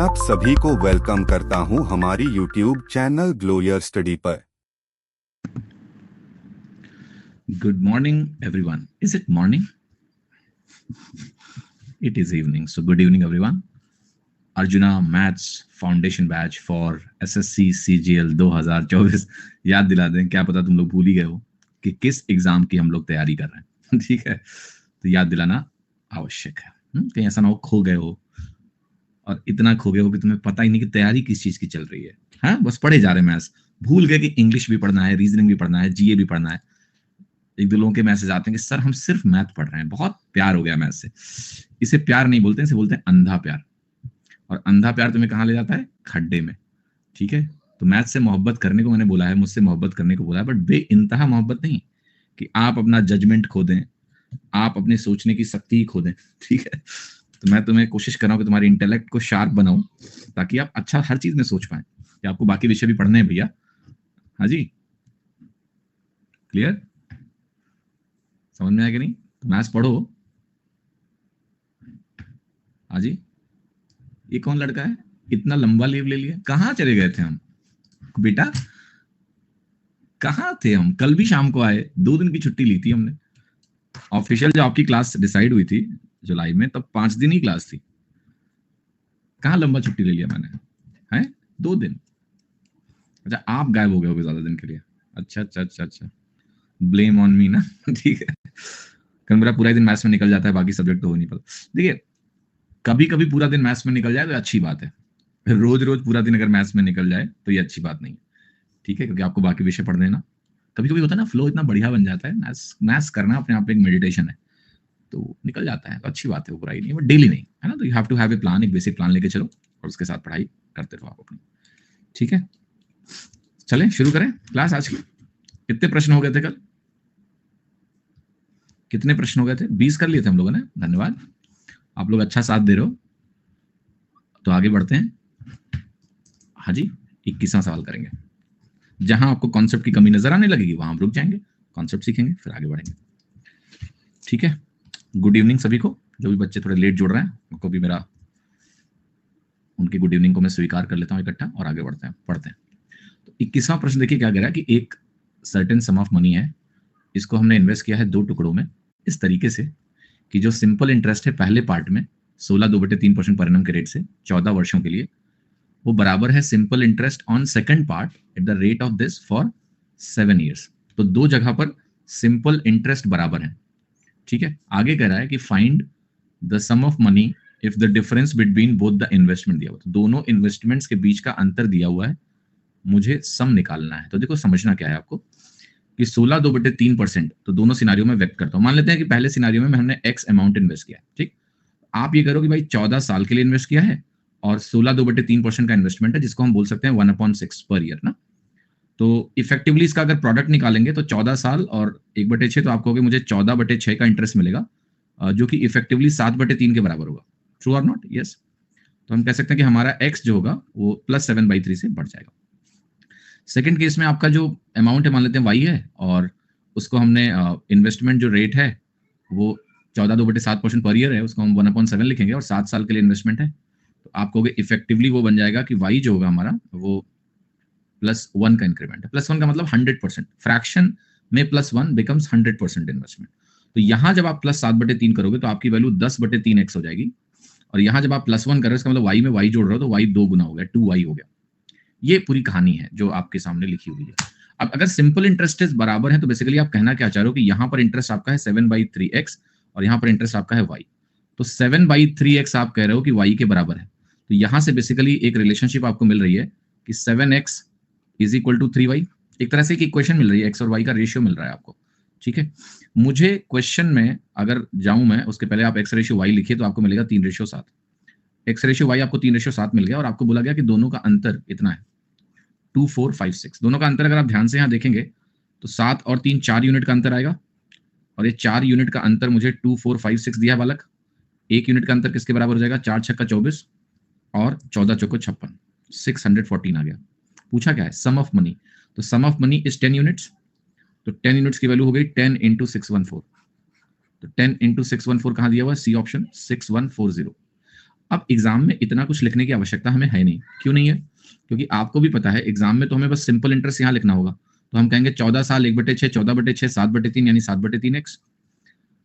आप सभी को वेलकम करता हूं हमारी YouTube चैनल ग्लोयर स्टडी पर। Good morning, everyone. Is it morning? It is evening. So, good evening, everyone. Arjuna Maths Foundation Batch for SSC CGL 2024 याद दिला दें, क्या पता तुम लोग भूल ही गए हो कि किस एग्जाम की हम लोग तैयारी कर रहे हैं। ठीक है, तो याद दिलाना आवश्यक है। कहीं ऐसा ना हो खो गए हो और इतना खो गए हो कि तुम्हें पता ही नहीं कि तैयारी किस चीज की चल रही है। हाँ, बस पढ़े जा रहे मैथ्स, भूल गए कि इंग्लिश भी पढ़ना है, रीजनिंग भी पढ़ना है, जीए भी पढ़ना है। एक दो लोगों के मैसेज आते हैं कि सर हम सिर्फ मैथ पढ़ रहे हैं, बहुत प्यार हो गया मैथ से। इसे प्यार नहीं बोलते, इसे बोलते हैं अंधा प्यार। और अंधा प्यार तुम्हें कहाँ ले जाता है? खड्डे में। ठीक है, तो मैथ से मोहब्बत करने को मैंने बोला है, मुझसे मोहब्बत करने को बोला है, बट बे इंतहा मोहब्बत नहीं कि आप अपना जजमेंट खो दें, आप अपने सोचने की शक्ति खो दें। ठीक है, तो मैं तुम्हें कोशिश कर रहा हूँ कि तुम्हारे इंटेलेक्ट को शार्प बनाऊं ताकि आप अच्छा हर चीज में सोच पाए कि आपको बाकी विषय भी पढ़ने हैं भैया। हाँ जी, क्लियर? समझ में आया कि नहीं? मैथ्स पढ़ो। हाँ जी, ये कौन लड़का है? इतना लंबा लीव ले लिया, कहाँ चले गए थे हम बेटा? कहाँ थे हम? कल भी शाम को आए, 2 दिन की छुट्टी ली थी हमने। ऑफिशियल जो आपकी क्लास डिसाइड हुई थी जुलाई में, तब 5 दिन ही क्लास थी। कहाँ लंबा छुट्टी ले लिया मैंने? है 2 दिन। अच्छा, आप गायब हो गए होगे ज्यादा दिन के लिए। अच्छा अच्छा अच्छा अच्छा, ब्लेम ऑन मी ना। ठीक है, कल मेरा पूरा दिन मैथ्स में निकल जाता है, बाकी सब्जेक्ट तो हो नहीं पाता। देखिए, कभी कभी पूरा दिन मैथ्स में निकल जाए तो अच्छी बात है, रोज रोज पूरा दिन अगर मैथ्स में निकल जाए तो ये अच्छी बात नहीं है। ठीक है, क्योंकि आपको बाकी विषय पढ़ने हैं ना। कभी कभी होता है ना, फ्लो इतना बढ़िया बन जाता है, मैथ्स मैथ्स करना अपने आप में एक मेडिटेशन है, तो निकल जाता है, तो अच्छी बात है, वो बुराई नहीं है, बट डेली नहीं है ना। तो you have to have a plan, एक बेसिक प्लान लेके चलो और उसके साथ पढ़ाई करते रहो आप अपनी। ठीक है, चलें शुरू करें क्लास आज की। कितने प्रश्न हो गए थे कल? कितने प्रश्न हो गए थे? 20 कर लिए थे हम लोगों ने। धन्यवाद, आप लोग अच्छा साथ दे रहे हो, तो आगे बढ़ते हैं। हाँ जी, 21वां सवाल करेंगे। जहां आपको कॉन्सेप्ट की कमी नजर आने लगेगी वहां हम रुक जाएंगे, कॉन्सेप्ट सीखेंगे, फिर आगे बढ़ेंगे। ठीक है, गुड इवनिंग सभी को। जो भी बच्चे थोड़े लेट जुड़ रहे हैं उनको भी मेरा, उनकी गुड इवनिंग को मैं स्वीकार कर लेता हूं इकट्ठा, और आगे बढ़ते हैं, पढ़ते हैं। तो 21वां प्रश्न देखिए क्या कह रहा है कि एक सर्टेन सम ऑफ मनी है, इसको हमने इन्वेस्ट किया है 2 टुकड़ों में, इस तरीके से कि जो सिंपल इंटरेस्ट है पहले पार्ट में 16.2/3% पर एनम के रेट से 14 वर्षों के लिए, वो बराबर है simple interest on second part eight the rate of this for 7 years. तो 2 जगह पर सिंपल इंटरेस्ट बराबर है। ठीक है, आगे कह रहा है कि find the sum of money if the difference between both the investment दिया हुआ, तो दोनों इन्वेस्टमेंट्स के बीच का अंतर दिया हुआ है, मुझे सम निकालना है। तो देखो समझना क्या है आपको कि 16/2/3%, तो दोनों सिनारियों में व्यक्त करता हूं। मान लेते हैं कि पहले सिनारियो में हमने एक्स अमाउंट इन्वेस्ट किया। ठीक, आप ये करो कि भाई 14 साल के लिए इन्वेस्ट किया है और 16/2/3% का इन्वेस्टमेंट है, जिसको हम बोल सकते हैं 1/6 पर ईयर ना। तो इफेक्टिवली इसका अगर प्रोडक्ट निकालेंगे तो 14 साल और 1/6, तो आप कहोगे मुझे 14/6 का इंटरेस्ट मिलेगा, जो कि इफेक्टिवली 7/3 के बराबर होगा। ट्रू और नॉट? यस। तो हम कह सकते हैं कि हमारा एक्स जो होगा वो +7/3 से बढ़ जाएगा। सेकेंड केस में आपका जो अमाउंट है मान लेते हैं वाई है, और उसको हमने इन्वेस्टमेंट जो रेट है वो 14/2/7% पर ईयर है, उसको हम 1/7 लिखेंगे, और 7 साल के लिए इन्वेस्टमेंट है। तो आप कहोगे इफेक्टिवली वो बन जाएगा कि वाई जो होगा हमारा वो +1 का इंक्रीमेंट है। +1 का मतलब 100%, फ्रैक्शन में +1 बिकम्स 100% इन्वेस्टमेंट। तो यहां जब आप +7/3 करोगे तो आपकी वैल्यू 10/3x हो जाएगी, और यहां जब आप +1 कर रहे हो इसका मतलब वाई में वाई जोड़ रहे हो तो वाई 2 गुना हो गया, 2y हो गया। ये पूरी कहानी है जो आपके सामने लिखी हुई है। अब अगर सिंपल इंटरेस्ट बराबर है तो बेसिकली आप कहना क्या चाह रहे हो कि यहां पर इंटरेस्ट आपका है 7/3x और यहां पर इंटरेस्ट आपका है y। तो 7/3x आप कह रहे हो कि y के बराबर है, तो यहां से बेसिकली एक रिलेशनशिप आपको मिल रही है कि 7x = 3y। एक तरह से एक इक्वेशन मिल रही है, x और y का रेशियो मिल रहा है आपको। ठीक है, मुझे क्वेश्चन में अगर जाऊं मैं, उसके पहले आप x/y लिखिए तो आपको मिलेगा 3:7। x/y आपको 3:7 मिल गया, और आपको बोला गया कि दोनों का अंतर इतना है 2456। दोनों का अंतर अगर आप ध्यान से यहां देखेंगे तो 7 और 3 4 यूनिट का अंतर आएगा, और ये 4 यूनिट का अंतर मुझे 2456 दिया है बालक। 1 यूनिट का अंतर किसके बराबर हो जाएगा? 4 छक्का 24 और 14 चौको 56, 614 आ गया। पूछा क्या है? सम ऑफ मनी। तो सम ऑफ मनी इज 10 यूनिट्स, तो 10 यूनिट्स की वैल्यू हो गई 10 × 614। तो 10 × 614 कहां दिया हुआ है? C option 6140। अब एग्जाम में इतना कुछ लिखने की आवश्यकता हमें है नहीं। क्यों नहीं है? क्योंकि आपको भी पता है एग्जाम में तो हमें बस सिंपल इंटरेस्ट यहाँ लिखना होगा। तो हम कहेंगे 14 साल 1/6, 14/6, 7/3 यानी 7/3x।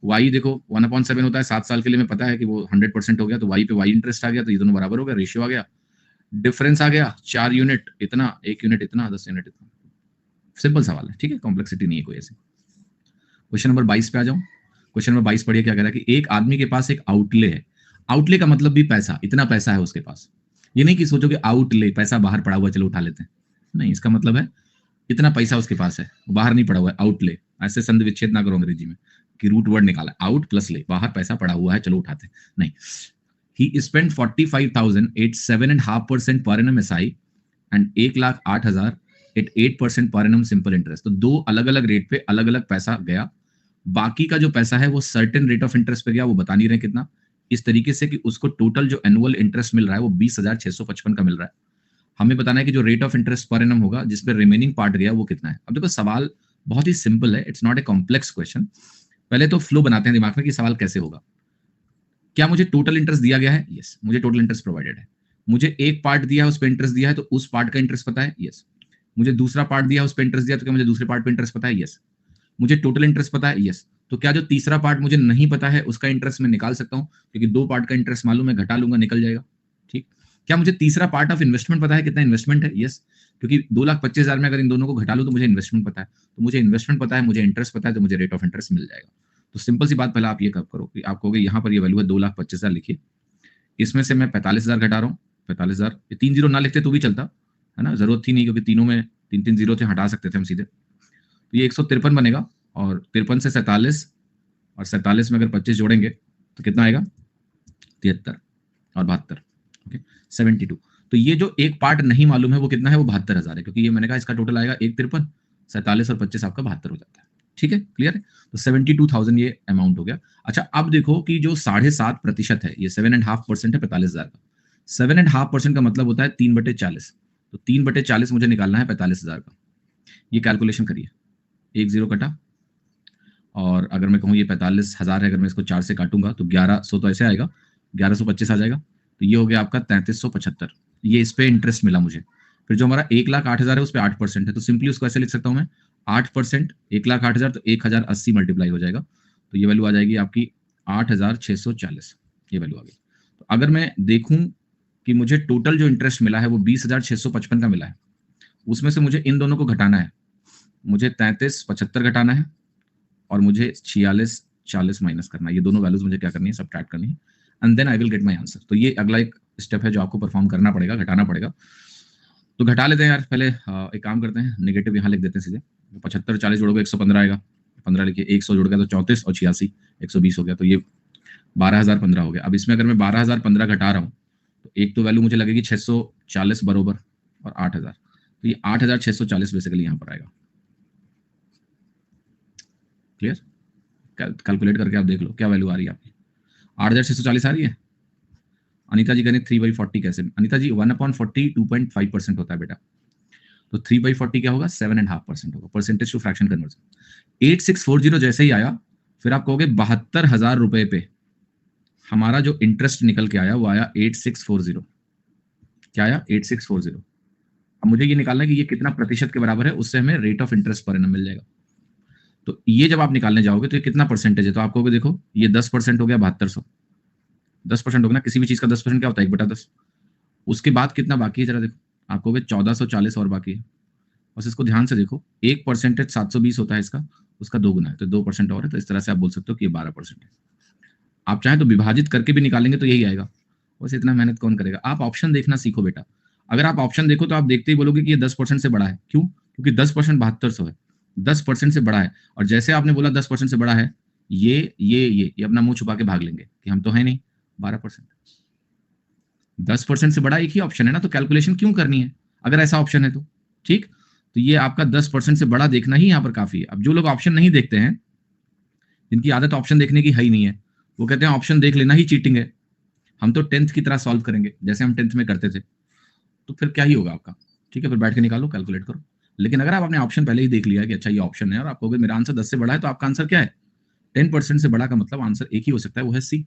y देखो 1/7 होता है 7 साल के लिए, हमें पता है कि वो 100% हो गया, तो y पे y इंटरेस्ट आ गया, तो ये दोनों बराबर हो गया, रेशियो आ गया, डिफरेंस आ गया 4 यूनिट इतना, 1 यूनिट इतना, 10 यूनिट इतना। सिंपल सवाल है, ठीक है, कॉम्प्लेक्सिटी नहीं है कोई ऐसी। क्वेश्चन नंबर 22 पे आ जाऊं। क्वेश्चन नंबर 22 पढ़िए, क्या कह रहा है कि एक आदमी के पास एक आउटले है। आउटले का मतलब भी पैसा, इतना पैसा है उसके पास। ये नहीं कि सोचो कि आउटले पैसा बाहर पड़ा हुआ चलो उठा लेते हैं, नहीं, इसका मतलब है इतना पैसा उसके पास है, बाहर नहीं पड़ा हुआ है, आउटले। ऐसे संधि विच्छेद ना करो अंग्रेजी में कि रूट वर्ड निकाला, आउट प्लस ले, बाहर पैसा पड़ा हुआ है चलो उठाते, नहीं। ही spend 45,000 eight 7.5% per annum SI and 1,08,000 eight 8% per annum simple interest. तो दो अलग अलग रेट पे अलग अलग पैसा गया। बाकी का जो पैसा है वो सर्टेन रेट ऑफ इंटरेस्ट पे गया, वो बता नहीं रहे कितना, इस तरीके से कि उसको टोटल जो एनुअल इंटरेस्ट मिल रहा है वो 20,655 का मिल रहा है। हमें बताना है कि जो रेट ऑफ इंटरेस्ट पर एनम होगा जिस पे रिमेनिंग पार्ट गया वो कितना है। अब देखो सवाल बहुत ही सिंपल है, it's not a complex question. पहले तो फ्लो बनाते हैं दिमाग में कि सवाल कैसे होगा। क्या मुझे टोटल इंटरेस्ट दिया गया है? यस, मुझे टोटल इंटरेस्ट प्रोवाइडेड है। मुझे एक पार्ट दिया है उस पर इंटरेस्ट दिया है, तो उस पार्ट का इंटरेस्ट पता है? यस। मुझे दूसरा पार्ट दिया है उस पर इंटरेस्ट दिया, तो क्या मुझे दूसरे पार्ट पे इंटरेस्ट पता है? यस। मुझे टोटल इंटरेस्ट पता है? यस। तो क्या जो तीसरा पार्ट मुझे नहीं पता है उसका इंटरेस्ट मैं निकाल सकता हूं, क्योंकि दो पार्ट का इंटरेस्ट मालूम है, घटा लूंगा निकल जाएगा, ठीक। क्या मुझे तीसरा पार्ट ऑफ इन्वेस्टमेंट पता है, कितना इन्वेस्टमेंट है? यस, क्योंकि 2,25,000 में अगर इन दोनों को घटा लूं तो मुझे इन्वेस्टमेंट पता है, तो मुझे इन्वेस्टमेंट पता है, मुझे इंटरेस्ट पता है, तो मुझे रेट ऑफ इंटरेस्ट मिल जाएगा। तो सिंपल सी बात, पहले आप ये कब करो कि आप कहोगे यहाँ पर ये वैल्यू है 2,25,000 लिखिए, इसमें से मैं 45,000 घटा रहा हूँ, 45,000, 3 जीरो ना लिखते तो भी चलता है ना, जरूरत थी नहीं, क्योंकि तीनों में 3-3 जीरो थे, हटा सकते थे हम सीधे। तो ये 153 बनेगा, और 53 से 47, और 47 में अगर 25 जोड़ेंगे तो कितना आएगा? 73 और 72, ओके, 72। तो ये जो एक पार्ट नहीं मालूम है वो कितना है? वो 72,000 है, क्योंकि ये मैंने कहा इसका टोटल आएगा 153, 47 और 25 आपका 72 हो जाता है, ठीक है, क्लियर है। तो 72,000 ये अमाउंट हो गया। अच्छा, अब देखो कि जो 7.5% है, ये 7.5% है 45,000 का। 7.5% का मतलब होता है 3/40, तो 3/40 मुझे निकालना है 45,000 का। ये कैलकुलेशन करिए, 1 जीरो कटा, और अगर मैं कहूँ ये 45,000 है, अगर मैं इसको 4 से काटूंगा तो 1100 तो ऐसे आएगा, 1125 आ जाएगा, तो ये हो गया आपका 3375। ये इस पे इंटरेस्ट मिला मुझे। फिर जो हमारा 1,08,000 है उस पर 8% है, तो सिंपली उसको ऐसे लिख सकता हूँ मैं, 8%, 1,08,000 तो 1,080 मल्टीप्लाई हो जाएगा, तो ये वैल्यू आ जाएगी आपकी 8,640, ये वैल्यू आ गई। तो अगर मैं देखूं कि मुझे टोटल जो इंटरेस्ट मिला है वो 20,655 का मिला है, उसमें से मुझे इन दोनों को घटाना है, मुझे 3375 घटाना है, और मुझे 4640 माइनस करना है। ये दोनों वैल्यूज मुझे क्या करनी है? सब्ट्रैक्ट करनी है, and then I will get my answer. तो ये अगला एक स्टेप है जो आपको परफॉर्म करना पड़ेगा, घटाना पड़ेगा। तो घटा लेते हैं यार पहले, एक काम करते हैं, नेगेटिव यहाँ लिख देते हैं सीधे। 75 40 जोड़ोगे 115 आएगा, 15 लिखिए, 100 जुड़ गया तो 34 और 86 120 हो गया, तो ये 12,015 हो गया। अब इसमें अगर मैं 12,015 घटा रहा हूँ तो एक तो वैल्यू मुझे लगेगी 640 बरोबर, और 8,000, तो ये 8,640 बेसिकली यहाँ पर आएगा। क्लियर? कैलकुलेट करके आप देख लो क्या वैल्यू आ रही है आपकी। 8,640 आ रही है। अनिता जी कहने 3/40 कैसे? अनिता जी 1/40 2.5% होता है बेटा, तो 3/40 क्या होगा? 7.5% होगा, परसेंटेज टू फ्रैक्शन कन्वर्जन। 8640 जैसे ही आया, फिर आप कहोगे 72,000 रुपए पे हमारा जो इंटरेस्ट निकल के आया वो आया 8640। क्या आया? 8640। अब मुझे ये निकालना है कि ये कितना प्रतिशत के बराबर है, उससे हमें रेट ऑफ इंटरेस्ट पर एनम मिल जाएगा। तो ये जब आप निकालने जाओगे तो ये कितना परसेंटेज है, तो आप कहोगे देखो ये 10% हो गया, 7200, 10% हो गया ना, किसी भी चीज का 10% क्या होता है? 1/10। उसके बाद कितना बाकी है जरा देखो, आप कहोगे 1440 और बाकी है। बस इसको ध्यान से देखो, 1% 720 होता है इसका, उसका 2 गुना है, तो 2% और है, तो इस तरह से आप बोल सकते हो कि ये 12% है। आप चाहें तो विभाजित करके भी निकालेंगे तो यही आएगा, बस इतना मेहनत कौन करेगा। आप ऑप्शन देखना सीखो बेटा। अगर आप ऑप्शन देखो तो आप देखते ही बोलोगे कि ये 10% से बड़ा है। क्यों? क्योंकि 10% 7200 है, 10% से बड़ा है, और जैसे आपने बोला 10% से बड़ा है, ये अपना मुंह छुपा के भाग लेंगे कि हम तो है नहीं 12%। 10% से बड़ा एक ही ऑप्शन है ना, तो कैलकुलेशन क्यों करनी है अगर ऐसा ऑप्शन है तो, ठीक। तो ये आपका 10% से बड़ा देखना ही यहाँ पर काफी है। अब जो लोग ऑप्शन नहीं देखते हैं, जिनकी आदत ऑप्शन देखने की है ही नहीं है, वो कहते हैं ऑप्शन देख लेना ही चीटिंग है, हम तो 10th की तरह सॉल्व करेंगे जैसे हम 10th में करते थे। तो फिर क्या ही होगा आपका, ठीक है, फिर बैठ के निकालो, कैलकुलेट करो। लेकिन अगर आप अपने ऑप्शन पहले ही देख लिया कि अच्छा ये ऑप्शन है, और आप कहोगे मेरा आंसर 10 से बड़ा है, तो आपका आंसर क्या है? 10% से बड़ा का मतलब आंसर एक ही हो सकता है, वो है सी।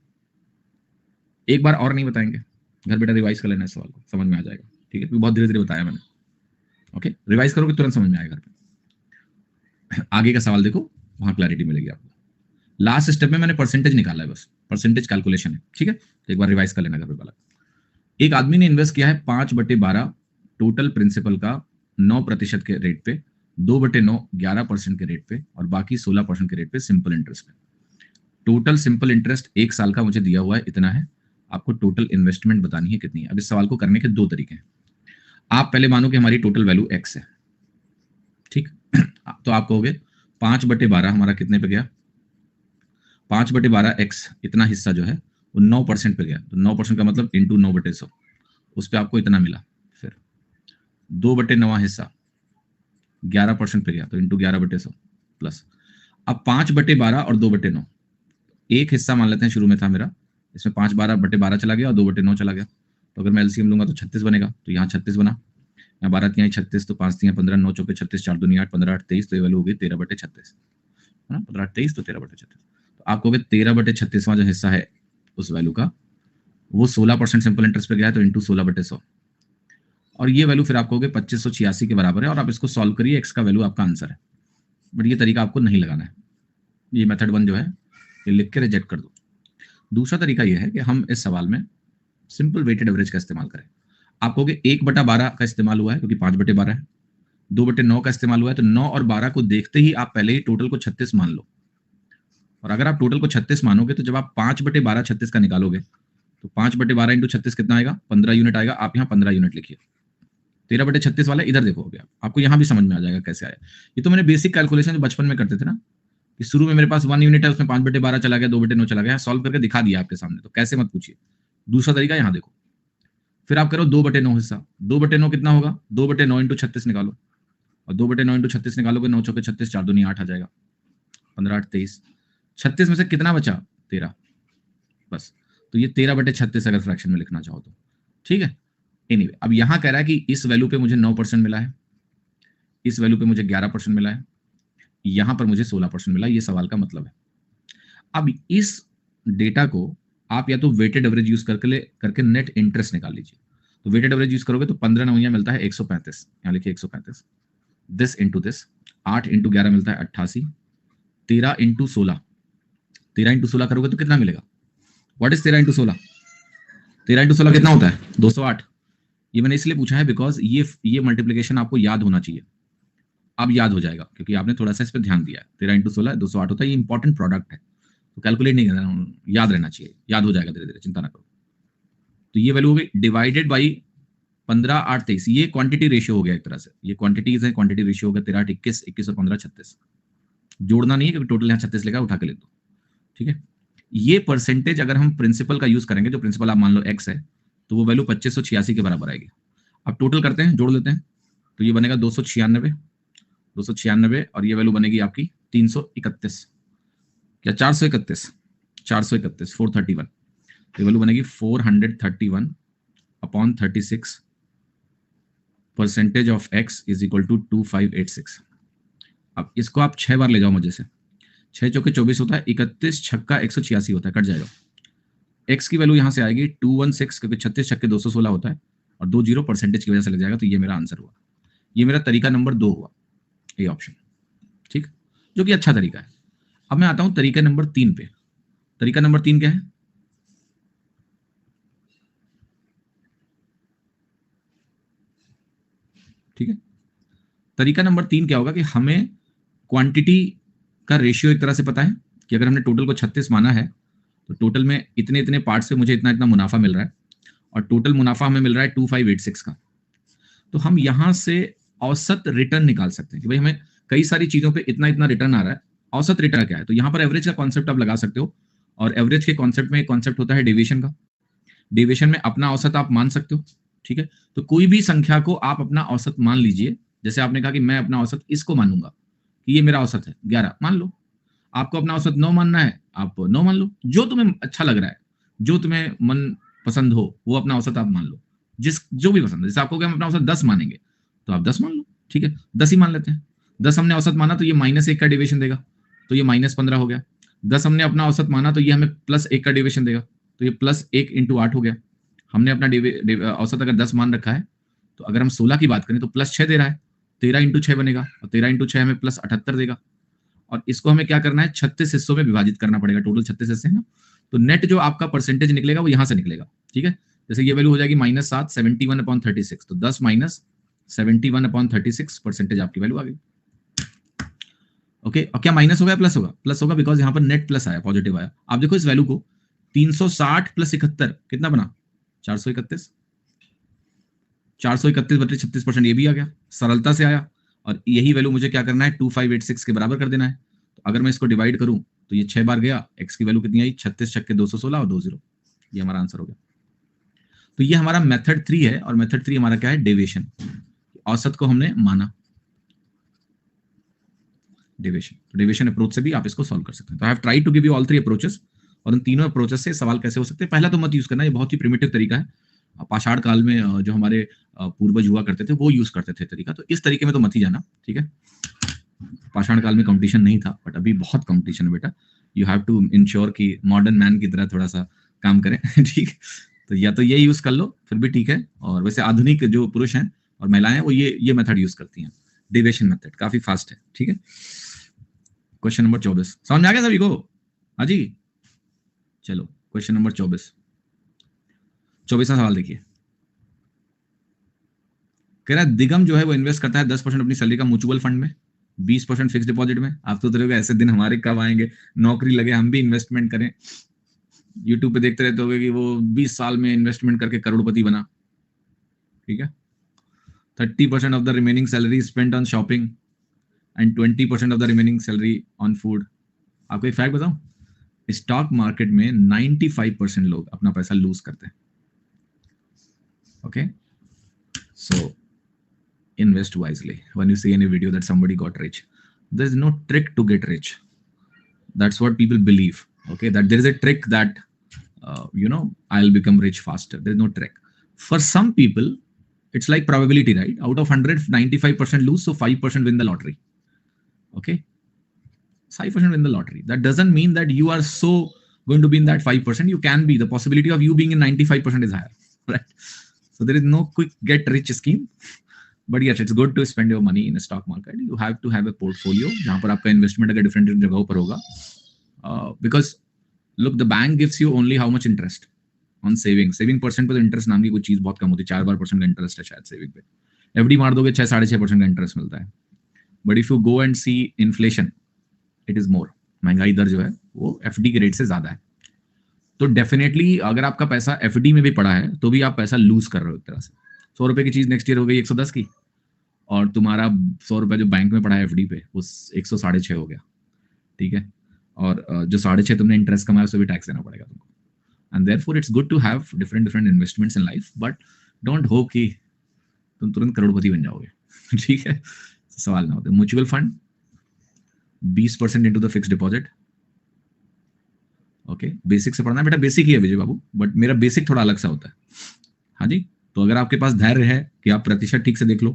एक बार और नहीं बताएंगे, घर बेटा रिवाइज कर लेना इस सवाल को, समझ में आ जाएगा, ठीक है, क्योंकि बहुत धीरे धीरे बताया मैंने। ओके, रिवाइज करोगे तुरंत समझ में आएगा घर पे। आगे का सवाल देखो, वहां क्लैरिटी मिलेगी आपको। लास्ट स्टेप में मैंने परसेंटेज निकाला है, बस परसेंटेज कैलकुलेशन है, ठीक है, तो एक बार रिवाइज कर लेना घर पे वाला। एक आदमी ने इन्वेस्ट किया है 5/12 टोटल प्रिंसिपल का 9% के रेट पे, 2/9 11% के रेट पे, और बाकी 16% के रेट पे सिंपल इंटरेस्ट पे। टोटल सिंपल इंटरेस्ट 1 साल का मुझे दिया हुआ है, इतना है। आपको टोटल इन्वेस्टमेंट बतानी है कितनी है। अब इस सवाल को करने के 2 तरीके हैं। आप पहले मानो कि हमारी टोटल वैल्यू x है, ठीक, तो आप कहोगे 5/12 हमारा कितने पे गया, 5/12 x, इतना हिस्सा जो है वो 9% पे गया, तो 9% का मतलब इंटू 9/100, उस पर आपको इतना मिला। फिर 2/9 हिस्सा 11% पे गया, तो इंटू 11/100 प्लस। अब 5/12 और 2/9, एक हिस्सा मान लेते हैं शुरू में था मेरा, इसमें 5/12 चला गया और 2/9 चला गया, तो अगर मैं एलसीएम लूंगा तो 36 बनेगा, तो यहाँ 36 बना, यहाँ 12 तिहाई 36, तो 5 तिहाई 15, 9 चौके 36, 4 दूनी 8, 15 8 23, तो ये वैल्यू हो गई 13/36, है ना, 15 8 23 तो 13/36। तो आप कहोगे 13/36वां जो हिस्सा है उस वैल्यू का, वो 16% सिंपल इंटरेस्ट पे गया है, तो इंटू 16/100, और ये वैल्यू फिर आप कहोगे 2586 के बराबर है, और आप इसको सॉल्व करिए, एक्स का वैल्यू आपका आंसर है। बट ये तरीका आपको नहीं लगाना है, ये मेथड 1 जो है ये लिख के रिजेक्ट कर दो। दूसरा तरीका ये है कि हम इस सवाल में सिंपल वेटेड एवरेज का इस्तेमाल करें। आप कहोगे 1/12 का इस्तेमाल हुआ है क्योंकि 5/12 है, 2/9 का इस्तेमाल हुआ है, तो 9 और 12 को देखते ही आप पहले ही टोटल को 36 मान लो, और अगर आप टोटल को 36 मानोगे तो जब आप 5/12 36 का निकालोगे तो 5/12 इंटू 36 कितना आएगा, 15 यूनिट आएगा। आप यहाँ 15 यूनिट लिखिए। 13/36 वाला इधर देखो, अभी आपको यहाँ भी समझ में आ जाएगा कैसे आया। ये तो मैंने बेसिक कैलकुलेशन जो बचपन में करते थे ना, कि शुरू में मेरे पास 1 यूनिट है, उसमें 5/12 चला गया, 2/9 चला गया, सॉल्व करके दिखा दिया आपके सामने, तो कैसे मत पूछिए। दूसरा तरीका यहाँ देखो, फिर आप करो 2/9 हिस्सा, 2/9 कितना होगा, 2/9 इंटू 36 निकालो, और 2/9 इंटू 36 निकालोगे, 9 चौके 36, 4 दूनी 8 आ जाएगा, 15 8 23, 36 में से कितना बचा, 13, बस। तो ये 13/36 अगर फ्रैक्शन में लिखना चाहो तो, ठीक है। एनीवे, अब यहां कह रहा है कि इस वैल्यू पे मुझे 9% मिला है, इस वैल्यू पे मुझे 11% मिला है, यहां पर मुझे 16% मिला, ये सवाल का मतलब है। अब इस डेटा को आप या तो वेटेड एवरेज यूज करके नेट इंटरेस्ट निकाल लीजिए। तो वेटेड एवरेज यूज करोगे तो 15 नवैया मिलता है 135, यहाँ लिखिए 135, दिस इंटू दिस, 8 इंटू 11 मिलता है 88, 13 इंटू 16, 13 इंटू 16 करोगे तो कितना मिलेगा, व्हाट इज 13 इंटू 16, 13 इंटू 16 कितना होता है, 208। ये मैंने इसलिए पूछा है बिकॉज ये मल्टीप्लीकेशन आपको याद होना चाहिए। अब याद हो जाएगा क्योंकि आपने थोड़ा सा इस पर ध्यान दिया है। 13 इंटू 16 208 होता है, ये इंपॉर्टेंट प्रोडक्ट है, तो कैलकुलेट नहीं करना, याद रहना चाहिए, याद हो जाएगा धीरे धीरे, चिंता ना करो। तो ये वैल्यू हो गई डिवाइडेड बाई 15 8 23, ये क्वांटिटी रेशियो हो गया एक तरह से, ये क्वांटिटीज है, क्वांटिटी रेशियो हो गया 13 8 21, 21 और 15 36, जोड़ना नहीं है क्योंकि टोटल यहाँ 36 लिखा, उठा के लिख दो, ठीक है। ये परसेंटेज अगर हम प्रिंसिपल का यूज करेंगे, जो प्रिंसिपल आप मान लो x है, तो वो वैल्यू 2586 के बराबर आएगी। अब टोटल करते हैं, जोड़ लेते हैं, तो ये बनेगा 296 और ये वैल्यू बनेगी आपकी 331, क्या 431, 431 ये वैल्यू बनेगी 431 upon 36 percentage of x is equal to 2586। अब इसको आप 6 बार ले जाओ मुझे से, 6 चौके 24 होता है, 31 छक्का 186 होता है, कट जाएगा। x की वैल्यू यहां से आएगी 216 क्योंकि 36 छक्के 216 होता है, और 2 जीरो परसेंटेज की वजह से लग जाएगा, तो ये मेरा आंसर हुआ। ये मेरा तरीका नंबर 2 हुआ, ये ऑप्शन, ठीक, जो कि अच्छा तरीका है। अब मैं आता हूं तरीका नंबर 3 पे। तरीका नंबर 3 क्या है, ठीक है। तरीका नंबर 3 क्या होगा कि हमें क्वांटिटी का रेशियो एक तरह से पता है कि अगर हमने टोटल को 36 माना है तो टोटल में इतने इतने पार्ट से मुझे इतना इतना मुनाफा मिल रहा है, और टोटल मुनाफा हमें मिल रहा है 2586 का। तो हम यहां से औसत रिटर्न निकाल सकते हैं कि भाई हमें कई सारी चीजों पे इतना इतना रिटर्न आ रहा है, औसत रिटर्न क्या है। तो यहां पर एवरेज का कॉन्सेप्ट आप लगा सकते हो, और एवरेज के कॉन्सेप्ट में एक कॉन्सेप्ट होता है डेविएशन का। डेविएशन में अपना औसत आप मान सकते हो, ठीक है। तो कोई भी संख्या को आप अपना औसत मान लीजिए, जैसे आपने कहा कि मैं अपना औसत इसको मानूंगा कि ये मेरा औसत है 11, मान लो। आपको अपना औसत 9 मानना है, आप 9 मान लो, जो तुम्हें अच्छा लग रहा है, जो तुम्हें मन पसंद हो वो अपना औसत आप मान लो, जो भी पसंद है। जैसे आपको हम अपना औसत 10 मानेंगे तो आप 10 मान लो, ठीक है, 10 ही मान लेते हैं। 10 हमने औसत माना तो ये -1 का डेविएशन देगा, तो ये -15 हो गया। 10 हमने अपना औसत माना तो ये हमें +1 का डेविएशन देगा, तो ये +1 × 8 हो गया। हमने अपना औसत अगर 10 मान रखा है, तो अगर हम 16 की बात करें तो +6 दे रहा है, 13 × 6 बनेगा और 13 × 6 हमें +78 देगा। और इसको हमें क्या करना है, 36 हिस्सों में विभाजित करना पड़ेगा। टोटल 36 हिस्से हैं ना, तो नेट जो आपका परसेंटेज निकलेगा वो यहां से निकलेगा। ठीक है, जैसे ये वैल्यू हो जाएगी -7 71/36, तो 10 - 71/36 परसेंटेज आपकी वैल्यू आ गई। ओके, और क्या माइनस होगा प्लस होगा? प्लस होगा, बिकॉज यहाँ पर नेट प्लस आया, पॉजिटिव आया। आप देखो इस वैल्यू को, 360 + 71 कितना बना? 431। 431/36% ये भी आ गया, सरलता से आया। और यही वैल्यू मुझे क्या करना है, 2586 के बराबर कर देना है। तो अगर मैं इसको डिवाइड करूं तो ये 6 बार गया, x की वैल्यू कितनी आई? 36 × 216 और 2 0। ये हमारा आंसर हो गया। तो ये हमारा मेथड 3 है, और मेथड 3 हमारा क्या है? डेविएशन। औसत को हमने माना, डेविएशन। तो डेविएशन अप्रोच से भी आप इसको सॉल्व कर सकते हैं। तो I have tried to give you all 3 approaches, और इन तीनों अप्रोचेस से सवाल कैसे हो सकते हैं। पहला तो मत यूज करना, ये बहुत ही प्रिमिटिव तरीका है। पाषाण काल में जो हमारे पूर्वज हुआ करते थे वो यूज करते थे तरीका, तो इस तरीके में तो मत ही जाना। ठीक है, पाषाण काल में कंपटीशन नहीं था, बट अभी बहुत कंपटीशन है बेटा। यू हैव टू इंश्योर कि मॉडर्न मैन की तरह थोड़ा सा काम करें। ठीक, तो या तो ये यूज कर लो, फिर भी ठीक है। और वैसे आधुनिक जो पुरुष हैं और महिलाएं हैं वो ये मेथड यूज करती हैं, डेविएशन मेथड, काफी फास्ट है। ठीक है, क्वेश्चन नंबर 24 समझ में आ गया सभी को? हाँ जी, चलो क्वेश्चन नंबर 24वां सवाल देखिए। कह रहा है दिगम जो है वो इन्वेस्ट करता है 10% अपनी सैलरी का म्यूचुअल फंड में, 20% फिक्स डिपॉजिट में। आप तो रहोगे ऐसे दिन हमारे कब आएंगे, नौकरी लगे हम भी इन्वेस्टमेंट करें। यूट्यूब पे देखते रहते होगे कि वो 20 साल में इन्वेस्टमेंट करके करोड़पति बना। ठीक है, 30% of the remaining salary spent on shopping and 20% of the remaining salary on food. आपको एक फैक्ट बताऊं, स्टॉक मार्केट में 95% लोग अपना पैसा लूज करते हैं। Okay, so invest wisely. When you see any video that somebody got rich, there is no trick to get rich. That's what people believe. Okay, that there is a trick that I'll become rich faster. There is no trick. For some people, it's like probability, right? Out of 100, 95% lose, so 5% win the lottery. Okay, 5% win the lottery. That doesn't mean that you are so going to be in that 5%. You can be. The possibility of you being in 95% is higher, right? So there is no quick get rich scheme. But yes it's good to spend your money in stock market. You have to have a portfolio जहां पर आपका investment अगर different जगहों पर होगा, because look the bank gives you only how much interest on saving percent पे तो interest नाम की कोई चीज बहुत कम होती है, 4% का इंटरेस्ट है शायद सेविंग पे। एफडी मार दोगे 6-6.5% का इंटरेस्ट मिलता है। But if you go and see inflation, it is more, महंगाई दर जो है वो एफडी के रेट से ज्यादा है। तो डेफिनेटली अगर आपका पैसा एफडी में भी पड़ा है तो भी आप पैसा लूज कर रहे हो एक तरह से। 100 रुपए की चीज नेक्स्ट ईयर हो गई 110 की, और तुम्हारा 100 रुपए जो बैंक में पड़ा है एफडी पे वो 106.5 हो गया। ठीक है, और जो 6.5 तुमने इंटरेस्ट कमाया उससे भी टैक्स देना पड़ेगा तुमको। And therefore it's good to have different investments in life, but don't hope कि तुम तुरंत करोड़पति बन जाओगे। ठीक है, सवाल ना होते। Mutual fund 20% into the fixed deposit. Okay, basic से पढ़ना है बेटा, बेसिक ही है विजय बाबू, बट मेरा बेसिक थोड़ा अलग सा होता है। हाँ जी, तो अगर आपके पास धैर्य है कि आप प्रतिशत ठीक से देख लो,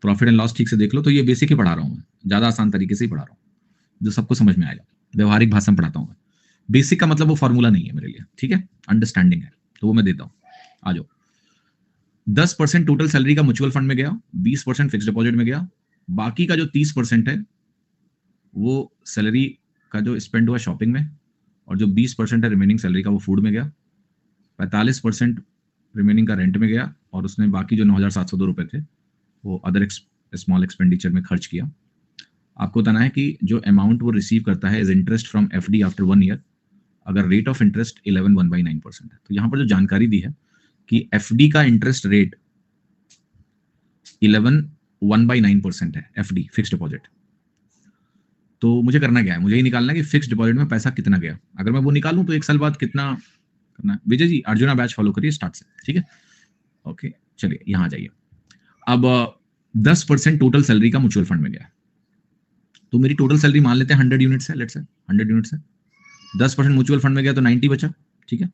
प्रॉफिट एंड लॉस ठीक से देख लो, तो ये बेसिक ही पढ़ा रहा हूँ मैं, ज्यादा आसान तरीके से ही पढ़ा रहा हूँ जो सबको समझ में आएगा। व्यवहारिक भाषा में पढ़ाता हूँ मैं। बेसिक का मतलब वो फॉर्मूला नहीं है मेरे लिए, ठीक है, अंडरस्टैंडिंग है, तो वो मैं देता हूँ। आ जाओ, 10% टोटल सैलरी का म्यूचुअल फंड में गया, 20% फिक्स डिपॉजिट में गया, बाकी का जो 30% है वो सैलरी का जो स्पेंड हुआ शॉपिंग में, और जो 20% है रिमेनिंग सैलरी का वो फूड में गया, 45% रिमेनिंग का रेंट में गया, और उसने बाकी जो 9,702 रुपए थे वो अदर स्मॉल एक्सपेंडिचर में खर्च किया। आपको बताना है कि जो अमाउंट वो रिसीव करता है is interest from FD after 1 year, अगर रेट ऑफ इंटरेस्ट 11.1/9% है। तो यहाँ पर जो जानकारी दी है कि एफडी का इंटरेस्ट रेट 11.1/9% है, एफडी फिक्स डिपॉजिट। तो मुझे करना क्या है, मुझे ही निकालना है कि फिक्स डिपॉजिट में पैसा कितना गया। अगर मैं वो निकालूं तो 1 साल बाद कितना करना है। विजय जी अर्जुना बैच फॉलो करिए स्टार्ट से, ठीक है। ओके, चलिए यहाँ जाइए। अब 10% टोटल सैलरी का म्यूचुअल फंड में गया, तो मेरी टोटल सैलरी मान लेते हैं 100 यूनिट्स है, लेट्स से 100 यूनिट्स है, 10% म्यूचुअल फंड में गया तो 90 बचा, ठीक है।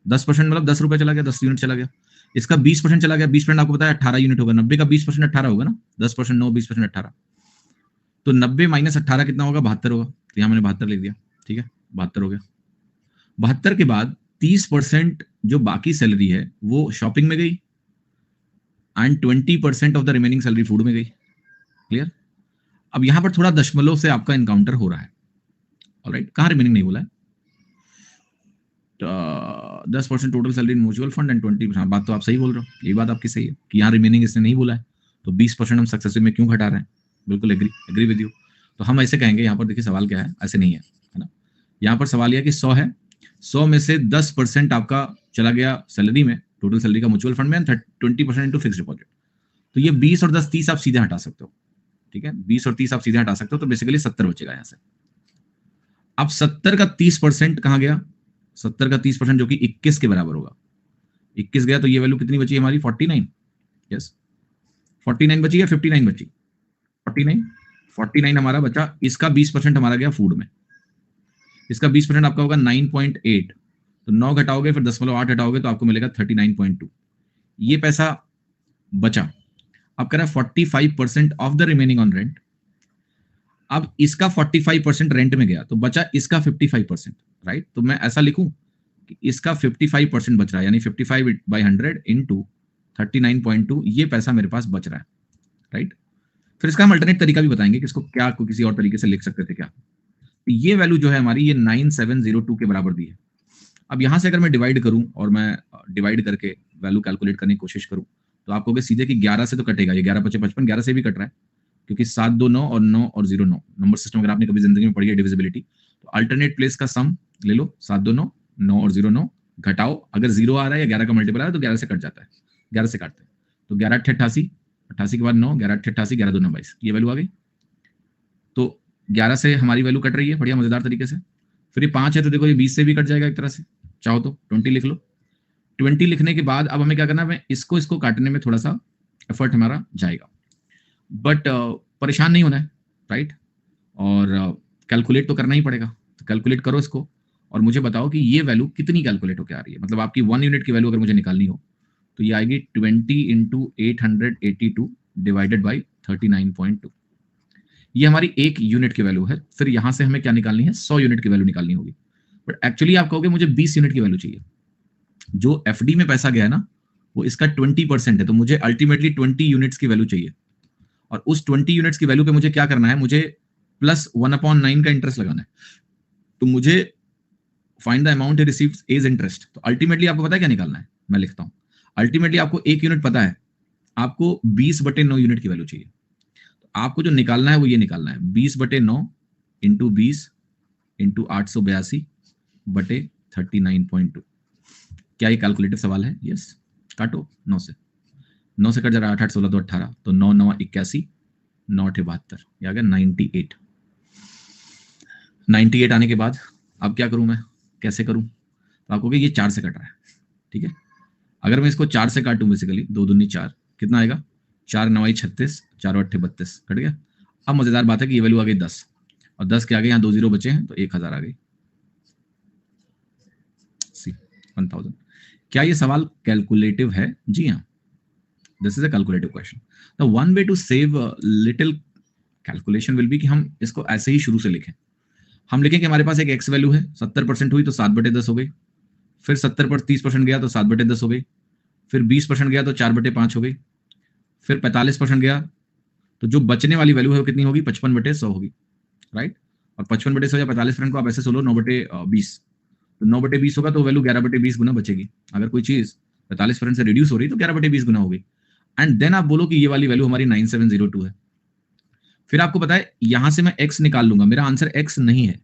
10% मतलब 10 रुपए चला गया, 10 यूनिट चला गया। इसका 20% चला गया, 20% आपको पता है 18 यूनिट होगा, 90 का 20% 18 होगा ना, 10% 9, 20% 18, तो 90 - 18 कितना होगा, 72 होगा। तो यहाँ मैंने 72 लिख दिया, ठीक है, 72 हो गया। 72 के बाद 30% जो बाकी सैलरी है वो शॉपिंग में गई and 20% of the remaining salary food में गई। क्लियर? अब यहां पर थोड़ा दशमलव से आपका इनकाउंटर हो रहा है। ऑलराइट, कहां रिमेनिंग नहीं बोला है? 10% total salary in mutual fund and 20%। हाँ, बात तो आप सही बोल रहे हो, ये बात आपकी सही है कि यहाँ रिमेनिंग इसने नहीं बोला है, तो 20% हम सक्सेसिव में क्यों घटा रहे हैं? बिल्कुल एग्री विद यू। तो हम ऐसे कहेंगे, यहाँ पर देखिए सवाल क्या है, ऐसे नहीं है, है ना। यहाँ पर सवाल यह कि 100 है, 100 में से 10% आपका चला गया सैलरी में, टोटल सैलरी का म्यूचुअल फंड में, 20% इंटू फिक्स डिपॉजिट। तो ये 20 और 10 30 आप सीधे हटा सकते हो। ठीक है, 20 और 30 आप सीधे हटा सकते हो, तो बेसिकली 70 बचेगा यहाँ से। अब 70 का 30% कहां गया? 70 का 30% जो कि 21 के बराबर होगा। 21 गया तो ये वैल्यू कितनी बची हमारी? 49। यस, 49 बची या 59 बची? 49। 49 हमारा बचा, इसका 20% हमारा गया फूड में, इसका 20% आपका होगा 9.8, तो 9 घटाओगे फिर 10.8 हटाओगे तो आपको मिलेगा 39.2। ये पैसा बचा। अब कह रहा है 45% of the remaining on rent. अब इसका 45% रेंट में गया तो बचा इसका 55%, राइट। तो मैं ऐसा लिखूं कि इसका 55% बच रहा है, यानी 55/100 इंटू 39.2, ये पैसा मेरे पास बच रहा है, राइट। फिर इसका हम अल्टरनेट तरीका भी बताएंगे कि इसको क्या को किसी और तरीके से लिख सकते थे क्या। तो ये वैल्यू जो है हमारी, ये 9702 के बराबर दी है। अब यहां से अगर मैं डिवाइड करूं और मैं डिवाइड करके वैल्यू कैलकुलेट करने की कोशिश करूं तो आप कहोगे सीधे कि 11 से तो कटेगा, ये 11 5 55, 11 से भी कट रहा है क्योंकि 7 2 9 और 9 और 0 9 नंबर सिस्टम अगर आपने कभी जिंदगी में पढ़ी है डिविजिबिलिटी, तो अल्टरनेट प्लेस का सम ले लो, 7 2 9 9 और 0 9 घटाओ, अगर 0 आ रहा है या 11 का मल्टीपल आ रहा है तो 11 से कट जाता है, 11 से काटते हैं, तो 11 8 88, 88 के बाद 9, 11 8 88, 11 2 9 22, ये वैल्यू आ गई। तो 11 से हमारी वैल्यू कट रही है बढ़िया मजेदार तरीके से। फिर ये 5 है तो देखो ये 20 से भी कट जाएगा एक तरह से, चाहो तो 20 लिख लो। 20 लिखने के बाद अब हमें क्या करना है, इसको काटने में थोड़ा सा एफर्ट हमारा जाएगा, बट परेशान नहीं होना है, राइट। और कैलकुलेट तो करना ही पड़ेगा, तो कैलकुलेट करो इसको और मुझे बताओ कि ये वैल्यू कितनी कैलकुलेट होकर आ रही है। मतलब आपकी 1 यूनिट की वैल्यू अगर मुझे निकालनी हो तो ये आएगी 20 इंटू 882 डिवाइडेड बाई 39.2। ये हमारी 1 यूनिट की वैल्यू है। फिर यहां से हमें क्या निकालनी है? 100 यूनिट की वैल्यू निकालनी होगी, बट एक्चुअली आप कहोगे मुझे 20 यूनिट की वैल्यू चाहिए। जो एफडी में पैसा गया है ना, वो इसका 20% है, तो मुझे अल्टीमेटली 20 यूनिट्स की वैल्यू चाहिए। और उस 20 यूनिट्स की वैल्यू पे मुझे क्या करना है? मुझे प्लस 1/9 का इंटरेस्ट लगाना है। तो मुझे find the amount received as interest. तो अल्टीमेटली आपको पता है क्या निकालना है? मैं लिखता हूं। अल्टीमेटली आपको 1 यूनिट पता है, आपको 20/9 यूनिट की वैल्यू चाहिए। तो आपको जो निकालना है वो ये निकालना है, 20/9 इंटू 20 इंटू 882/39.2। क्या ये कैलकुलेटिव सवाल है? यस। काटो 9 से, 9 से कट जा रहा है, 8 8 16 2 18, तो 9 9 81, 9 8 72, ये आ गया 98। 98 आने के बाद अब क्या करूं मैं, कैसे करूं? तो आपको ये 4 से कट रहा है, ठीक है। अगर मैं इसको 4 से काटूं, बेसिकली 2 दूनी 4, कितना आएगा? 4 9 36, 4 8 32, कट गया। अब मजेदार बात है कि ये वैल्यू आ गई 10, और 10 के आगे यहाँ 2 जीरो बचे हैं तो 1000 आ गई, 1000। क्या ये सवाल कैलकुलेटिव है? जी हाँ, this is a calculative question. The one way to save little calculation will be कि हम इसको ऐसे ही शुरू से लिखें। हम लिखें कि हमारे पास एक एक्स वैल्यू है, 70% हुई तो 7/10 हो गई, फिर 70 पर 30% गया तो 7/10 हो गई, फिर 20% गया तो 4/5 हो गई, फिर 45% गया तो जो बचने वाली वैल्यू है वो कितनी होगी? 55/100 होगी, राइट। और 55/100 या 45% को आप ऐसे सोलो 9/20, तो 9/20 होगा तो वैल्यू 11/20 गुना बचेगी। अगर कोई चीज 45% से रिड्यूस हो रही तो 11/20 गुना होगी। एंड देन आप बोलो कि ये वाली वैल्यू हमारी 9702 है। फिर आपको पता है यहां से मैं x निकाल लूंगा, मेरा आंसर x नहीं है,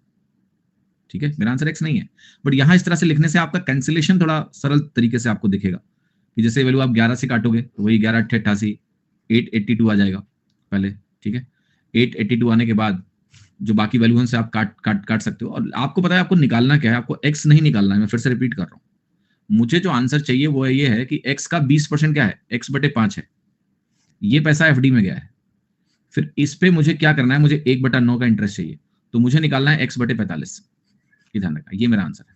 ठीक है, मेरा आंसर x नहीं है। बट यहां इस तरह से लिखने से आपका कैंसिलेशन थोड़ा सरल तरीके से आपको दिखेगा कि जैसे वैल्यू आप 11 से काटोगे तो वही 11 8 88, 882 आ जाएगा पहले, ठीक है। 882 आने के बाद जो बाकी वैल्यू है उनसे आप काट सकते हो। और आपको पता है आपको निकालना क्या है, आपको x नहीं निकालना है। मैं फिर से रिपीट कर रहा हूं, मुझे जो आंसर चाहिए वो ये है कि x का 20% क्या है? x/5 है, ये पैसा एफडी में गया है। फिर इस पे मुझे क्या करना है? मुझे 1/9 का इंटरेस्ट चाहिए, तो मुझे निकालना है x/45। ये ध्यान रखना, ये मेरा आंसर है।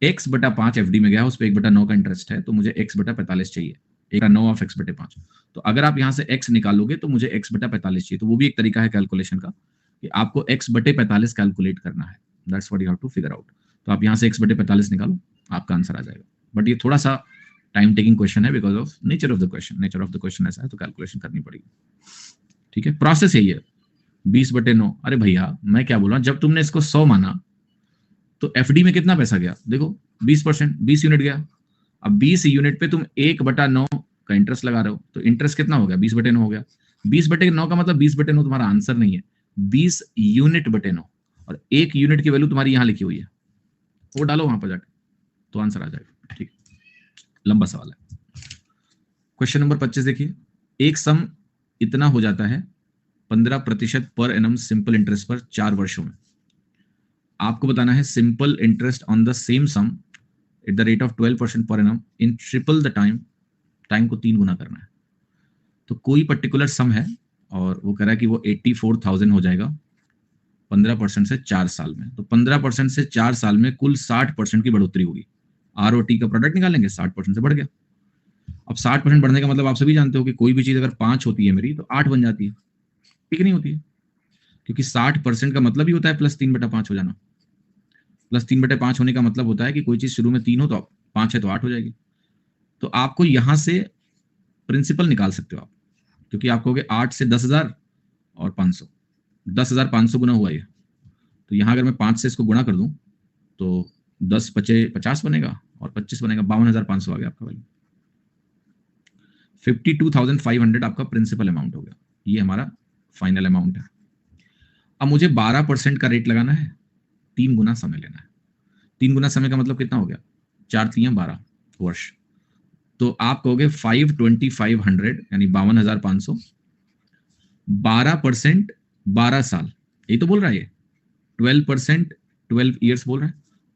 x/5 एफडी में गया, उस पर 1/9 का इंटरेस्ट है, तो मुझे x/45 चाहिए, 1/9 ऑफ x/5। तो अगर आप यहां से x निकालोगे तो मुझे x/45 चाहिए। तो वो भी एक तरीका है कैलकुलेशन का कि आपको x/45 कैलकुलेट करना है। That's what you have to figure out. तो आप यहाँ से x/45 निकालो, आपका आंसर आ जाएगा। बट ये थोड़ा सा टाइम टेकिंग क्वेश्चन है because of nature of the question. Nature of the question ऐसा है तो कैलकुलेशन करनी पड़ेगी। ठीक है, प्रोसेस यही है 20/9। अरे भैया मैं क्या बोल रहा हूँ, जब तुमने इसको 100 माना तो एफडी में कितना पैसा गया, देखो 20%, 20 यूनिट गया। अब 20 यूनिट पे तुम 1/9 का इंटरेस्ट लगा रहे हो, तो इंटरेस्ट कितना हो गया, 20/9 हो गया। 20/9 का मतलब 20/9 तुम्हारा आंसर नहीं है, 20 यूनिट/9, और 1 यूनिट की वैल्यू तुम्हारी यहां लिखी हुई है, वो डालो वहां पर जाके तो आंसर आ जाएगा। ठीक, लंबा सवाल है। क्वेश्चन नंबर 25 देखिए, एक सम इतना हो जाता है 15% पर एनम सिंपल इंटरेस्ट पर 4 वर्षों में। आपको बताना है simple interest on the same sum at the rate of 12% per annum in triple the time. Time को 3 गुना करना है। तो कोई पर्टिकुलर सम है और वो कह रहा है कि वो 84,000 हो जाएगा 15% से 4 साल में। तो 15% से 4 साल में कुल 60% की बढ़ोतरी होगी। आर और टी का प्रोडक्ट निकालेंगे, 60% से बढ़ गया। अब 60% बढ़ने का मतलब आप सभी जानते हो कि कोई भी चीज अगर 5 होती है मेरी तो 8 बन जाती है, ठीक नहीं होती है, क्योंकि 60% का मतलब ही होता है +3/5 हो जाना। +3/5 होने का मतलब होता है कि कोई चीज शुरू में 3 हो तो 5 है तो 8 हो जाएगी। तो आपको यहां से प्रिंसिपल निकाल सकते हो आप, क्योंकि आप कहोगे 8 से 10,000 और 500, 10,500 गुना हुआ ये। तो यहां अगर मैं 5 से इसको गुणा कर दूं तो 10 बचे 50 बनेगा और 25 बनेगा, 52,500 आ गया आपका वैल्यू। 52,500 आपका प्रिंसिपल अमाउंट हो गया। ये हमारा फाइनल अमाउंट है। अब मुझे 12% का रेट लगाना है, 3 गुना समय लेना है। 3 गुना समय का मतलब कितना हो गया, 4×3 12 वर्ष। तो आप कहोगे 5,2500 यानी 52,500, 12% 12 साल, यही तो बोल रहा है ये। 12% 12 ईयर्स बोल रहा है,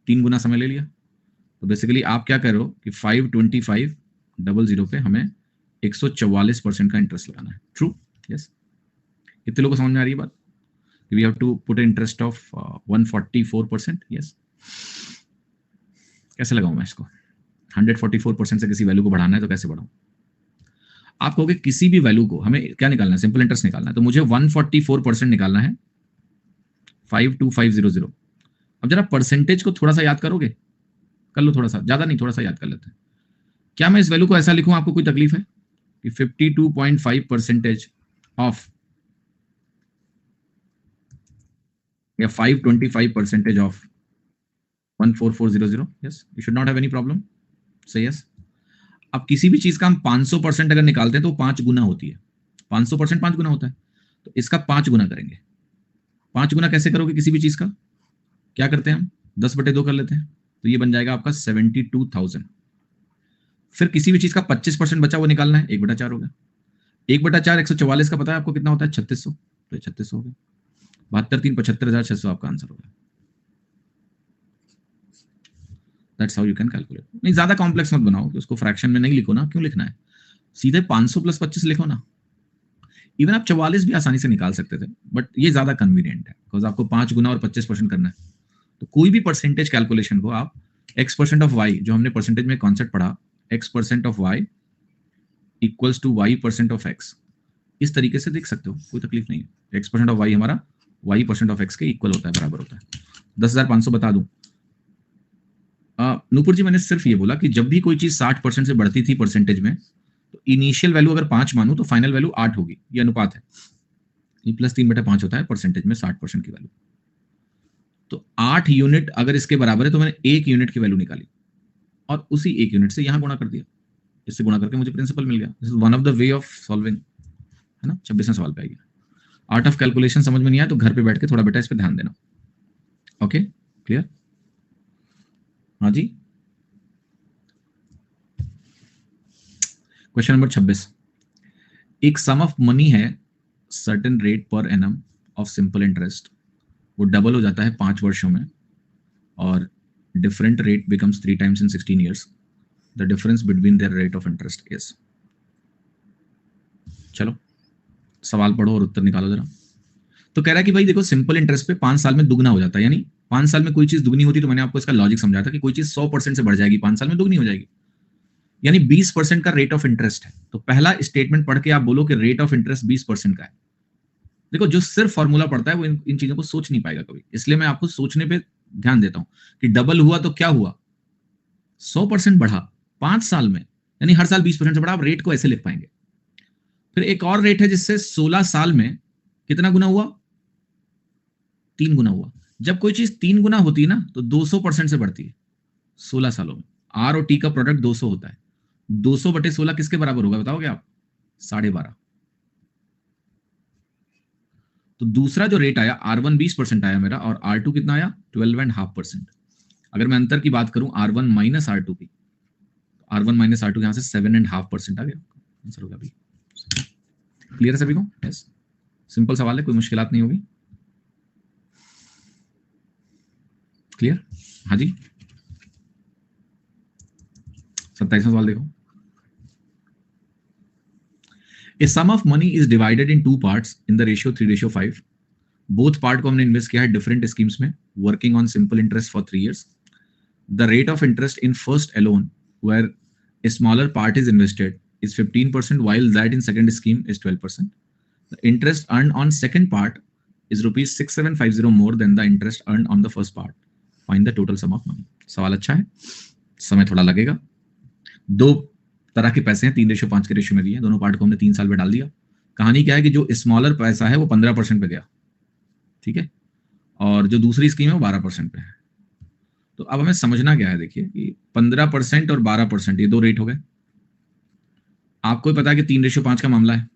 3 गुना समय ले लिया। तो बेसिकली आप क्या कर रहे हो कि 525,00 पे हमें 144% का इंटरेस्ट लगाना है। True, yes. कितने लोगों को समझ में आ रही है बात? We have to put interest of 144%, yes. कैसे लगाऊं मैं इसको, 144% से किसी वैल्यू को बढ़ाना है तो कैसे बढ़ाऊं? आप कहोगे किसी भी वैल्यू को हमें क्या निकालना है, सिंपल इंटरेस्ट निकालना है, तो मुझे 144% निकालना है 52500। अब जरा परसेंटेज को थोड़ा सा याद करोगे, कर लो थोड़ा सा, ज्यादा नहीं, थोड़ा सा याद कर लेते हैं। क्या मैं इस वैल्यू को ऐसा लिखूं, आपको कोई तकलीफ है कि 52.5% ऑफ या 525% of 14400? Yes, you should not have any problem, से यस। अब किसी भी चीज का हम 500% अगर निकालते हैं तो 5 गुना होती है। 500% 5 गुना होता है, तो इसका 5 गुना करेंगे। 5 गुना कैसे करोगे किसी भी चीज का, क्या करते हैं हम, 10/2 कर लेते हैं, तो ये बन जाएगा आपका 72,000। फिर किसी भी चीज का 25% बचा वो निकालना है, 1/4 हो गया। 1/4 144 का पता है आपको कितना होता है, 3600, तो 3600 हो गया। 72×3 75,600 आपका आंसर हो गया। That's how you can calculate. नहीं, ज्यादा कॉम्प्लेक्स मत बनाओ कि उसको फ्रैक्शन में नहीं लिखो ना, क्यों लिखना है, सीधे 500 + 25 लिखो ना। इवन आप 44 भी आसानी से निकाल सकते थे, बट ये ज्यादा कन्वीनियंट है बिकॉज आपको 5 गुना और 25% करना है। तो कोई भी परसेंटेज कैलकुलेशन को आप x% ऑफ y, जो हमने परसेंटेज में कॉन्सेप्ट पढ़ा, x% of y equals to y% of x, इस तरीके से देख सकते हो, कोई तकलीफ नहीं है। x% ऑफ y हमारा y% ऑफ x के इक्वल होता है, बराबर होता है। 10,500 बता दूं नूपुर जी, मैंने सिर्फ ये बोला कि जब भी कोई चीज 60% से बढ़ती थी परसेंटेज में, तो इनिशियल वैल्यू अगर 5 मानूं तो फाइनल वैल्यू 8 होगी। ये अनुपात है, ये +3/5 होता है परसेंटेज में 60% की वैल्यू। तो 8 यूनिट अगर इसके बराबर है तो मैंने 1 यूनिट की वैल्यू निकाली और उसी 1 यूनिट से यहां गुणा कर दिया, इससे गुणा करके मुझे प्रिंसिपल मिल गया। This is one of the way of solving, है ना। 26वें सवाल पे आइए। आर्ट ऑफ कैलकुलेशन समझ में नहीं आया तो घर पे बैठ के थोड़ा बेटा इस पे ध्यान देना। Okay, clear? हाँ जी। क्वेश्चन नंबर 26, एक सम ऑफ मनी है certain rate per annum of simple interest, वो डबल हो जाता है 5 वर्षों में और different rate becomes 3 times in 16 years. The difference between their rate of interest is. चलो सवाल पढ़ो और उत्तर निकालो जरा। तो कह रहा है कि भाई देखो सिंपल इंटरेस्ट पे 5 साल में दुगना हो जाता है, यानी 5 साल में कोई चीज दुगनी होती, तो मैंने आपको इसका लॉजिक समझाया था कि कोई चीज 100% से बढ़ जाएगी, 5 साल में दुगनी हो जाएगी, यानी 20% का रेट ऑफ इंटरेस्ट है। तो पहला स्टेटमेंट पढ़ के आप बोलो कि रेट ऑफ इंटरेस्ट 20% का है। देखो जो सिर्फ फॉर्मूला पढ़ता है वो इन चीजों को सोच नहीं पाएगा कभी, इसलिए मैं आपको सोचने पे ध्यान देता हूं कि डबल हुआ तो क्या हुआ, 100% बढ़ा 5 साल में, यानी हर साल 20% से बढ़ा। आप रेट को ऐसे लिख पाएंगे। फिर एक और रेट है जिससे 16 साल में कितना गुना हुआ, 3 गुना हुआ। जब कोई चीज 3 गुना होती है ना तो 200% से बढ़ती है 16 सालों में। आर और टी का प्रोडक्ट 200 होता है। 200/16 किसके बराबर होगा बताओगे आप, 12.5। तो दूसरा जो रेट आया R1 20% आया मेरा, और R2 कितना आया 12.5%। अगर मैं अंतर की बात करूं R1 माइनस R2 की, R1 माइनस R2 यहां से 7.5% आ गया, आंसर होगा अभी। क्लियर है सभी को? यस, सिंपल सवाल है, कोई मुश्किलात नहीं होगी। क्लियर? हाँ जी, 27वां सवाल देखो। A sum of money is divided in two parts in the ratio 3:5. Both part को हमने इन्वेस्ट किया है डिफरेंट स्कीम्स में, working on simple interest for 3 years. The rate of interest in first alone, where a smaller part is invested, is 15%, while that in second scheme is 12%. The interest earned on second part is rupees 6750 more than the interest earned on the first part. Find the total sum of money. सवाल अच्छा है, समय थोड़ा लगेगा। दो तरह के पैसे हैं, 3:5 के रेशियो में दिए, दोनों पार्ट को हमने 3 साल में डाल दिया। कहानी क्या है कि जो स्मॉलर पैसा है वो 15% पे गया, ठीक है, और जो दूसरी स्कीम है वो 12% पे है। तो अब हमें समझना क्या है, देखिए कि 15% और 12% ये दो रेट हो गए। आपको ही पता है कि 3:5 का मामला है।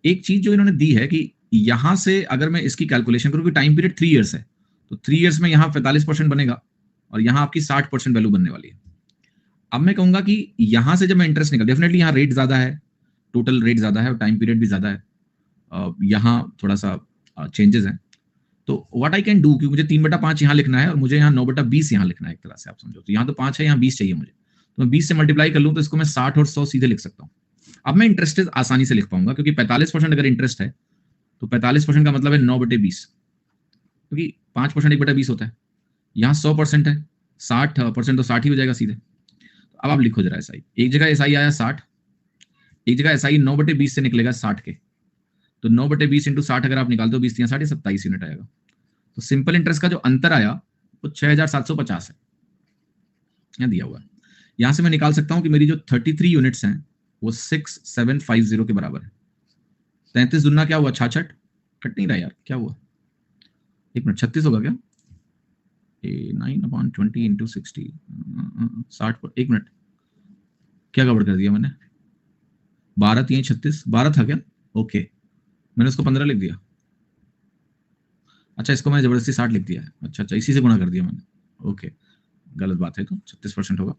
एक चीज जो इन्होंने दी है कि यहां से अगर मैं इसकी कैलकुलेशन करूं कि टाइम पीरियड 3 ईयर्स है, तो 3 ईयर्स में यहां 45% बनेगा और यहां आपकी 60% वैल्यू बनने वाली है। अब मैं कहूंगा कि यहां से जब मैं इंटरेस्ट निकल, डेफिनेटली यहां रेट ज्यादा है, टोटल रेट ज्यादा है और टाइम पीरियड भी ज्यादा है, यहां थोड़ा सा चेंजेस हैं। तो व्हाट आई कैन डू, क्योंकि मुझे 3/5 यहाँ लिखना है और मुझे यहाँ 9/20 यहाँ लिखना है, एक तरह से आप समझो। तो यहाँ तो 5 है, यहाँ 20 चाहिए मुझे, तो मैं 20 से मल्टीप्लाई कर लूँ तो इसको मैं 60 और 100 सीधे लिख सकता हूँ। अब मैं इंटरेस्ट आसानी से लिख पाऊंगा, क्योंकि 45% अगर इंटरेस्ट है तो 45% का मतलब है 9/20, क्योंकि 5% 1/20 होता है। यहाँ 100% है, 60% तो 60 ही हो जाएगा सीधे। तो अब आप लिखो जरा SI, एक जगह SI आया 60, एक जगह SI 9/20 से निकलेगा 60 के, तो 9/20 इंटू 60 अगर आप निकालते हो 20 या 60, 27 यूनिट आएगा। तो सिंपल इंटरेस्ट का जो अंतर आया वो 6750 है, यहाँ दिया हुआ है। यहां से मैं निकाल सकता हूं कि मेरी जो 33 यूनिट्स हैं वो 6750 के बराबर है। 33 दुना क्या हुआ, 66, कट नहीं रहा यार, क्या हुआ, एक मिनट, 36 होगा क्या, 9/20 इंटू 60, 60 पर, एक मिनट, क्या गड़बड़ कर दिया मैंने, 12 3 36, 12 था क्या, ओके, मैंने उसको 15 लिख दिया। अच्छा, इसको मैंने जबरदस्ती 60 लिख दिया है, अच्छा, इसी से गुणा कर दिया मैंने, ओके, गलत बात है, तो 36% होगा,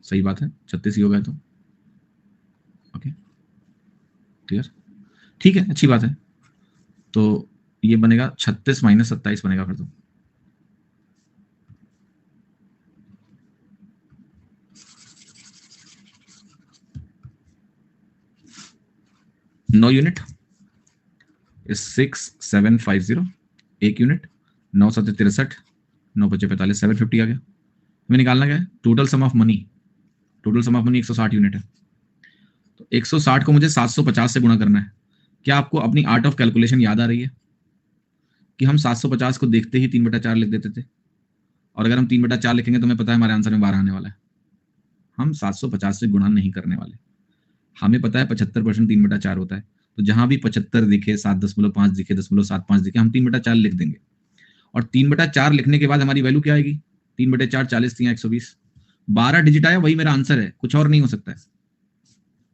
सही बात है, 36 ही होगा तो, ओके, क्लियर, ठीक है, अच्छी बात है। तो ये बनेगा 36 माइनस 27 बनेगा फिर तो, नौ यूनिट 6750, एक यूनिट, 9 7 63, 9 5 45, 750 आ गया। हमें निकालना क्या है, total sum of money, total sum of money 160 unit है। तो 160 को मुझे 750 से गुणा करना है। क्या आपको अपनी आर्ट ऑफ कैलकुलेशन याद आ रही है कि हम 750 को देखते ही 3/4 लिख देते थे, और अगर हम 3/4 लिखेंगे तो हमें पता है हमारे आंसर में 12 आने वाला है। हम 750 से गुणा नहीं करने वाले, हमें पता है 75% 3/4 होता है, तो जहां भी 75 दिखे, 7.5 दिखे, 0.75 दिखे, हम 3/4 लिख देंगे। और 3/4 लिखने के बाद हमारी वैल्यू क्या आएगी, 3/4 40 3 120, 12 डिजिट आया, वही मेरा आंसर है, कुछ और नहीं हो सकता है।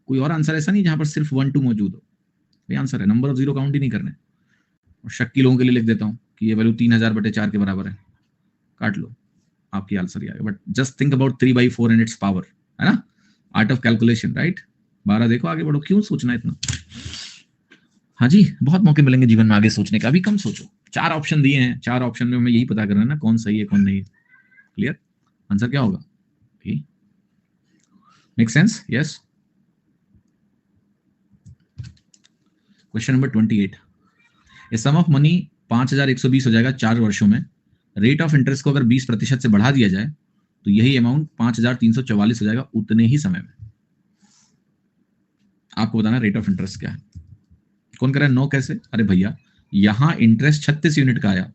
कोई और आंसर ऐसा नहीं जहां पर सिर्फ 1 2 मौजूद हो, ये आंसर है, नंबर ऑफ जीरो काउंट ही नहीं करने। और शक के लोगों के लिए लिख देता हूं कि ये वैल्यू 3000/4 के बराबर है, काट लो, आपकी आंसर ही आएगा। But just think about 3/4 and it's power, है ना, आर्ट ऑफ कैलकुलेशन, राइट। 12 देखो, आगे बढ़ो, क्यों सोचना इतना। हाँ जी, बहुत मौके मिलेंगे जीवन में आगे सोचने का, अभी कम सोचो। 4 ऑप्शन दिए हैं, 4 ऑप्शन में हमें यही पता करना है ना कौन सही है कौन नहीं है। क्लियर, आंसर क्या होगा, make sense, yes. Question number 28, a sum of money 5120 हो जाएगा 4 वर्षों में। रेट ऑफ इंटरेस्ट को अगर 20% से बढ़ा दिया जाए तो यही अमाउंट 5344 हो जाएगा उतने ही समय में। आपको बताना रेट ऑफ इंटरेस्ट क्या है। कौन कह रहा है नो कैसे, अरे भैया, यहां इंटरेस्ट 36 यूनिट का आया,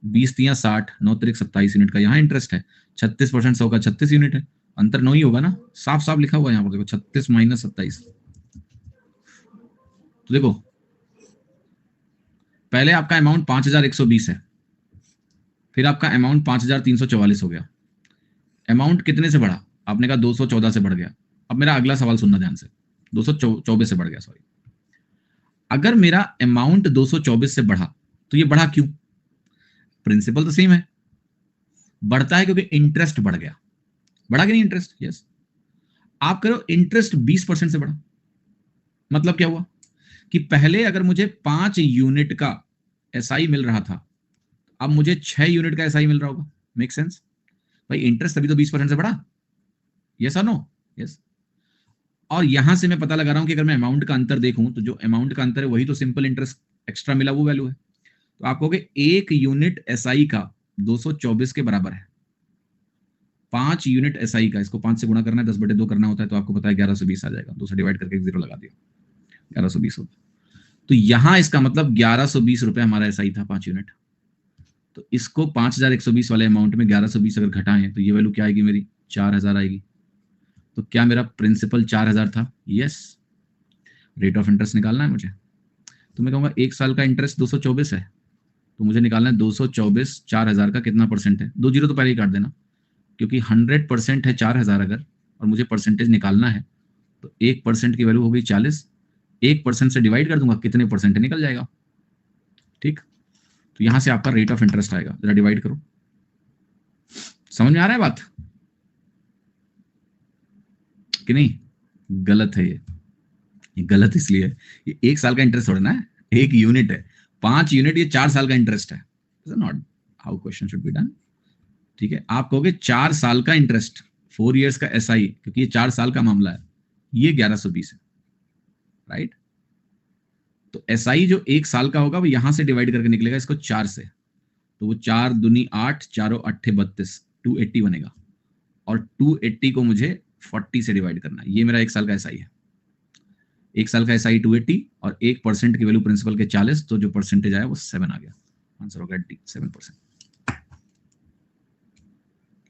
20 तिया 60, 9 तिरिक 27 यूनिट का यहाँ इंटरेस्ट है। 36% 100 का 36 यूनिट है, अंतर 9 ही होगा ना, साफ साफ लिखा हुआ है यहाँ पर देखो, 36 माइनस 27। तो देखो पहले आपका अमाउंट 5120 है, फिर आपका अमाउंट 5344 हो गया। अमाउंट कितने से बढ़ा? आपने कहा 214 से बढ़ गया। अब मेरा अगला सवाल सुनना ध्यान से, 224 से बढ़ गया, सॉरी। अगर मेरा अमाउंट 224 से बढ़ा तो ये बढ़ा क्यों? प्रिंसिपल तो सेम है, बढ़ता है क्योंकि इंटरेस्ट बढ़ गया। बढ़ा कि नहीं इंटरेस्ट? यस। आप करो इंटरेस्ट 20% से बढ़ा, मतलब क्या हुआ कि पहले अगर मुझे 5 यूनिट का एसआई मिल रहा था, अब मुझे 6 यूनिट का एसआई मिल रहा होगा। Make sense? भाई इंटरेस्ट तभी तो 20% से बढ़ा। यस और नो? यस। और यहां से मैं पता लगा रहा हूं कि अगर मैं अमाउंट का अंतर देखूं तो जो अमाउंट का अंतर है वही तो सिंपल इंटरेस्ट एक्स्ट्रा मिला वो वैल्यू है। तो आप कहोगे 1 यूनिट एसआई का 224 के बराबर है। 5 यूनिट एसआई का, इसको 5 से गुणा करना है, 10/2 करना होता है, तो आपको पता है 1120 आ जाएगा। 2 से डिवाइड करके 0 लगा दिया, 1120 होता। तो यहां इसका मतलब 1120 रुपए हमारा एसआई था 5 यूनिट। तो इसको 5120 वाले अमाउंट में 1120 अगर घटाएं तो ये वैल्यू क्या आएगी मेरी? 4000 आएगी। तो क्या मेरा प्रिंसिपल 4000 था? यस। रेट ऑफ इंटरेस्ट निकालना है मुझे, तो मैं कहूंगा 1 साल का इंटरेस्ट 224 है, तो मुझे निकालना है 224 4000 का कितना परसेंट है। 2 जीरो तो पहले ही काट देना, क्योंकि 100% है 4000 अगर, और मुझे परसेंटेज निकालना है, तो 1% की वैल्यू हो गई 40। 1% से डिवाइड कर दूंगा, कितने परसेंट निकल जाएगा। ठीक, तो यहां से आपका रेट ऑफ इंटरेस्ट आएगा। जरा डिवाइड करो, समझ में आ रहा है बात कि नहीं? गलत है ये गलत इसलिए है, ये 1 साल का इंटरेस्ट थोड़ा ना है, 1 यूनिट है। 5 यूनिट, ये 4 साल का इंटरेस्ट है। Not how question should be done. ठीक है, आप कहोगे 4 साल का इंटरेस्ट, 4 इयर्स का एसआई, क्योंकि ये 4 साल का मामला है, ये 1120 है, राइट। तो एसआई जो 1 साल का होगा वो यहां से डिवाइड करके निकलेगा इसको 4 से, तो वो 4 दूनी 8, चारों 8 32, 280 बनेगा। और 280 को मुझे 40 से डिवाइड करना है। ये मेरा 1 साल का एसआई है। 1 साल का एसआई 280 और 1% की वैल्यू प्रिंसिपल के 40, तो जो परसेंटेज आया वो 7 आ गया। आंसर हो गया डी, 7%।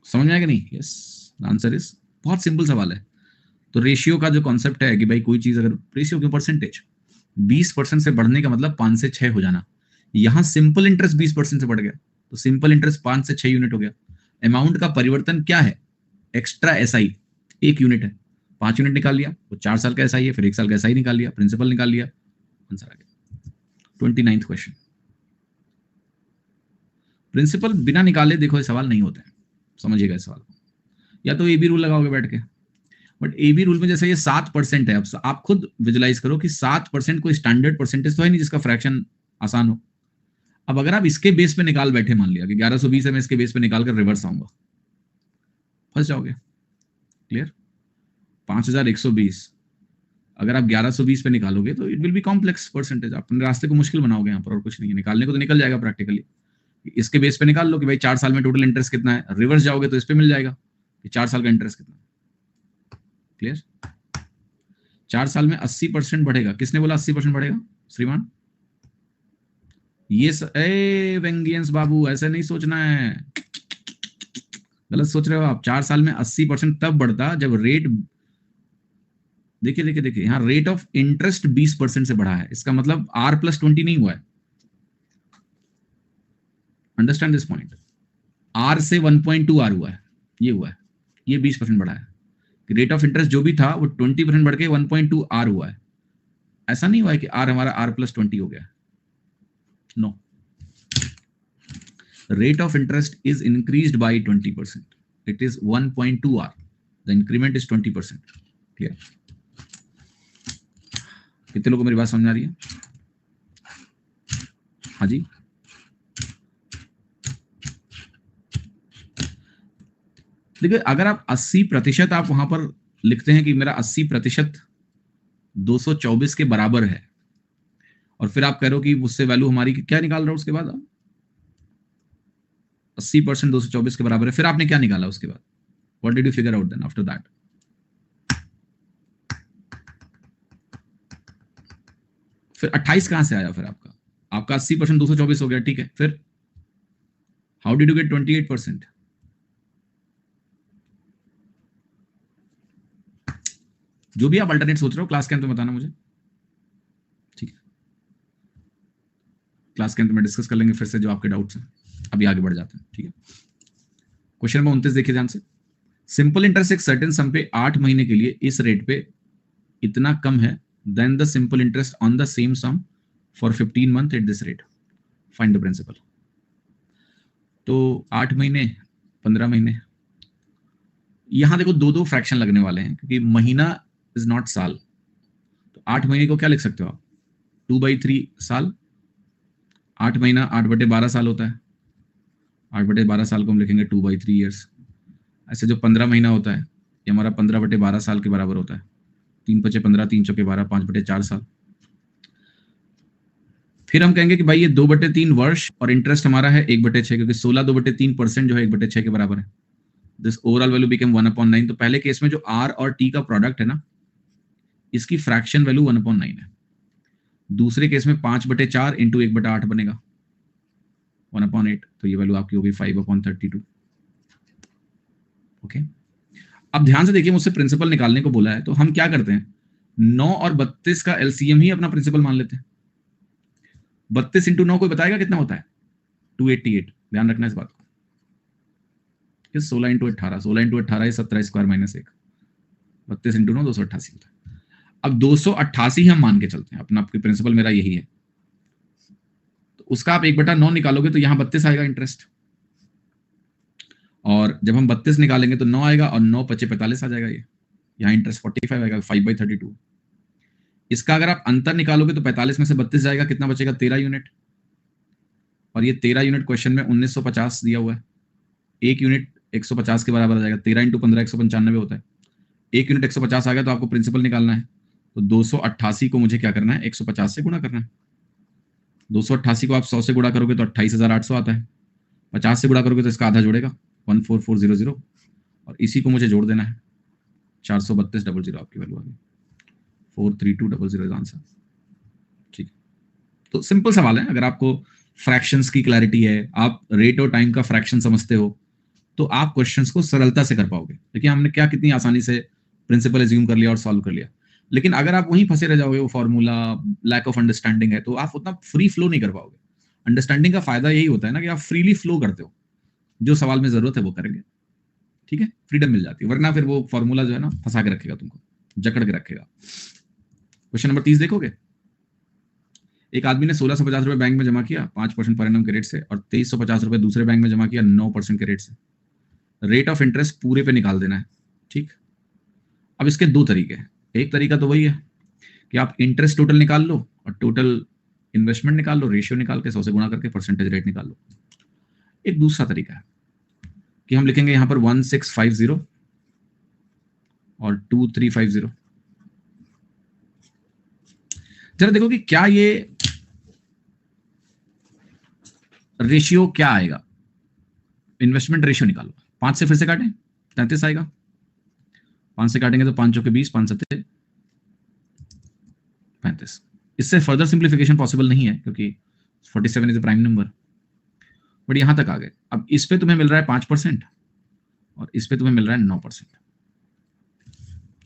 समझ में आया कि नहीं? यस, आंसर इज, बहुत सिंपल सवाल है। तो रेशियो का जो कॉन्सेप्ट है कि भाई कोई चीज अगर रेशियो की परसेंटेज 20% से बढ़ने का मतलब 5 से 6 हो जाना। यहां सिंपल इंटरेस्ट 20% से बढ़ गया, तो सिंपल इंटरेस्ट 5 से 6 यूनिट हो गया। अमाउंट का परिवर्तन क्या है? एक्स्ट्रा एसआई 1 यूनिट है, 5 यूनिट निकाल लिया, वो 4 साल का एसआई है, फिर 1 साल का एसआई निकाल लिया, प्रिंसिपल निकाल लिया, आंसर आ गया। 29th question. प्रिंसिपल बिना निकाले देखो ये सवाल नहीं होते हैं, समझिएगा इस सवाल को। या तो ए बी रूल लगाओगे बैठ के, बट ए बी रूल में जैसे ये 7% है, अब आप खुद विजुलाइज करो कि 7% कोई स्टैंडर्ड परसेंटेज तो है नहीं जिसका फ्रैक्शन आसान हो। अब अगर आप इसके बेस पे निकाल बैठे, मान लिया कि 1120 है, मैं इसके बेस पे निकाल कर रिवर्स आऊंगा, फंस जाओगे। क्लियर? 5120 अगर आप 1120 पे निकालोगे तो it will B complex percentage, आप अपने रास्ते को मुश्किल बनाओगे यहाँ पर, और कुछ नहीं है। निकालने को तो निकल जाएगा प्रैक्टिकली, इसके बेस पे निकाल लो कि भाई 4 साल में टोटल इंटरेस्ट कितना है, रिवर्स जाओगे तो इस पे मिल जाएगा कि 4 साल का इंटरेस्ट कितना है। क्लियर? 4 साल में 80% बढ़ेगा। किसने बोला 80% बढ़ेगा? श्रीमान। ये वेंगियंस बाबू, ऐसे नहीं सोचना है, गलत सोच रहे हो आप। 4 साल में 80% तब बढ़ता जब रेट, देखिए देखिए देखिए, यहाँ रेट ऑफ इंटरेस्ट 20% से बढ़ा है, इसका मतलब R+20 नहीं हुआ है। Understand this point. R से 1.2 R हुआ है, ये हुआ है, ये 20% बढ़ा है। रेट ऑफ इंटरेस्ट जो भी था वो 20% बढ़ के 1.2 R हुआ है। ऐसा नहीं हुआ है कि R हमारा R+20 हो गया। No, rate of interest is increased by 20%. It is 1.2 R. The increment is 20%. Clear? कितने लोगों को मेरी बात समझ आ रही है? हाँ जी, देखिए अगर आप 80% आप वहां पर लिखते हैं कि मेरा 80% 224 के बराबर है, और फिर आप कह रहे हो कि उससे वैल्यू हमारी क्या निकाल रहे हो उसके बाद आप 80% 224 के बराबर है, फिर आपने क्या निकाला उसके बाद? What did you figure out then after that? फिर 28 कहां से आया? फिर आपका 80% 224 हो गया, ठीक है, फिर हाउ डिड यू गेट 28%? जो भी आप अल्टरनेट सोच रहे हो क्लास के अंत में बताना मुझे, ठीक है? क्लास के अंत में डिस्कस कर लेंगे फिर से जो आपके डाउट्स हैं। अभी आगे बढ़ जाते हैं, ठीक है? क्वेश्चन नंबर 29 देखिए ध्यान से। सिंपल इंटरेस्ट एक सर्टेन सम पे 8 महीने के लिए इस रेट पे इतना कम है then the simple interest on the same sum for 15 month at this rate, find the principal. तो 8 महीने, 15 महीने, यहां देखो दो दो फ्रैक्शन लगने वाले हैं क्योंकि महीना इज नॉट साल। तो 8 महीने को क्या लिख सकते हो आप? 2/3 साल। 8 महीना 8/12 साल होता है। 8/12 साल को हम लिखेंगे 2/3 ईयर्स। ऐसे जो 15 महीना होता है ये हमारा 15/12 साल के बराबर होता है। 3×5 15, 3×4 12, 5/4 साल। फिर हम कहेंगे कि भाई ये 2/3 वर्ष और इंटरेस्ट हमारा है 1/6, क्योंकि 16 2/3% जो है 1/6 के बराबर है। This overall value become 1/9। तो पहले केस में जो आर और टी का प्रोडक्ट है ना, इसकी फ्रैक्शन वैल्यू 1/9 है। दूसरे केस में 5/4 इंटू 1/8 बनेगा 1/8। तो ये वैल्यू आपकी होगी 5/32। ओके, अब ध्यान से देखिए, मुझसे प्रिंसिपल निकालने को बोला है तो हम क्या करते हैं, 9 और 32 का एलसीएम ही अपना प्रिंसिपल मान लेते हैं। 32 इंटू 9 कोई बताएगा कितना होता है? 288। ध्यान रखना इस बात को। 16 into 18, 16 into 18 17 square minus 1, 32 into 9 288 होता है। अब 288 हम मान के चलते हैं, अपना प्रिंसिपल मेरा यही है। तो उसका आप 1/9 निकालोगे तो यहां 32 आएगा इंटरेस्ट, और जब हम 32 निकालेंगे तो 9 आएगा, और 9 × 5 = 45 आ जाएगा। ये यहाँ इंटरेस्ट 45 आएगा, 5/32। इसका अगर आप अंतर निकालोगे तो 45 में से 32 जाएगा, कितना बचेगा? 13 यूनिट। और ये 13 यूनिट क्वेश्चन में 1950 दिया हुआ है। एक यूनिट 150 के बराबर आ जाएगा। 13 इंटू 15 195 होता है। एक यूनिट 150 आ गया तो आपको प्रिंसिपल निकालना है। तो 288 को मुझे क्या करना है? 150 से गुणा करना है। 288 को आप 100 से गुणा करोगे तो 28,800 आता है। 50 से गुणा करोगे तो इसका आधा जोड़ेगा 14400, और इसी को मुझे जोड़ देना है 432,000। आपकी वैल्यू आ गई 432,000 आंसर। ठीक, तो सिंपल सवाल है। अगर आपको फ्रैक्शंस की क्लैरिटी है, आप रेट और टाइम का फ्रैक्शन समझते हो, तो आप क्वेश्चंस को सरलता से कर पाओगे। देखिए हमने क्या कितनी आसानी से प्रिंसिपल एज्यूम कर लिया और सॉल्व कर लिया। लेकिन अगर आप वहीं फंसे रह जाओगे, वो फॉर्मूला, लैक ऑफ अंडरस्टैंडिंग है, तो आप उतना फ्री फ्लो नहीं कर पाओगे। अंडरस्टैंडिंग का फायदा यही होता है ना कि आप फ्रीली फ्लो करते हो, जो सवाल में जरूरत है वो करेंगे। ठीक है, फ्रीडम मिल जाती है, वरना फिर वो फॉर्मूला जो है ना फंसा के रखेगा, तुमको जकड़ के रखेगा। क्वेश्चन नंबर 30 देखोगे। एक आदमी ने 1650 रुपए बैंक में जमा किया 5% पर एनम के रेट से, और 2350 रुपए दूसरे बैंक में जमा किया 9% के रेट से। रेट ऑफ इंटरेस्ट पूरे पे निकाल देना है। ठीक, अब इसके दो तरीके हैं। एक तरीका तो वही है कि आप इंटरेस्ट टोटल निकाल लो और टोटल इन्वेस्टमेंट निकाल लो, रेशियो निकाल के 100 से गुणा करके परसेंटेज रेट निकाल लो। एक दूसरा तरीका है कि हम लिखेंगे यहां पर 1650 और 2350। जरा देखो कि क्या ये रेशियो क्या आएगा। इन्वेस्टमेंट रेशियो निकालो। 5 से फिर से काटें 33 आएगा। 5 से काटेंगे तो 5 चौके 20, 5 7 35। इससे फर्दर सिंप्लीफिकेशन पॉसिबल नहीं है क्योंकि 47 is a prime number. But यहां तक आ गए। अब इस पे तुम्हें मिल रहा है 5% और इस पे तुम्हें मिल रहा है 9%।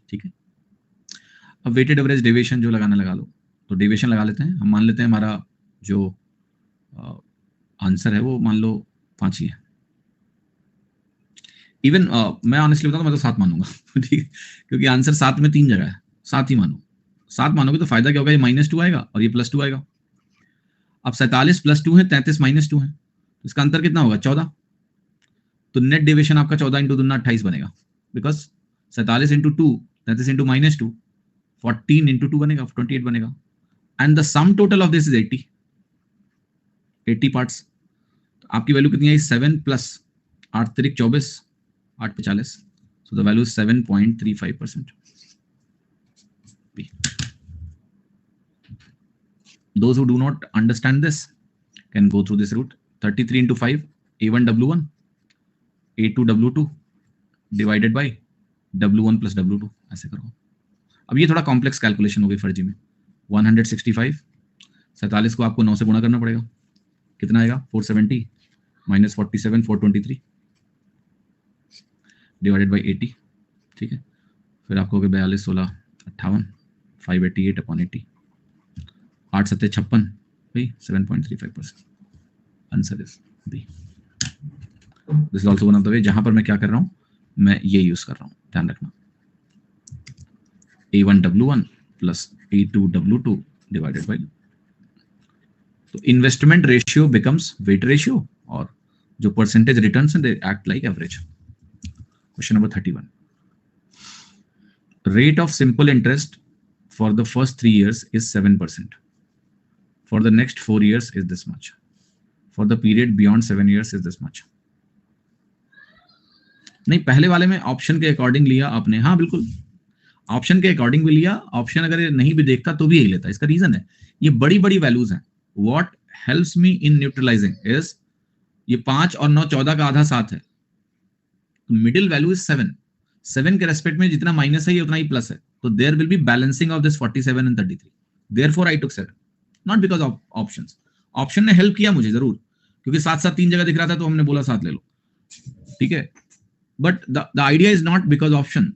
ठीक है, अब वेटेड एवरेज डेविएशन जो लगाना लगा लो। तो डेविएशन लगा लेते हैं। हम मान लेते हैं हमारा जो आंसर है वो मान लो 5 ही है। इवन मैं ऑनेस्टली बताऊं तो मैं तो 7 मानूंगा। ठीक है, क्योंकि आंसर 7 में 3 जगह है, 7 ही मानो। 7 मानोगे तो फायदा क्या होगा, ये -2 आएगा और ये +2 आएगा। अब 47 + 2 है, 33 -2 है, तो इसका अंतर कितना होगा? 14। तो नेट डेविएशन आपका 14 इंटू 2 28 बनेगा, बिकॉज 47 इंटू 2 33 इंटू -2 14 इंटू 2 बनेगा 28 बनेगा। And the sum total of this is 80 parts. तो आपकी वैल्यू कितनी आई? 7 + 8 × 24 8 × 40। So the value 7.35%। Those who do not understand this can go through this route. 33 into 5, A1 W1, A2 W2 divided by W1 plus W2, ऐसे करो। अब ये थोड़ा complex calculation हो गई फर्जी में। 165, 47 को आपको 9 से गुणा करना पड़ेगा, कितना आएगा? 470, माइनस 47,423 डिवाइडेड बाई 80, ठीक है। फिर आपको हो गया 42, 16, 58, 588 अपॉन 80, 8 7 56 भाई 7.35%। Answer is B. This is also one of the way जहां पर मैं क्या कर रहा हूं, मैं ये यूज कर रहा हूं, ध्यान रखना। A1W1 plus A2W2 divided by, तो investment ratio becomes weight ratio और जो परसेंटेज रिटर्न्स हैं they act like average. Question number 31, rate of simple interest for the first 3 years is 7%. For the next 4 years is this much. For the period beyond 7 years is this much. नहीं, पहले वाले में option के according लिया आपने, हाँ बिल्कुल option के अकॉर्डिंग भी लिया, ऑप्शन अगर नहीं भी देखता तो भी यही लेता। इसका रीजन है ये बड़ी बड़ी वैल्यूज हैं। What helps me in neutralising is ये 5 और 9 14 का आधा 7 है, तो मिडिल वैल्यू इज 7 के रेस्पेक्ट में जितना माइनस है ये उतना ही प्लस है, तो there will be balancing of this 47 and 33। Therefore I took 7, not because of options. Option ने हेल्प किया मुझे जरूर, क्योंकि 7 3 जगह दिख रहा था तो हमने बोला 7 ले लो, ठीक है। But the idea is not because option,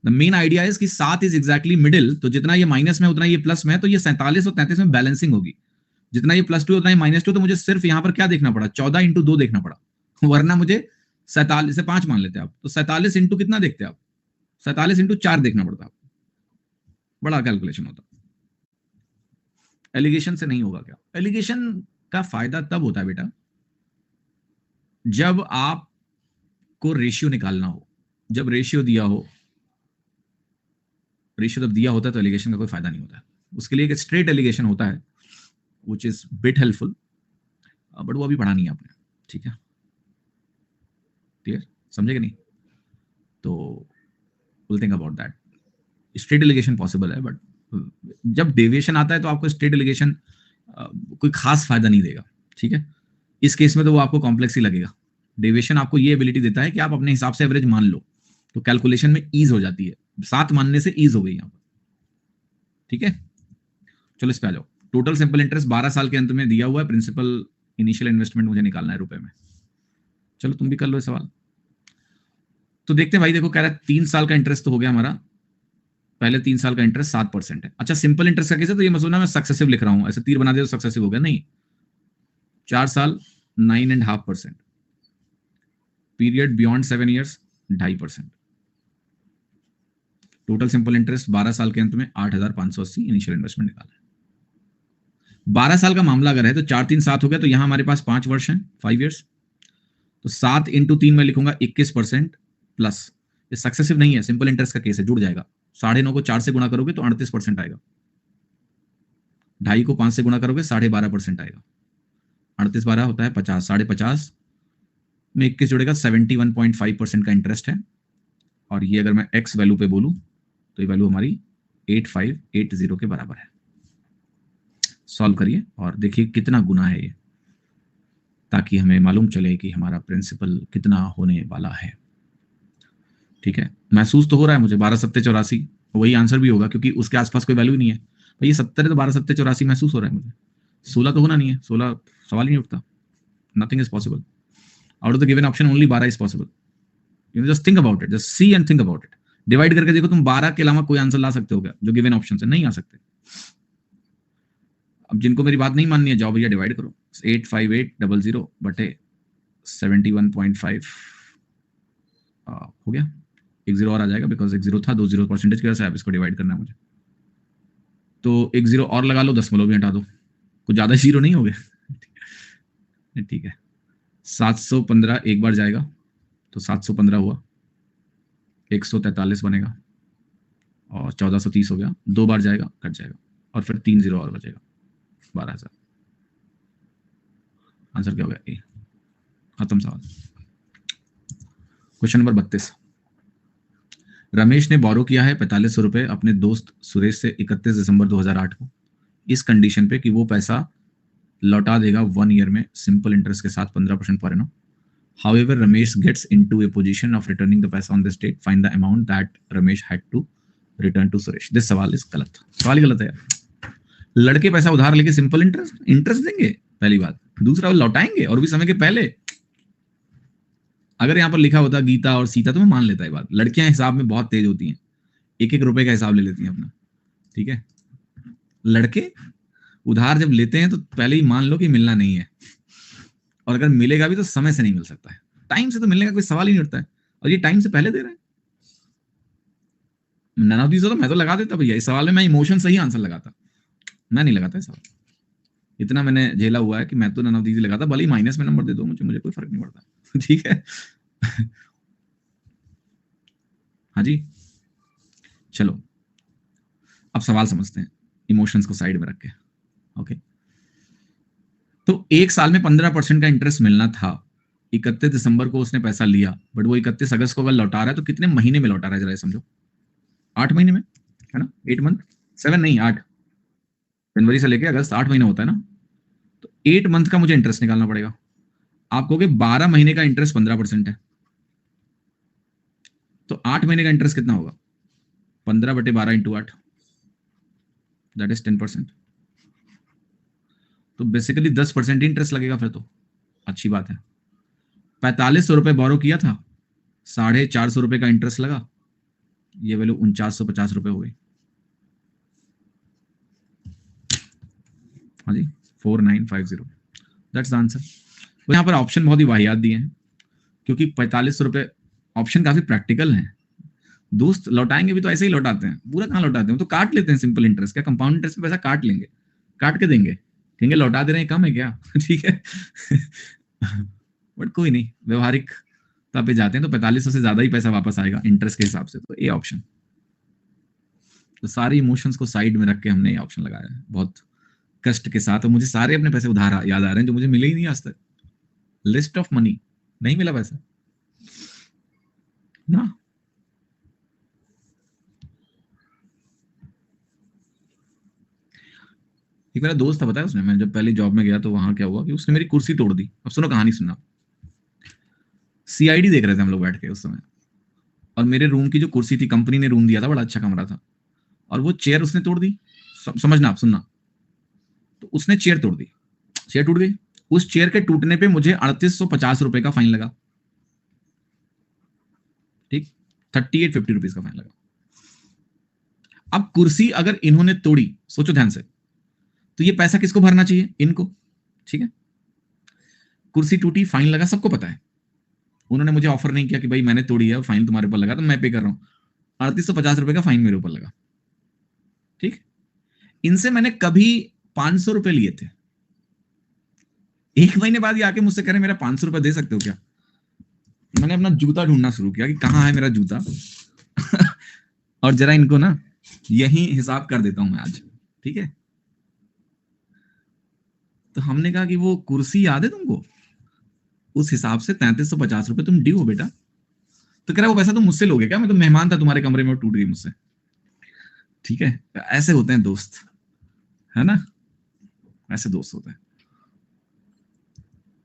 the main idea is कि 7 इज एग्जैक्टली मिडिल, तो जितना ये माइनस में उतना ये प्लस में, तो ये 47 और 33 में बैलेंसिंग होगी। जितना ये +2 उतना ही -2, तो मुझे सिर्फ यहां पर क्या देखना पड़ा, 14 × 2 देखना पड़ा, वरना मुझे 47 से 5 मान लेते आप, तो 47 इंटू कितना देखते आप, 47 इंटू 4 देखना पड़ता, बड़ा कैलकुलेशन होता। एलिगेशन से नहीं होगा क्या? एलिगेशन का फायदा तब होता है बेटा जब आपको रेशियो निकालना हो, जब रेशियो दिया हो, रेशियो जब दिया होता है तो एलिगेशन का कोई फायदा नहीं होता है। उसके लिए एक स्ट्रेट एलिगेशन होता है which is bit helpful, but वो अभी पढ़ा नहीं है आपने, ठीक है, क्लियर, समझे कि नहीं? तो we'll think about that. Straight alligation possible है, बट जब डेविएशन आता है तो आपको स्ट्रेट एलिगेशन कोई खास फायदा नहीं देगा, ठीक है। इस केस में तो वो आपको कॉम्प्लेक्स ही लगेगा। डेविएशन आपको ये एबिलिटी देता है कि आप अपने हिसाब से एवरेज मान लो, तो कैलकुलेशन में ईज हो जाती है। 7 मानने से ईज हो गई यहाँ पर, ठीक है। चलो इस पे आ जाओ। टोटल सिंपल इंटरेस्ट 12 साल के अंत में दिया हुआ है, प्रिंसिपल इनिशियल इन्वेस्टमेंट मुझे निकालना है रुपए में। चलो तुम भी कर लो सवाल। तो देखते हैं भाई, देखो कह रहा है 3 साल का इंटरेस्ट तो हो गया हमारा, पहले 3 साल का इंटरेस्ट 7% है। अच्छा सिंपल इंटरेस्ट का केस है तो ये मत सोचना मैं सक्सेसिव लिख रहा हूं, ऐसे तीर बना दिया तो सक्सेसिव हो गया, नहीं। 4 साल 9.5%, period beyond 7 years 2.5%, total simple interest 12 साल के अंत में 8,580 इनिशियल इन्वेस्टमेंट निकाला है। 12 साल का मामला अगर है तो 4 3 7 हो गया, तो यहां हमारे पास 5 वर्ष हैं, 5 इयर्स, तो 7 × 3 में लिखूंगा 21% प्लस, ये सक्सेसिव नहीं है, सिंपल इंटरेस्ट का केस है, जुड़ जाएगा। 9.5 को 4 से गुणा करोगे तो 38% आएगा, 2.5 को 5 से गुणा करोगे 12.5% आएगा, 38 12 होता है 50, 50.5 में 21 जुड़ेगा, 71.5% का इंटरेस्ट है। और ये अगर मैं एक्स वैल्यू पे बोलूं तो ये वैल्यू हमारी 8580 के बराबर है। सॉल्व करिए और देखिए कितना गुना है ये, ताकि हमें मालूम चले कि हमारा प्रिंसिपल कितना होने वाला है, ठीक है। महसूस तो हो रहा है मुझे 12 7 84 वही आंसर भी होगा, क्योंकि उसके आसपास कोई वैल्यू नहीं है भाई। ये 70 है तो 12 7 84 महसूस हो रहा है मुझे। 16 तो होना नहीं है, 16 सवाल ही नहीं उठता, nothing is possible out of the given option, only 12 is possible. You just think about it, just see and think about it. Divide करके देखो, तुम 12 के अलावा कोई आंसर ला सकते हो क्या जो गिवन ऑप्शन से? नहीं आ सकते। अब जिनको मेरी बात नहीं माननी है, जाओ भैया डिवाइड करो, 85800 बटे 71.5 हो गया। एक 0 और आ जाएगा, बिकॉज एक 0 था, 2 0 परसेंटेज की वजह से, अब इसको डिवाइड करना है मुझे, तो एक 0 और लगा लो, दशमलव भी हटा दो, कुछ ज्यादा 0 नहीं हो गए, ठीक है। 715 एक बार जाएगा तो 715 हुआ, 143 बनेगा और 1430 हो गया, 2 बार जाएगा कट जाएगा, और फिर 3 0 और बचेगा, 12,000। आंसर क्या हो गया? ए। खत्म सवाल। क्वेश्चन नंबर 32, रमेश ने बोरो किया है 4500 रुपए अपने दोस्त सुरेश से 31 दिसंबर 2008 को, इस कंडीशन पे कि वो पैसा लौटा देगा 1 ईयर में सिंपल इंटरेस्ट के साथ 15% per annum. However, Ramesh gets into a position of returning the paisa on this date. Find the amount that Ramesh had to return to Suresh. This सवाल is गलत, सवाल ही गलत है यार। लड़के पैसा उधार लेके सिंपल इंटरेस्ट देंगे, पहली बात। दूसरा वो लौटाएंगे और भी समय के पहले। अगर यहाँ पर लिखा होता गीता और सीता तो मैं मान लेता है बात। लड़कियां हिसाब में बहुत तेज होती हैं, एक एक रुपए का हिसाब ले लेती हैं अपना, ठीक है। लड़के उधार जब लेते हैं तो पहले ही मान लो कि मिलना नहीं है, और अगर मिलेगा भी तो समय से नहीं मिल सकता है। टाइम से तो मिलने का कोई सवाल ही नहीं उठता है, और ये टाइम से पहले दे रहे हैं। नन ऑफ दीज तो मैं तो लगा देता भैया। इस सवाल में मैं इमोशन से ही आंसर लगाता, मैं नहीं लगाता सवाल। इतना मैंने झेला हुआ है कि मैं तो नन ऑफ दीज लगाता, भले ही माइनस में नंबर दे दो मुझे कोई फर्क नहीं पड़ता। ठीक है। हाँ जी, चलो अब सवाल समझते हैं इमोशंस को साइड में रख के। ओके, तो एक साल में 15% का इंटरेस्ट मिलना था। 31 दिसंबर को उसने पैसा लिया, बट वो 31 अगस्त को अगर लौटा रहा है तो कितने महीने में लौटा रहा है जरा समझो। 8 महीने में, है ना? 8 मंथ, 7 नहीं 8, जनवरी से लेके अगस्त 8 महीने होता है ना। तो 8 मंथ का मुझे इंटरेस्ट निकालना पड़ेगा। आप कहोगे 12 महीने का इंटरेस्ट 15% है, तो 8 महीने का इंटरेस्ट कितना होगा? 15/12 × 8, दैट इज 10%। तो बेसिकली 10% इंटरेस्ट लगेगा फिर तो अच्छी बात है। 4500 रुपए बोरो किया था, 450 रुपए का इंटरेस्ट लगा, ये वैल्यू 4950 रुपए हो गई। हाँ जी, 4950, दैट्स द आंसर। तो यहाँ पर ऑप्शन बहुत ही वाहियात दिए हैं, क्योंकि 4500 रुपए ऑप्शन काफी प्रैक्टिकल हैं। दोस्त लौटाएंगे भी तो ऐसे ही लौटाते हैं, पूरा कहाँ लौटाते हैं, तो काट लेते हैं सिंपल इंटरेस्ट। क्या कंपाउंड इंटरेस्ट में पैसा काट लेंगे, काट के देंगे, कहेंगे लौटा दे रहे हैं, कम है क्या? ठीक है। बट कोई नहीं, व्यवहारिकता पे जाते हैं तो 4500 से ज्यादा ही पैसा वापस आएगा इंटरेस्ट के हिसाब से। तो ए ऑप्शन। तो सारे इमोशंस को साइड में रख के हमने ये ऑप्शन लगाया है बहुत कष्ट के साथ। और मुझे सारे अपने पैसे उधार याद आ रहे हैं जो मुझे मिले ही नहीं आज तक। लिस्ट ऑफ मनी, नहीं मिला पैसा ना। एक मेरा दोस्त था, पता है उसने, मैं जब पहले जॉब में गया तो वहां क्या हुआ कि उसने मेरी कुर्सी तोड़ दी। अब सुनो कहानी, सुनना। सीआईडी देख रहे थे हम लोग बैठ के उस समय, और मेरे रूम की जो कुर्सी थी, कंपनी ने रूम दिया था, बड़ा अच्छा कमरा था, और वो चेयर उसने तोड़ दी। समझना आप, सुनना। तो उसने चेयर तोड़ दी, चेयर टूट गई। उस चेयर के टूटने पे मुझे 3850 रुपए का फाइन लगा। ठीक, 3850 रुपीज का फाइन लगा। अब कुर्सी अगर इन्होंने तोड़ी, सोचो ध्यान से, तो ये पैसा किसको भरना चाहिए? इनको, ठीक है। कुर्सी टूटी, फाइन लगा, सबको पता है। उन्होंने मुझे ऑफर नहीं किया कि भाई मैंने तोड़ी है और फाइन तुम्हारे ऊपर लगा तो मैं पे कर रहा हूं। 3850 रुपए का फाइन मेरे ऊपर लगा। ठीक, इनसे मैंने कभी 500 रुपए लिए थे। 1 महीने बाद ये आके मुझसे कह रहे मेरा 500 रुपए दे सकते हो क्या? मैंने अपना जूता ढूंढना शुरू किया कि कहां है मेरा जूता। और जरा इनको ना यही हिसाब कर देता हूं मैं आज, ठीक है। तो हमने कहा कि वो कुर्सी याद है तुमको, उस हिसाब से 3350 रुपए तुम ड्यू हो बेटा। तो कह रहा वो पैसा तुम मुझसे लोगे क्या? मैं तो मेहमान था तुम्हारे कमरे में, टूट गई मुझसे। ठीक है, ऐसे होते हैं दोस्त, है ना, ऐसे दोस्त होते हैं।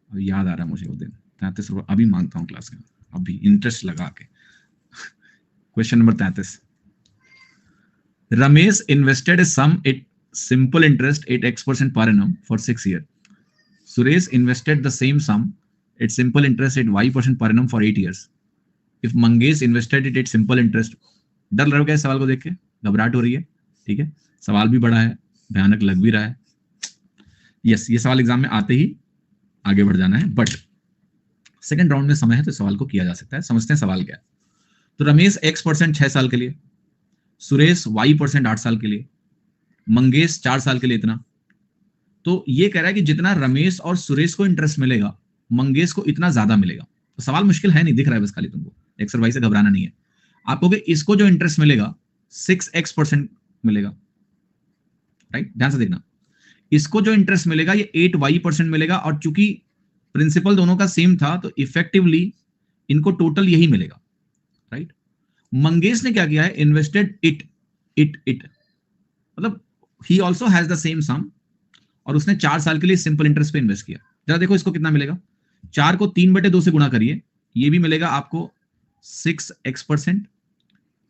और याद आ रहा है मुझे वो दिन, 33 रुपए अभी मांगता हूँ क्लास में, अभी इंटरेस्ट लगा के। Question number 33। Ramesh invested a sum at simple interest at X% per annum for 6 years. Suresh invested the same sum at simple interest at Y% per annum for 8 years. If Mangesh invested it at simple interest, डर लग रहा है सवाल को देख के, घबराहट हो रही है, ठीक है। सवाल भी बड़ा है, भयानक लग भी रहा है। यस, ये सवाल एग्जाम में आते ही आगे बढ़ जाना है, बट सेकंड राउंड में समय है तो सवाल को किया जा सकता है। समझते हैं सवाल क्या है। तो रमेश X% 6 साल के लिए, सुरेश Y% 8 साल के लिए, मंगेश 4 साल के लिए इतना। तो ये कह रहा है कि जितना रमेश और सुरेश को इंटरेस्ट मिलेगा, मंगेश को इतना ज्यादा मिलेगा। तो सवाल मुश्किल है नहीं, दिख रहा है बस खाली तुमको, एक्सरवाइज से घबराना नहीं है। आप कहोगे इसको जो इंटरेस्ट मिलेगा 6X% मिलेगा, राइट, ध्यान से देखना। इसको जो इंटरेस्ट मिलेगा ये 8Y% मिलेगा, और चूंकि प्रिंसिपल दोनों का सेम था तो इफेक्टिवली इनको टोटल यही मिलेगा, राइट। मंगेश ने क्या किया है, इन्वेस्टेड इट मतलब ही also has the same sum, और उसने 4 साल के लिए सिंपल इंटरेस्ट पे इन्वेस्ट किया। जरा देखो इसको कितना मिलेगा। 4 को 3/2 से गुणा करिए, ये भी मिलेगा आपको 6X%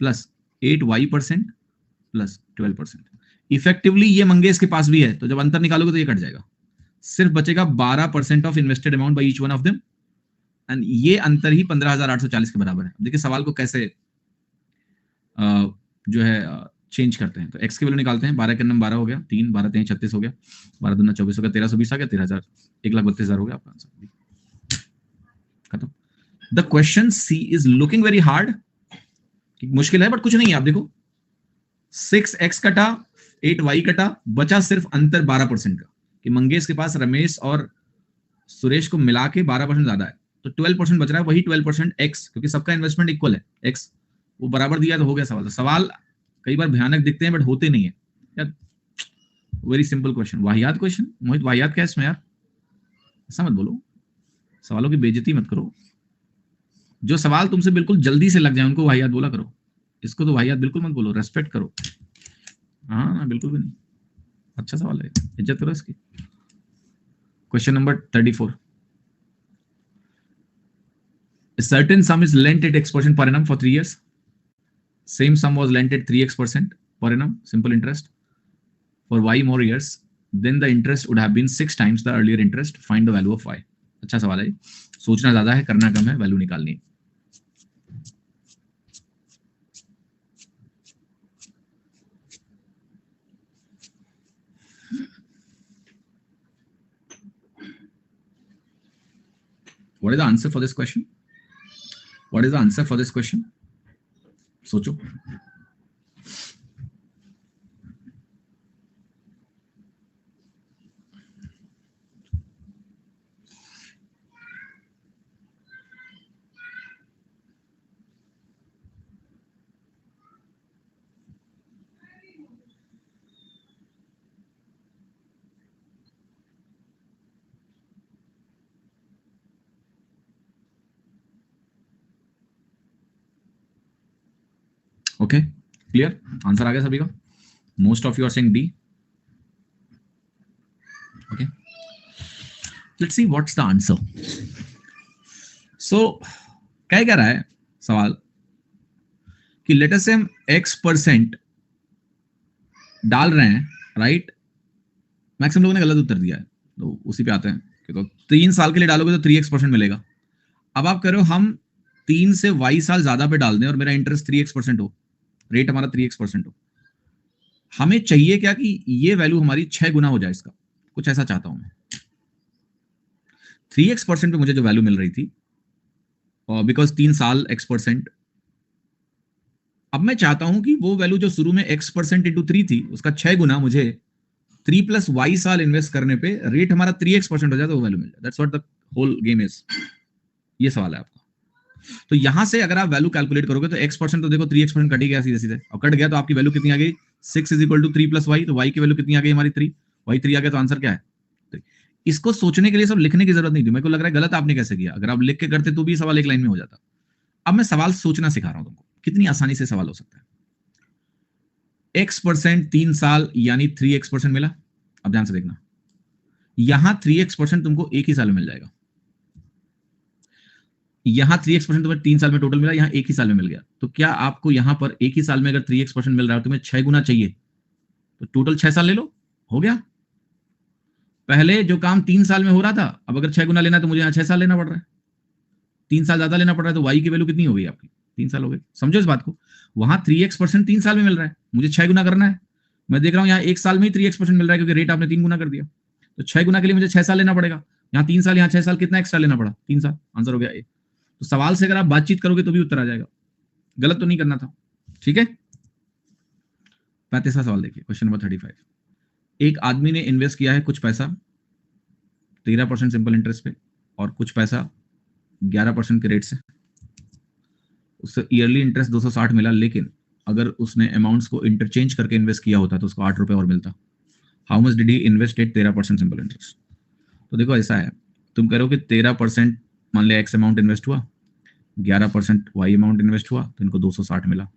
plus 8Y% plus 12%। Effectively ये मंगेश के पास भी है, तो जब अंतर निकालोगे तो ये कट जाएगा। सिर्फ बचेगा 12% of invested amount by each one of them, and ये अंतर ही 15,840 के बराबर है। देखिए सवाल को कैसे जो है चेंज करते हैं। तो x की वैल्यू निकालते हैं, 12 के नंबर 12 हो गया, 3 12 3 36 हो गया, 12 दूना 24 हो गया, 1320 आ गया, 13,000 1,32,000 हो गया आपका आंसर, खत्म। The question see is looking very hard, मुश्किल है बट कुछ नहीं है। आप देखो 6x कटा 8y कटा, बचा सिर्फ अंतर 12% का, कि मंगेश के पास रमेश और सुरेश को मिला के 12% ज्यादा है, तो 12% बच रहा है, वही 12% x, क्योंकि सबका इन्वेस्टमेंट इक्वल है, x वो बराबर दिया तो हो गया सवाल। तो सवाल कई बार भयानक दिखते हैं बट होते नहीं है यार। वेरी सिंपल क्वेश्चन, वाहियात क्वेश्चन। मोहित वाहियात क्या है इसमें यार, ऐसा मत बोलो, सवालों की बेइज्जती मत करो। जो सवाल तुमसे बिल्कुल जल्दी से लग जाए उनको वाहियात बोला करो, इसको तो वाहियात बिल्कुल मत बोलो, रेस्पेक्ट करो। हाँ बिल्कुल भी नहीं, अच्छा सवाल है, इज्जत करो इसकी। Question number 34, a certain sum is lent at x% per annum for 3 years. Same sum was lent at 3x% per annum, simple interest, for y more years. Then the interest would have been 6 times the earlier interest. Find the value of y. अच्छा सवाल है, सोचना ज्यादा है, करना कम है, value निकालनी है। What is the answer for this question? What is the answer for this question? सोचो। ओके क्लियर, आंसर आ गया सभी का। Most of you are saying D. Okay let's see what's the answer. So क्या कह रहा है सवाल कि लेट अस से हम x% डाल रहे हैं, राइट। मैक्सिमम लोगों ने गलत उत्तर दिया है, तो उसी पे आते हैं कि तो 3 साल के लिए डालोगे तो 3x% मिलेगा। अब आप कह रहे हो हम 3 से y साल ज्यादा पे डाल दें और मेरा इंटरेस्ट 3x% हो, रेट हमारा 3x% हो। हमें चाहिए क्या कि ये वैल्यू हमारी 6 गुना हो जाए इसका, कुछ ऐसा चाहता हूं मैं। 3x% पे मुझे जो वैल्यू मिल रही थी, और बिकॉज 3 साल x%, अब मैं चाहता हूं कि वो वैल्यू जो शुरू में x% इंटू 3 थी, उसका 6 गुना मुझे 3 प्लस y साल इन्वेस्ट करने पे रेट हमारा 3x% हो जाए तो वो वैल्यू मिल जाए। That's what the whole game is. ये सवाल है आपका। तो यहां से अगर आप वैल्यू कैलकुलेट करोगे तो x% तो देखो 3x% कट ही गया सीधे सीधे, और कट गया तो आपकी वैल्यू कितनी आ गई 6 is equal to 3 plus y, तो y की वैल्यू कितनी आ गई हमारी 3, y 3 आ गया, तो आंसर क्या है 3। इसको सोचने के लिए सब लिखने की जरूरत नहीं थी, मेरे को लग रहा है गलत आपने कैसे किया, अगर आप लिख के करते तो भी सवाल एक लाइन में हो जाता। अब मैं सवाल सोचना सिखा रहा हूं तुमको, कितनी आसानी से सवाल हो सकता है। x% 3 साल यानी 3x% मिला। अब ध्यान से देखना, यहां 3x% तुमको एक ही साल में मिल जाएगा, यहां 3x% तुम्हें 3 साल में टोटल मिला, यहां एक ही साल में मिल गया। तो क्या आपको यहां पर एक ही साल में अगर 3x% मिल रहा है, तुम्हें 6 गुना चाहिए, तो टोटल 6 साल ले लो, हो गया। पहले जो काम 3 साल में हो रहा था, अब अगर 6 गुना लेना है तो मुझे यहां 6 साल लेना पड़ रहा है, 3 साल ज्यादा लेना पड़ रहा है, तो y की वैल्यू कितनी हो गई आपकी 3 साल हो गए। समझो इस बात को, वहां 3x% 3 साल में मिल रहा है, मुझे 6 गुना करना है। मैं देख रहा हूं यहाँ 1 साल में ही 3x% मिल रहा है, क्योंकि रेट आपने 3 गुना कर दिया। तो 6 गुना के लिए मुझे 6 साल लेना पड़ेगा, यहाँ 3 साल, यहाँ 6 साल, कितना एक्स्ट्रा लेना पड़ा 3 साल, आंसर हो गया ए। तो सवाल से अगर आप बातचीत करोगे तो भी उत्तर आ जाएगा, गलत तो नहीं करना था। ठीक है, 35वां सवाल देखिए, क्वेश्चन नंबर 35। एक आदमी ने इन्वेस्ट किया है कुछ पैसा 13% सिंपल इंटरेस्ट पे, और कुछ पैसा 11% के रेट से, उससे ईयरली इंटरेस्ट 260 मिला, लेकिन अगर उसने अमाउंट्स को इंटरचेंज करके इन्वेस्ट किया होता तो उसको 8 रुपए और मिलता। How much did he invest eight 13% simple interest. तो देखो ऐसा है, तुम कह रहे हो कि 13% मान लिया एक्स अमाउंट इन्वेस्ट हुआ, 11% वाई अमाउंट इन्वेस्ट हुआ, तो इनको 260 मिला।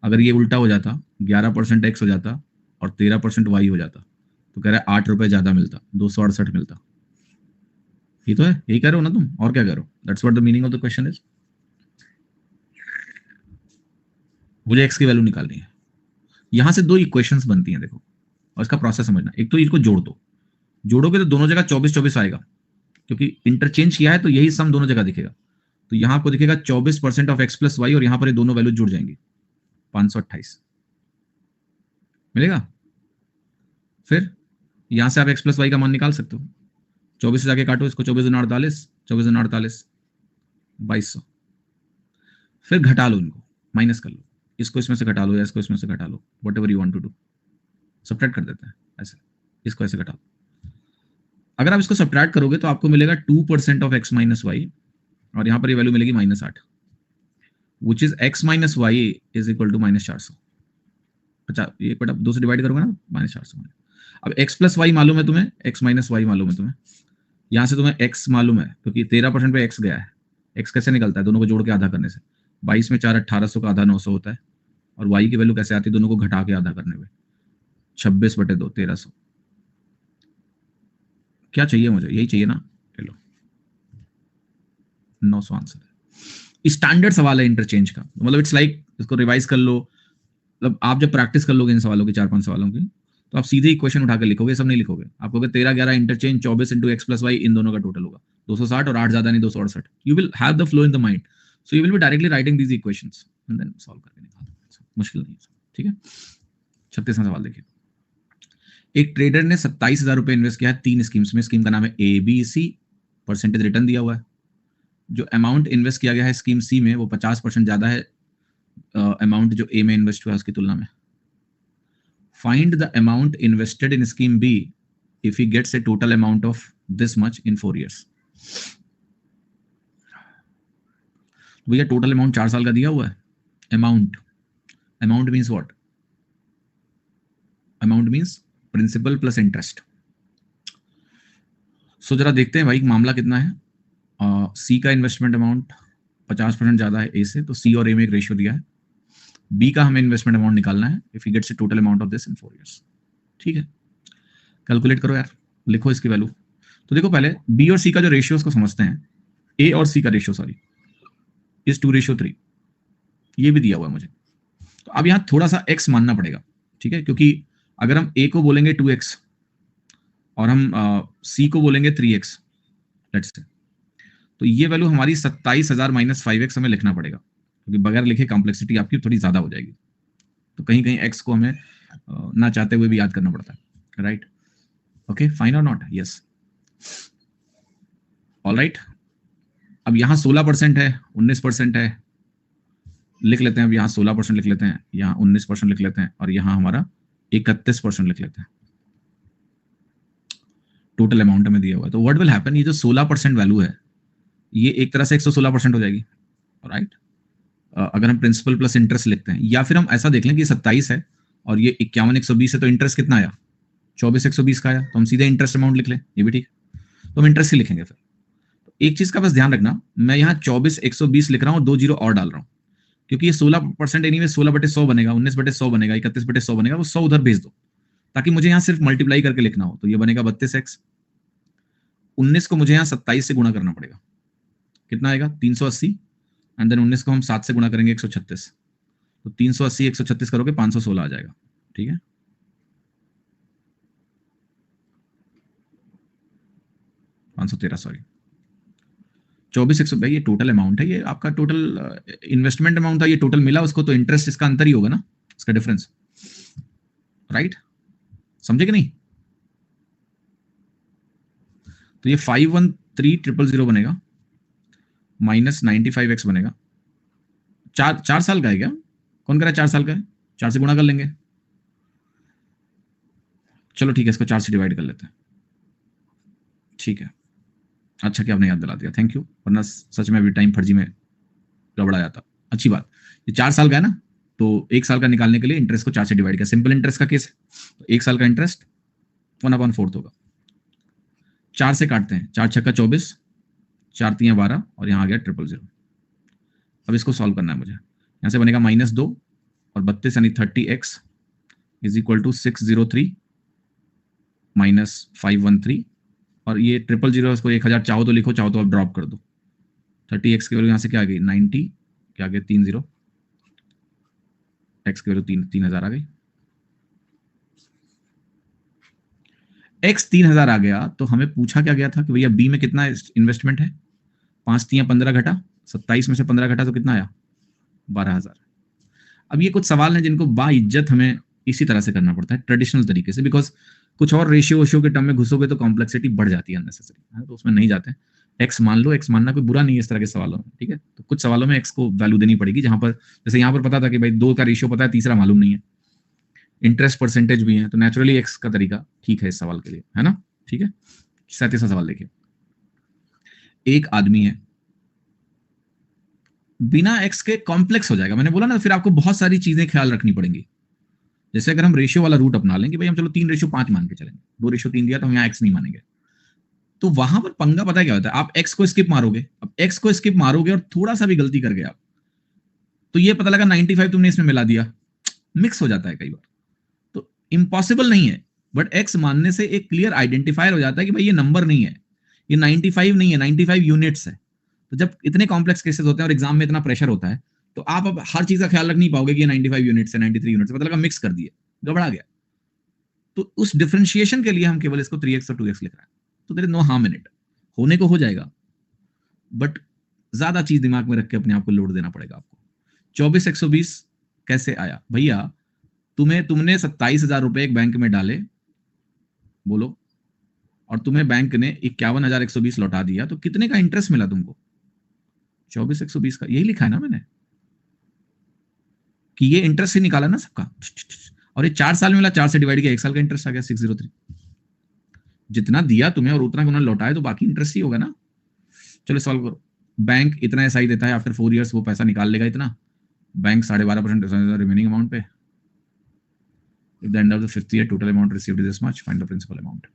अगर ये उल्टा हो जाता, 11% एक्स हो जाता और 13% वाई हो जाता, तो कह रहा है 8 रुपए ज्यादा मिलता, 268 मिलता। ये तो है, यही कह रहे हो ना तुम, और क्या कह रहे हो। That's what the meaning of the question is. मुझे एक्स की वैल्यू निकालनी है। यहां से 2 इक्वेशंस बनती हैं देखो, और इसका प्रोसेस समझना। एक तो इसको जोड़ दो, जोड़ोगे तो दोनों जगह 24 आएगा, क्योंकि इंटरचेंज किया है तो यही सम दोनों जगह दिखेगा। तो यहां आपको दिखेगा 24% ऑफ एक्स प्लस वाई, और यहां पर ये दोनों वैल्यू जुड़ जाएंगी, 528 मिलेगा। फिर यहां से आप एक्स प्लस वाई का मान निकाल सकते हो। 24 से जाके काटो इसको, 24×48, 24×48 2200। फिर घटा लो इनको, माइनस कर लो, इसको इसमें से घटा लो या इसको इसमें से घटा लो, whatever you want to do. Subtract कर देते हैं ऐसे, इसको ऐसे घटा लो। अगर आप इसको सब्ट्रैक्ट करोगे तो आपको मिलेगा 2% ऑफ एक्स माइनस वाई, और यहां पर ये वैल्यू मिलेगी -8, which is X minus Y is equal to -400। 50 ये बटा 2 से डिवाइड करोगे ना, -400। अब एक्स प्लस वाई मालूम है तुम्हें, एक्स माइनस वाई मालूम है तुम्हें, यहां से तुम्हें एक्स मालूम है क्योंकि 13% पे एक्स गया है। एक्स कैसे निकलता है, दोनों को जोड़ के आधा करने से। 22 में 4 1800 का आधा 900 होता है, और वाई की वैल्यू कैसे आती है, दोनों को घटा के आधा करने में, 26/2 1300। क्या चाहिए मुझे, यही चाहिए ना, ले लो 900 आंसर है। स्टैंडर्ड सवाल है इंटरचेंज का, मतलब इट्स लाइक इसको रिवाइज कर लो। मतलब आप जब प्रैक्टिस कर लोगे इन सवालों की, 4-5 सवालों की, तो आप सीधे इक्वेशन उठा के लिखोगे, सब नहीं लिखोगे। आप कहोगे 13-11 interchange 24 into x plus y, इन दोनों का टोटल होगा 260, और 8 ज्यादा नहीं 268। You will have the flow in the mind, so you will be directly writing these equations and then solve करके निकालना। मुश्किल नहीं है, ठीक है। 36वां सवाल देखिए। एक ट्रेडर ने 27,000 रुपए इन्वेस्ट किया है 3 स्कीम्स में। स्कीम का नाम है ABC, परसेंटेज रिटर्न दिया हुआ है। जो अमाउंट इन्वेस्ट किया गया है स्कीम सी में, वो 50% ज्यादा है अमाउंट जो ए में इन्वेस्ट हुआ है उसकी तुलना में। Find the amount invested in scheme B if he gets a total amount of this much in 4 years. भैया टोटल अमाउंट 4 साल का दिया हुआ है। Amount means what? Amount means principal plus interest. So जरा देखते हैं भाई मामला कितना है। सी का इन्वेस्टमेंट अमाउंट 50% ज्यादा है ए से, तो सी और ए में एक रेशियो दिया है। बी का हमें इन्वेस्टमेंट अमाउंट निकालना है if he gets a total amount of this in 4 years। ठीक है, कैलकुलेट करो यार, लिखो इसकी वैल्यू। तो देखो पहले बी और सी का जो रेशियो उसको समझते हैं। ए और सी का रेशियो सॉरी इज 2:3, ये भी दिया हुआ है मुझे। तो अब यहां थोड़ा सा एक्स मानना पड़ेगा, ठीक है, क्योंकि अगर हम ए को बोलेंगे 2x और हम सी को बोलेंगे 3x, लेट्स से, तो ये वैल्यू हमारी 27,000 - 5x हमें लिखना पड़ेगा, क्योंकि बगैर लिखे कॉम्प्लेक्सिटी आपकी थोड़ी ज्यादा हो जाएगी। तो कहीं कहीं एक्स को हमें ना चाहते हुए भी याद करना पड़ता है, राइट? ओके, फाइन और नॉट? Yes, all right. अब यहाँ 16% है, 19% है, लिख लेते हैं। अब यहाँ 16% लिख लेते हैं, यहाँ 19% लिख लेते हैं, और यहाँ हमारा 31% लिख लेते हैं। टोटल अमाउंट हमें दिया हुआ है। तो व्हाट विल हैपन, ये जो 16% वैल्यू है ये एक तरह से 116% हो जाएगी, राइट? अगर हम प्रिंसिपल प्लस इंटरेस्ट लिखते हैं, या फिर हम ऐसा देख लें कि 27 है और ये 51,120 है, तो इंटरेस्ट कितना आया? 24,120 का आया, तो हम सीधे इंटरेस्ट अमाउंट लिख लें, ये भी ठीक है। तो हम इंटरेस्ट ही लिखेंगे फिर। एक चीज का बस ध्यान रखना, मैं यहाँ 24,120 लिख रहा हूँ और 2 जीरो और डाल रहा हूँ, क्योंकि ये 16% एनीवे 16/100 बनेगा, 19/100 बनेगा, 31/100 बनेगा, वो 100 उधर भेज दो, ताकि मुझे यहाँ सिर्फ मल्टीप्लाई करके लिखना हो। तो ये बनेगा 32x, 19 को मुझे यहाँ 27 से गुणा करना पड़ेगा, कितना आएगा? 380, एंड देन 19 को हम 7 से गुणा करेंगे, 136। तो 380 136 करोगे 516 आ जाएगा, ठीक है। 513 सॉरी, 24,100 भाई ये टोटल अमाउंट है, ये आपका टोटल इन्वेस्टमेंट अमाउंट था, ये टोटल मिला उसको, तो इंटरेस्ट इसका अंतर ही होगा ना, इसका डिफरेंस, राइट? समझे कि नहीं? तो ये 513,000 बनेगा, -95x बनेगा। 4 साल का है क्या? कौन कह रहा है 4 साल का है? 4 से गुणा कर लेंगे, चलो ठीक है, इसको 4 से डिवाइड कर लेते हैं, ठीक है। अच्छा कि आपने याद दिला दिया, थैंक यू, वरना सच में अभी टाइम फर्जी में गड़बड़ा जाता। अच्छी बात, ये 4 साल का है ना, तो 1 साल का निकालने के लिए इंटरेस्ट को 4 से डिवाइड किया, सिंपल इंटरेस्ट का केस है, तो 1 साल का इंटरेस्ट 1/4 होगा। 4 से काटते हैं, 4 छक्का 24, 4 तियां 12, और यहाँ आ गया 000। अब इसको सॉल्व करना है मुझे। यहाँ से बनेगा -2 और 32 यानी 30x इज इक्वल टू 603 - 513, और ये 000 इसको 1000 चाहो तो लिखो, चाहो तो आप ड्रॉप कर दो। 30x की वैल्यू यहाँ से क्या आ गई? 90, क्या आ गया? 30, x की वैल्यू 3000 आ गई। x 3000 आ गया तो हमें पूछा क्या गया था कि भैया b में कितना इन्वेस्टमेंट है, 5 3 15 घटा, 27 में से 15 घटा तो कितना आया, 12000। अब ये कुछ सवाल हैं जिनको बाइज्जत हमें इसी तरह से करना पड़ता है, ट्रेडिशनल तरीके से, बिकॉज कुछ और रेशियो के टर्म में घुसोगे तो कॉम्प्लेक्सिटी बढ़ जाती है अननेसेसरी, तो उसमें नहीं जाते हैं। एक्स मान लो, एक्स मानना कोई बुरा नहीं है इस तरह के सवालों में, ठीक है। तो कुछ सवालों में एक्स को वैल्यू देनी पड़ेगी, जहां पर जैसे यहाँ पर पता था कि भाई 2 का रेशियो पता है, तीसरा मालूम नहीं है, इंटरेस्ट परसेंटेज भी है, तो नेचुरली एक्स का तरीका ठीक है इस सवाल के लिए, है ना। ठीक है, 37वां सवाल देखिए। एक आदमी है, बिना एक्स के कॉम्प्लेक्स हो जाएगा, मैंने बोला ना, फिर आपको बहुत सारी चीजें ख्याल रखनी पड़ेंगी। जैसे अगर हम रेशियो वाला रूट अपना लेंगे, भाई हम चलो 3:5 मान के चलेंगे, 2:3 दिया तो हम यहाँ एक्स नहीं मानेंगे, तो वहां पर पंगा पता है क्या होता है, आप एक्स को स्किप मारोगे, अब एक्स को स्किप मारोगे और थोड़ा सा भी गलती कर गए आप, तो ये पता लगा 95 तुमने इसमें मिला दिया, मिक्स हो जाता है कई बार, तो इम्पॉसिबल नहीं है, बट एक्स मानने से एक क्लियर आइडेंटिफायर हो जाता है कि भाई ये नंबर नहीं है, ये 95 नहीं है, 95 यूनिट्स है। तो जब इतने कॉम्प्लेक्स केसेस होते हैं और एग्जाम में इतना प्रेशर होता है, तो आप अब हर चीज का ख्याल रख नहीं पाओगे कि ये 95 यूनिट्स है, 93 यूनिट्स है, पता लगा मिक्स कर दिए, गड़बड़ा गया। तो उस डिफरेंशिएशन के लिए हम केवल इसको 3x और 2x लिख रहे हैं, तो there is no harm in it, होने को हो जाएगा, बट ज्यादा चीज दिमाग में रख के अपने आप को लोड देना पड़ेगा आपको। 24,120 कैसे आया भैया, तुमने 27,000 रुपए एक बैंक में डाले, बोलो, और तुम्हें बैंक ने 51,120 लौटा दिया, तो कितने का इंटरेस्ट मिला तुमको, 24,120 का, यही लिखा है ना मैंने, कि ये इंटरेस्ट ही निकाला ना सबका, और ये 4 साल में मिला, 4 से डिवाइड किया, 1 साल का इंटरेस्ट आ गया 603। जितना दिया तुम्हें और उतना उन्होंने लौटाया, तो बाकी इंटरेस्ट ही होगा ना। चलो सॉल्व करो। बैंक इतना एसआई देता है, आफ्टर 4 इयर्स वो पैसा निकाल लेगा इतना, बैंक 12.5% रिमेनिंग अमाउंट पे। At the end of the 5th year, total amount received is this much. Find the principal amount.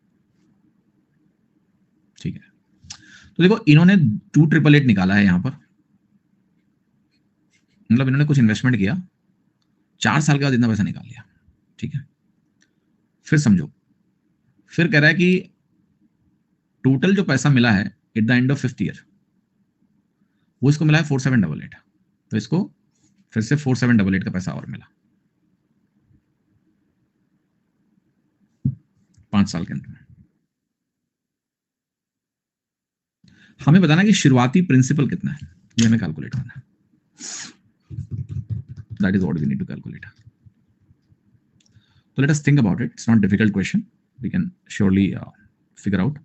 ठीक है, तो देखो इन्होंने 2,888 निकाला है यहां पर, मतलब इन्होंने कुछ इन्वेस्टमेंट किया, 4 साल के बाद इतना पैसा निकाल लिया, ठीक है। फिर समझो, फिर कह रहा है कि टोटल जो पैसा मिला है at the end of 5th year, वो इसको मिला है 4788, तो इसको फिर से 4788 का पैसा और मिला 5 साल के अंदर। हमें बताना कि शुरुआती प्रिंसिपल कितना है, ये हमें कैलकुलेट करना है, that is what we need to calculate. So let us think about it. It's not a difficult question. We can surely figure out.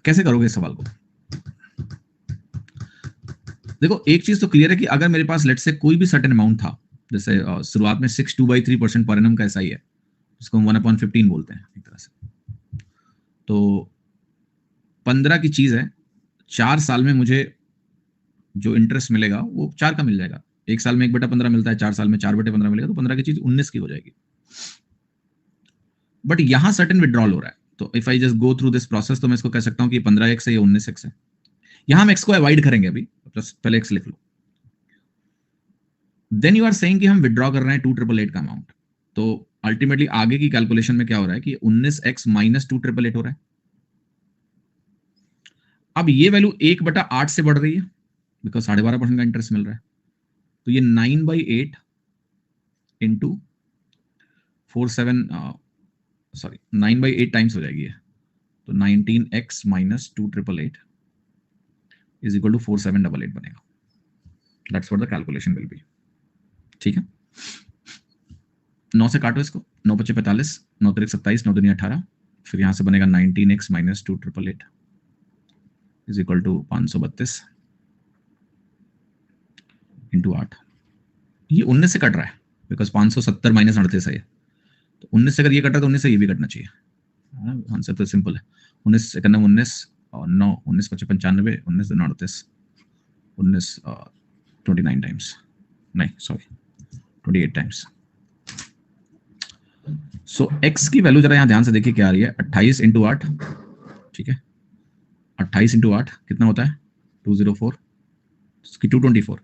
कैसे करोगे इस सवाल को? देखो एक चीज तो क्लियर है कि अगर मेरे पास लेट से कोई भी सर्टेन अमाउंट था, जैसे शुरुआत में 6.2/3% पर एनम का एसआई है, जिसको हम 1/15 बोलते हैं एक तरह से, तो 15 की चीज है, 4 साल में मुझे जो इंटरेस्ट मिलेगा वो 4 का मिल जाएगा। 1 साल में 1/15 मिलता है, 4 साल में 4/15 मिलेगा, तो 15 की चीज 19 की हो जाएगी। बट यहां सर्टेन विड्रॉल हो रहा है, तो if I just go through this process, तो मैं इसको कह सकता हूं कि 15x है या 19x है। यहां हम x को अवॉइड करेंगे अभी, पहले x लिख लो। देन यू आर सेइंग कि हम विड्रॉ कर रहे हैं 2,888 का अमाउंट, तो अल्टीमेटली आगे की कैलकुलेशन में क्या हो रहा है कि 19x माइनस 2,888 हो रहा है। अब ये वैल्यू 1/8 से बढ़ रही है, बिकॉज 12.5% का इंटरेस्ट मिल रहा है, तो ये 9/8 इंटू 9/8 टाइम्स हो जाएगी है, तो 19x minus 2,888 is equal to 4788 बनेगा। That's what the calculation will be, ठीक है। 9 से काटो इसको, 9 × 5 = 45, 9 × 3 = 27, 9 × 2 = 18, फिर यहां से बनेगा 19x minus 2,888 is equal to 532 into 8। ये 19 से कट रहा है, बिकॉज 570 माइनस 38 है, तो 19 से अगर ये कट रहा है तो 19 से ये भी कटना चाहिए। आंसर तो सिंपल है, 19 से 19 और 9, 19 × 5 = 95, 19 × 2 = 38, 19 29 टाइम्स, नहीं सॉरी 28 टाइम्स। सो x की वैल्यू जरा यहां ध्यान से देखिए क्या आ रही है, 28 × 8, ठीक है, 28 × 8 कितना होता है, 204, 224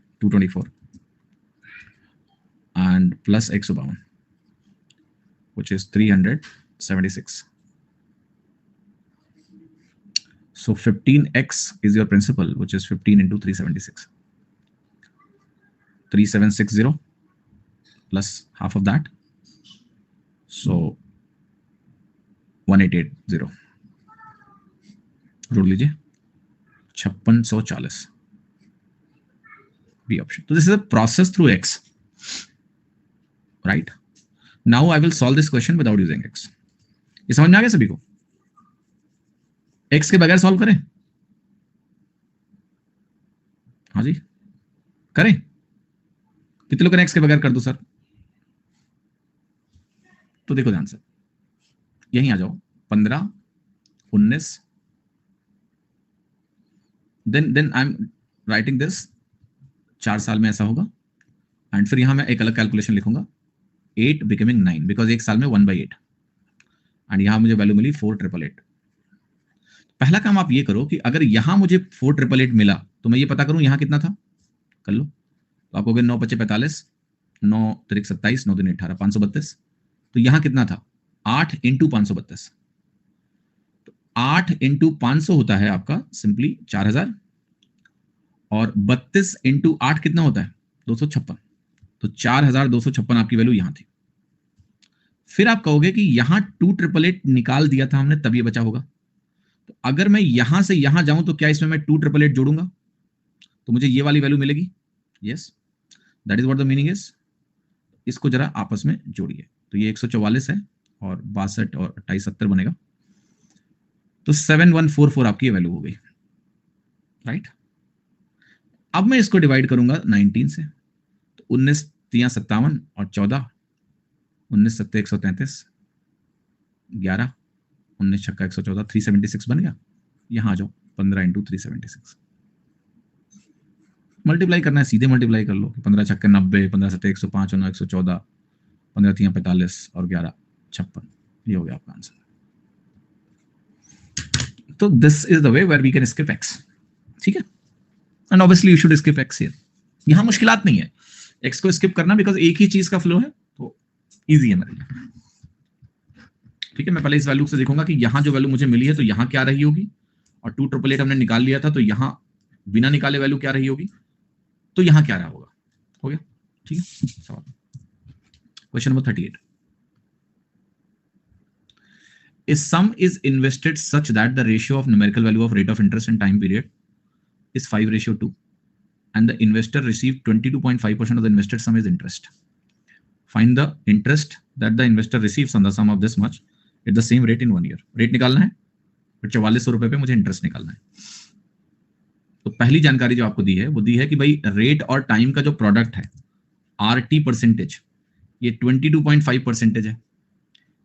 and plus x above, which is 376. So 15x is your principal, which is 15 into 376. 3760 plus half of that, सो 1880 जोड़ लीजिए 5640 बी ऑप्शन. तो this is a process through x, right. Now I will solve this question without using x. ये समझ में आ गया सभी को? X के बगैर सॉल्व करें? हाँ जी करें. कितने लोग एक्स के बगैर कर दो सर? तो देखो ध्यान से, यहीं आ जाओ. 15 19 then I am writing this. 4 साल में ऐसा होगा. एंड फिर यहां मैं एक अलग कैलकुलेशन लिखूंगा, 8 बिकमिंग 9, बिकॉज एक साल में 1/8. एंड यहां मुझे वैल्यू मिली 4888. पहला काम आप ये करो कि अगर यहां मुझे 4888 मिला तो मैं ये पता करूं यहां कितना था. कर लो. तो आप कहोगे 9 × 5 = 45, 9 × 3 = 27, 9 × 2 = 18, 532. तो यहां कितना था? 8 × 532. तो 8 × 500 होता है आपका सिंपली 4000, और 32 × 8 कितना होता है? 256. तो 4256 आपकी वैल्यू यहां थी. फिर आप कहोगे कि यहां 2888 निकाल दिया था हमने, तब ये बचा होगा. तो अगर मैं यहां से यहां जाऊं तो क्या इसमें मैं 2888 जोड़ूंगा तो मुझे ये वाली वैल्यू मिलेगी? Yes, that is what the meaning is. इसको जरा आपस में जोड़िए. तो ये 144 है और 62 और 28 70 बनेगा. तो 7144 आपकी वैल्यू हो गई, राइट. अब मैं इसको डिवाइड करूंगा 19 से. तो 19 × 3 = 57 और 14, 19 × 7 = 133, 11, 19 × 6 = 114, 376 बन गया. यहां आ जाओ. 15 × 376 मल्टीप्लाई करना है, सीधे मल्टीप्लाई कर लो. 15 × 6 = 90, 15 × 7 = 105, 9 × 114, 15 × 3 = 45 और 11 = 56. ये हो गया आपका आंसर. तो this is the way where we can skip X. ठीक है. And obviously you should skip X here. यहां मुश्किलात नहीं है एक्स को स्किप करना, बिकॉज एक ही चीज का फ्लो है, तो इजी है मेरे लिए. ठीक है. मैं पहले इस वैल्यू से देखूंगा कि यहां जो वैल्यू मुझे मिली है तो यहां क्या रही होगी, और 2888 हमने निकाल लिया था, तो यहां बिना निकाले वैल्यू क्या रही होगी, तो यहां क्या रहा होगा. हो गया. ठीक है. सवाल question number 38. A sum is invested such that the ratio of numerical value of rate of interest and time period is 5:2, and the investor received 22.5% of the invested sum is interest. Find the interest that the investor receives on the sum of this much at the same rate in 1 year. Rate निकालना है, फिर 4400 रुपए पे मुझे interest निकालना है. तो पहली जानकारी जो आपको दी है वो दी है कि भाई रेट और टाइम का जो प्रोडक्ट है RT परसेंटेज, ये 22.5% है.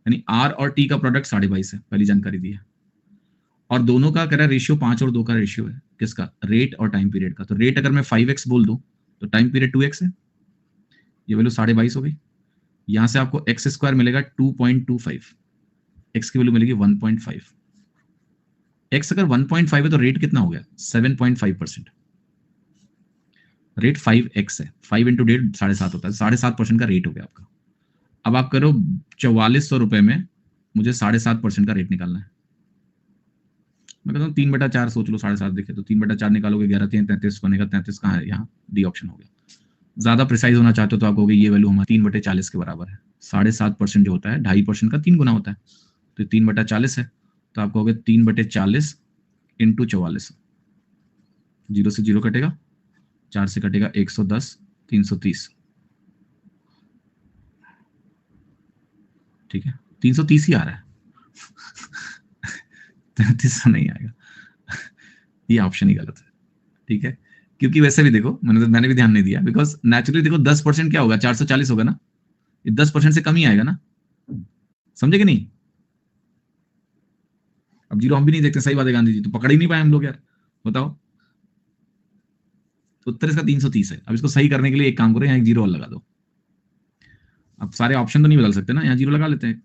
यानी R और T का प्रोडक्ट 22.5 है. पहली जानकारी दी है. और दोनों का कह रहा है रेशियो 5 और 2 का रेशियो है. किसका? रेट और टाइम पीरियड का. तो रेट अगर मैं 5x बोल दूं तो टाइम पीरियड 2x है. ये वैल्यू 22.5 हो गई. यहां से आपको x² मिलेगा 2.25, x की वैल्यू मिलेगी 1.5. x अगर 1.5 है तो रेट कितना हो गया? 7.5%. रेट 5x है. 5 × 1.5 7.5 होता है. 7.5% का रेट हो गया आपका. अब आप करो 4400 रुपए में मुझे 7.5% का रेट निकालना है. मैं कहता हूँ 3/4 सोच लो. 7.5 दिखे तो 3/4 निकालोगे, 11 3 33 बनेगा. 33 कहाँ है? यहाँ डी ऑप्शन हो गया. ज्यादा प्रिसाइज होना चाहते हो तो आप कहोगे ये वैल्यू हमारी 3/40 के बराबर है. 7.5% जो होता है 2.5% का 3 गुना होता है. तो 3/40 है. तो आप कहोगे 3/40 × 44. 0 से 0 कटेगा, 4 से कटेगा 110, 330. ठीक है. 330 ही आ रहा है. 33 नहीं आएगा. ये ऑप्शन ही गलत है. ठीक है. क्योंकि वैसे भी देखो, मैंने भी ध्यान नहीं दिया, बिकॉज नेचुरली देखो 10% क्या होगा? 440 होगा ना. ये 10% से कम ही आएगा ना. समझे कि नहीं? अब जीरो हम भी नहीं देखते. सही बात है गांधी जी, तो पकड़ ही नहीं पाए हम लोग यार. बताओ. उत्तर इसका 330 है. अब इसको सही करने के लिए एक काम करो, यहाँ एक जीरो और लगा दो. अब सारे ऑप्शन तो नहीं बदल सकते ना, यहाँ जीरो लगा लेते हैं.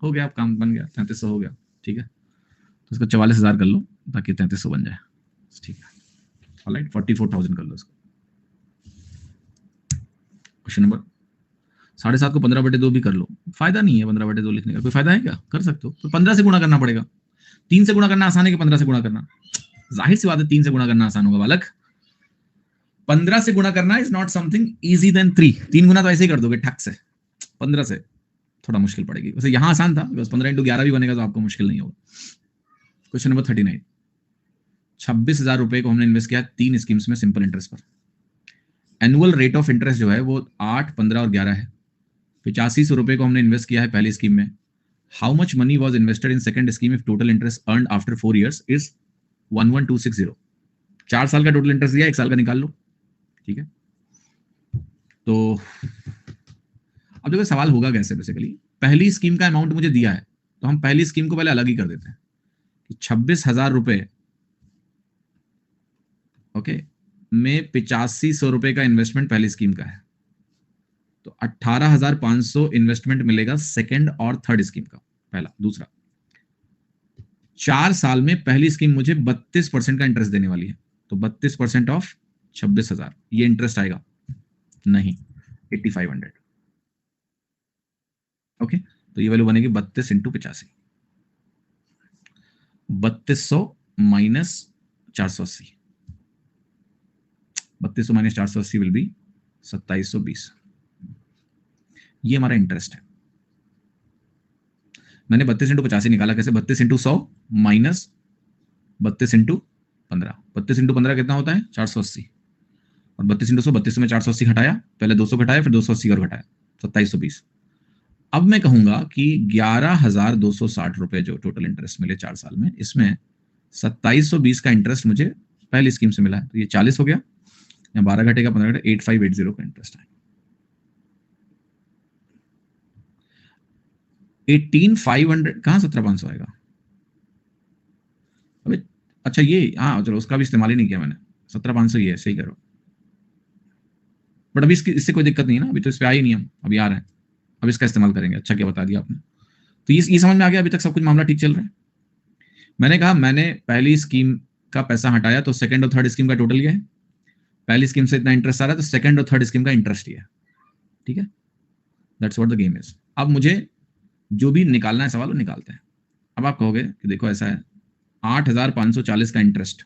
हो गया, अब काम बन गया. 3300 हो गया. ठीक है. तो इसको 44,000 कर लो ताकि 3300 बन जाए. ठीक है. ऑलराइट. 44,000 कर लो इसको. क्वेश्चन नंबर 7.5 को 15/2 भी कर लो. फायदा नहीं है 15/2 लिखने का. कोई फायदा है क्या? कर सकते हो. तो 15 से गुणा करना पड़ेगा. 3 से गुणा करना आसान है कि 15 से गुणा करना? जाहिर सी बात है 3 से गुणा करना आसान होगा बालक. 15 से गुणा करना is not something easy than 3. 3 गुना तो ऐसे ही कर दोगे ठक से. 15 से थोड़ा मुश्किल पड़ेगी। वैसे यहाँ आसान था, बस 15 × 11 भी बनेगा तो आपको मुश्किल नहीं होगा। क्वेश्चन नंबर 39, 26,000 रुपए को हमने इन्वेस्ट किया 3 स्कीम्स में सिंपल इंटरेस्ट पर। एनुअल रेट ऑफ इंटरेस्ट जो है वो 8, 15 और 11 है। 8500 रुपए को हमने इन्वेस्ट किया है पहली स्कीम में। How much money was invested in second scheme if total interest earn after 4 years is 11260। 4 साल का टोटल इंटरेस्ट दिया, 1 साल का निकाल लो। ठीक है, तो अब देखो सवाल होगा कैसे। बेसिकली पहली स्कीम का अमाउंट मुझे दिया है तो हम पहली स्कीम को पहले अलग ही कर देते हैं कि 26,000 रुपए ओके में 8500 रुपए का इन्वेस्टमेंट पहली स्कीम का है, तो 18,500 इन्वेस्टमेंट मिलेगा सेकंड और थर्ड स्कीम का। पहला। दूसरा, 4 साल में पहली स्कीम मुझे 32% का इंटरेस्ट देने वाली है, तो 32% ऑफ 26,000 ये इंटरेस्ट आएगा नहीं, 8500। ओके, तो ये वैल्यू बनेगी 32 × 85, 3200 माइनस 480, 3200 माइनस 480 विल बी 2720। ये हमारा इंटरेस्ट है। मैंने 32 × 85 निकाला कैसे? 32 × 100 माइनस 32 × 15। 32 × 15 कितना होता है? 480। और 32 × 100, 32 में 480 घटाया, पहले 200 घटाया, फिर 280 और घटाया, 2720। अब मैं कहूंगा कि 11,260 रुपए जो टोटल इंटरेस्ट मिले 4 साल में, इसमें 2720 का इंटरेस्ट मुझे पहली स्कीम से मिला है, तो ये 40 हो गया, या 12 घटेगा 15 घटेगा, 8580 का इंटरेस्ट है। 18,500 कहां 17,500 आएगा? अबे अच्छा, ये हाँ चलो, उसका भी इस्तेमाल ही नहीं किया मैंने। 17,500 ही है, सही करो। बट अभी इससे कोई दिक्कत नहीं है ना, अभी तो इस पे आई नहीं, हम अभी आ रहे हैं, अब इसका इस्तेमाल करेंगे। अच्छा क्या बता दिया आपने, तो ये समझ में आ गया। अभी तक सब कुछ मामला ठीक चल रहा है। मैंने कहा मैंने पहली स्कीम का पैसा हटाया तो सेकंड और थर्ड स्कीम का टोटल ये है। पहली स्कीम से इतना इंटरेस्ट आ रहा है तो सेकंड और थर्ड स्कीम का इंटरेस्ट ये है। ठीक है, that's what the game is. अब मुझे जो भी निकालना है सवाल वो निकालते हैं। अब आप कहोगे कि देखो ऐसा है, 8,540 का इंटरेस्ट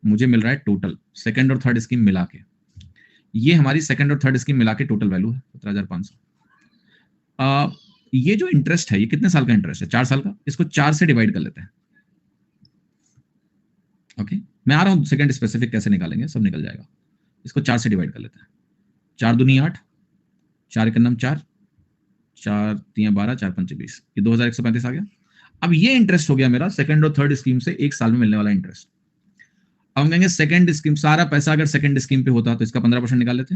मुझे मिल रहा है टोटल सेकंड और थर्ड स्कीम मिला के। ये हमारी सेकंड और थर्ड स्कीम मिला के टोटल वैल्यू है 17,500। ये जो इंटरेस्ट है ये कितने साल का इंटरेस्ट है? 4 साल का। इसको 4 से डिवाइड कर लेते हैं। ओके, मैं आ रहा हूं सेकंड स्पेसिफिक कैसे निकालेंगे, सब निकल जाएगा। इसको 4 से डिवाइड कर लेते हैं। 4 दूनी 8, 4 एक नम 4, 4 3 12, 4 5 20, ये 2,135 आ गया। अब ये इंटरेस्ट हो गया मेरा सेकंड और थर्ड स्कीम से 1 साल में मिलने वाला इंटरेस्ट। अब हम कहेंगे सेकंड स्कीम, सारा पैसा अगर सेकंड स्कीम पे होता तो इसका 15% निकाल लेते,